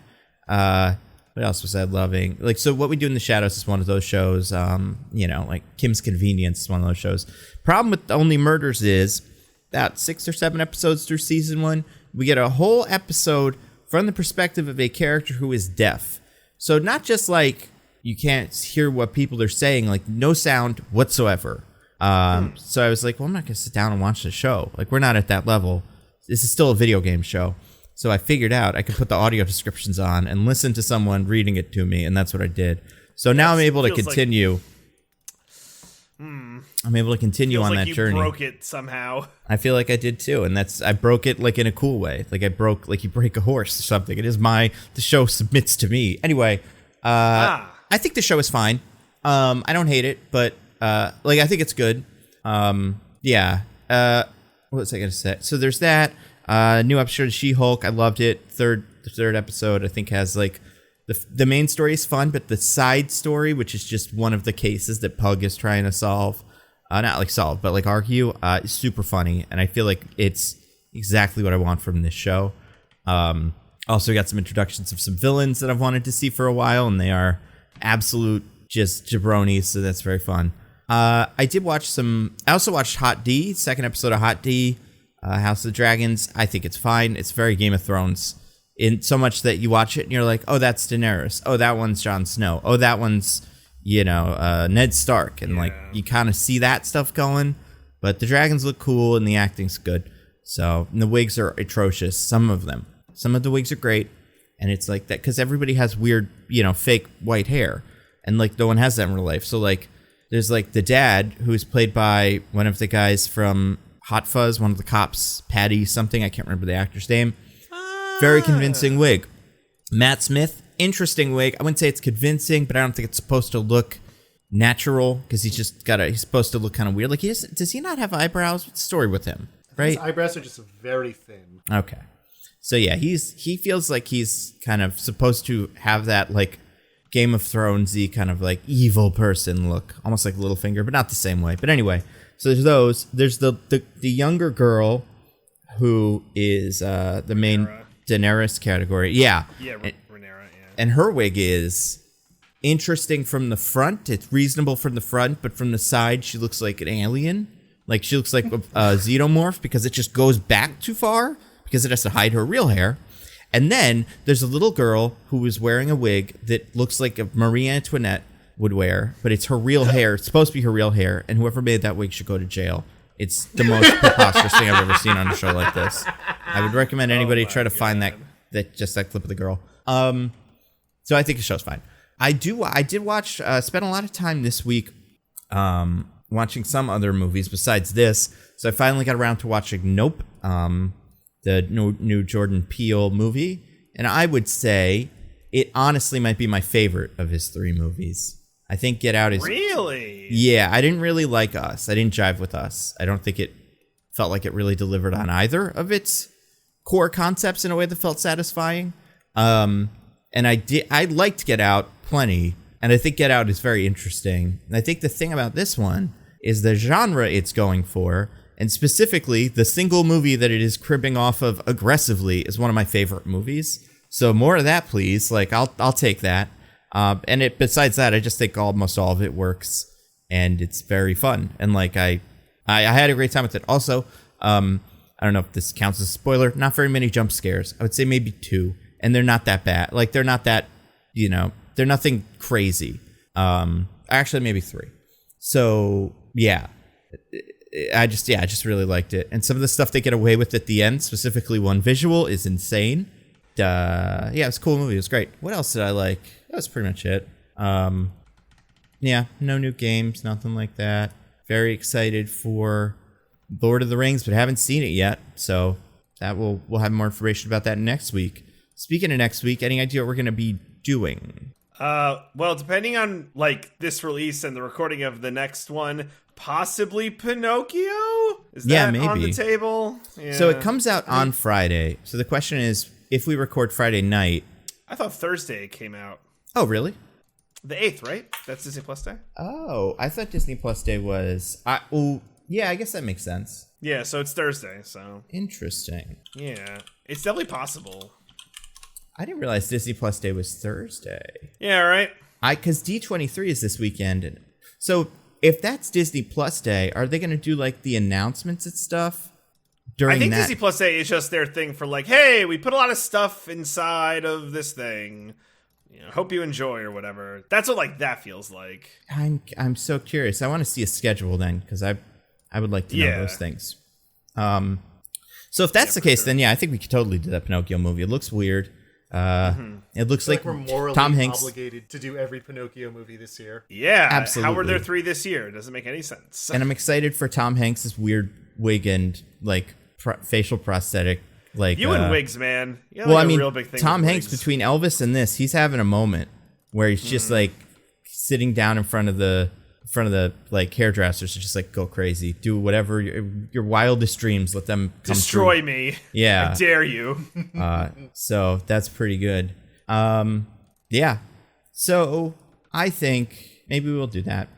What else was I loving? Like, so What We Do in the Shadows is one of those shows. Like Kim's Convenience is one of those shows. Problem with Only Murders is about 6 or 7 episodes through season 1, we get a whole episode from the perspective of a character who is deaf. So not just like you can't hear what people are saying, like no sound whatsoever. So I was like, well, I'm not going to sit down and watch the show. Like, we're not at that level. This is still a video game show. So I figured out I could put the audio descriptions on and listen to someone reading it to me, and that's what I did. So now I'm able to continue. I'm able to continue on that journey. You broke it somehow. I feel like I did too, and I broke it like in a cool way. Like you break a horse or something. The show submits to me. Anyway, I think the show is fine. I don't hate it, but I think it's good. What was I gonna say? So there's that. New episode of She-Hulk. I loved it. The third episode, I think, has like the main story is fun, but the side story, which is just one of the cases that Pug is trying to solve, not like solve, but like argue, is super funny, and I feel like it's exactly what I want from this show. Also got some introductions of some villains that I've wanted to see for a while, and they are absolute just jabronis, so that's very fun. I also watched Hot D, second episode of Hot D. House of the Dragons. I think it's fine. It's very Game of Thrones in so much that you watch it and you're like, oh, that's Daenerys. Oh, that one's Jon Snow. Oh, that one's, Ned Stark. And like, you kind of see that stuff going, but the dragons look cool and the acting's good. So, and the wigs are atrocious. Some of them. Some of the wigs are great. And it's like that because everybody has weird, fake white hair. And like, no one has that in real life. So like, there's like the dad who's played by one of the guys from Hot Fuzz, one of the cops, Patty something, I can't remember the actor's name. Very convincing wig. Matt Smith, interesting wig. I wouldn't say it's convincing, but I don't think it's supposed to look natural because he's supposed to look kind of weird. Like, does he not have eyebrows? What's the story with him? Right? His eyebrows are just very thin. Okay. So yeah, he feels like he's kind of supposed to have that like Game of Thrones-y kind of like evil person look, almost like Littlefinger, but not the same way. But anyway. So there's those. There's the younger girl who is the main Daenerys category. Yeah. Yeah, Rhaenyra, yeah. And her wig is interesting from the front. It's reasonable from the front, but from the side, she looks like an alien. Like, she looks like a xenomorph because it just goes back too far because it has to hide her real hair. And then there's a little girl who is wearing a wig that looks like a Marie Antoinette would wear, but it's her real hair. It's supposed to be her real hair, and whoever made that wig should go to jail. It's the most preposterous thing I've ever seen on a show like this. I would recommend anybody try to find that clip of the girl. So I think the show's fine. I did watch, spent a lot of time this week watching some other movies besides this. So I finally got around to watching Nope, the new Jordan Peele movie. And I would say it honestly might be my favorite of his 3 movies. I think Get Out is... Really? Yeah, I didn't really like Us. I didn't jive with Us. I don't think it felt like it really delivered on either of its core concepts in a way that felt satisfying. And I liked Get Out plenty, and I think Get Out is very interesting. And I think the thing about this one is the genre it's going for, and specifically the single movie that it is cribbing off of aggressively is one of my favorite movies. So more of that, please. Like, I'll take that. And besides that, I just think almost all of it works, and it's very fun. And like I had a great time with it. Also, I don't know if this counts as a spoiler. Not very many jump scares. I would say maybe 2, and they're not that bad. Like they're not that, they're nothing crazy. Actually, maybe 3. So yeah, I just really liked it. And some of the stuff they get away with at the end, specifically one visual, is insane. Yeah, it's a cool movie. It was great. What else did I like? That was pretty much it. Yeah, no new games, nothing like that. Very excited for Lord of the Rings, but haven't seen it yet. So that we'll have more information about that next week. Speaking of next week, any idea what we're going to be doing? Well, depending on like this release and the recording of the next one, possibly Pinocchio? Is that maybe on the table? Yeah. So it comes out on Friday. So the question is, if we record Friday night... I thought Thursday came out. Oh, really? The 8th, right? That's Disney Plus Day? Oh, I thought Disney Plus Day was... yeah, I guess that makes sense. Yeah, so it's Thursday, so... Interesting. Yeah, it's definitely possible. I didn't realize Disney Plus Day was Thursday. Yeah, right? Because D23 is this weekend. And so if that's Disney Plus Day, are they going to do like the announcements and stuff during that? I think Disney Plus Day is just their thing for like, hey, we put a lot of stuff inside of this thing. Hope you enjoy or whatever. That's what like that feels like. I'm so curious. I want to see a schedule then, because I would like to know those things. So if that's the case, sure. then yeah, I think we could totally do that Pinocchio movie. It looks weird. It looks like we're morally Tom Hanks obligated to do every Pinocchio movie this year. Yeah, absolutely. How were there 3 this year? It doesn't make any sense. And I'm excited for Tom Hanks' weird wig and like facial prosthetic. Like you and wigs, man. You well, like I mean, a real big thing Tom with Hanks wigs. between Elvis and this, he's having a moment where he's just like sitting down in front of the like hairdressers to just like go crazy, do whatever your wildest dreams. Let them come destroy true. me. Yeah, I dare you. So that's pretty good. Yeah. So I think maybe we'll do that.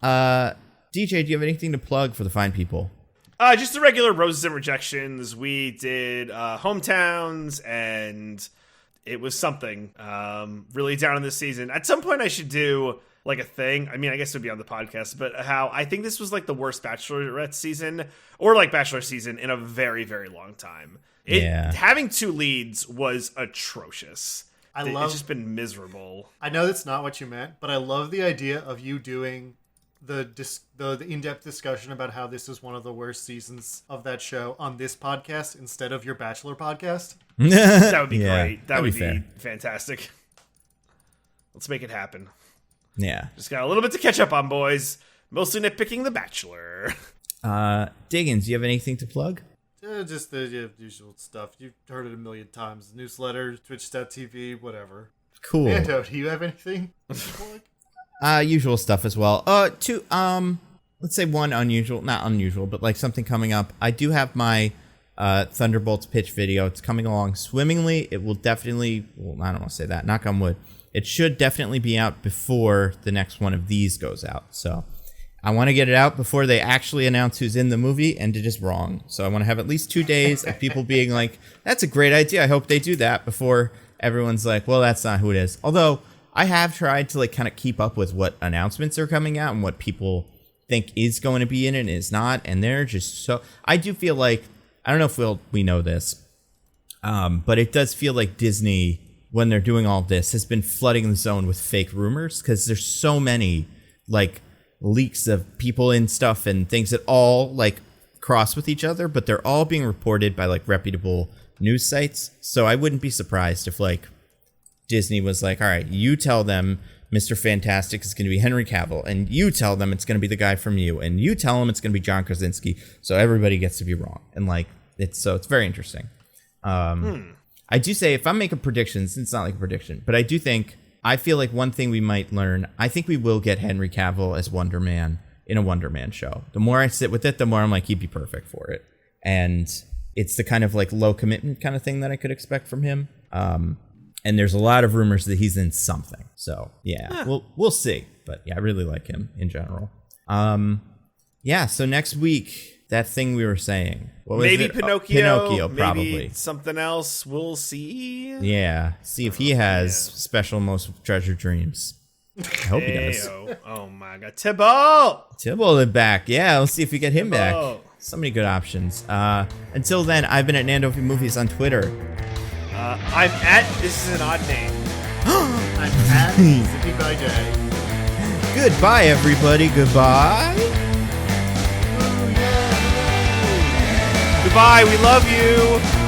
DJ, do you have anything to plug for the fine people? Just the regular Roses and Rejections. We did Hometowns, and it was something really down in this season. At some point, I should do like a thing. I mean, I guess it would be on the podcast, but how I think this was like the worst Bachelorette season or like Bachelor season in a very, very long time. Having 2 leads was atrocious. It's just been miserable. I know that's not what you meant, but I love the idea of you doing the in-depth discussion about how this is one of the worst seasons of that show on this podcast instead of your Bachelor podcast. That would be great. That would be fair. fantastic. Let's make it happen. Yeah. Just got a little bit to catch up on, boys. Mostly nitpicking The Bachelor. Diggins, do you have anything to plug? Just the usual stuff. You've heard it a million times. Newsletter, Twitch.tv, whatever. Cool. Nando, do you have anything to plug? Usual stuff as well. Let's say one not unusual, but like something coming up. I do have my Thunderbolts pitch video. It's coming along swimmingly. It will definitely, I don't want to say that, knock on wood. It should definitely be out before the next one of these goes out. So I want to get it out before they actually announce who's in the movie, and it is wrong. So I want to have at least 2 days of people being like, that's a great idea. I hope they do that, before everyone's like, well, that's not who it is. Although I have tried to like kind of keep up with what announcements are coming out and what people think is going to be in it and is not. And they're just so, I do feel like, I don't know if we know this, but it does feel like Disney, when they're doing all this, has been flooding the zone with fake rumors, because there's so many like leaks of people in stuff and things that all like cross with each other, but they're all being reported by like reputable news sites. So I wouldn't be surprised if like Disney was like, all right, you tell them Mr. Fantastic is going to be Henry Cavill, and you tell them it's going to be the guy from You, and you tell them it's going to be John Krasinski, so everybody gets to be wrong. And like, it's very interesting. I do say, if I'm making predictions, it's not like a prediction, but I feel like one thing we might learn, I think we will get Henry Cavill as Wonder Man in a Wonder Man show. The more I sit with it, the more I'm like, he'd be perfect for it. And it's the kind of like low commitment kind of thing that I could expect from him. And there's a lot of rumors that he's in something. So yeah, we'll see. But yeah, I really like him in general. Yeah. So next week, that thing we were saying, what was maybe it? Pinocchio, probably. Maybe something else. We'll see. Yeah. See if he has special most treasured dreams. I hope he does. Oh my God, Tybalt back. Yeah, let's see if we get him back. So many good options. Until then, I've been at Nando Movies on Twitter. I'm at, this is an odd name. I'm at Zippy by Day. Goodbye, everybody. Goodbye. Goodbye. We love you.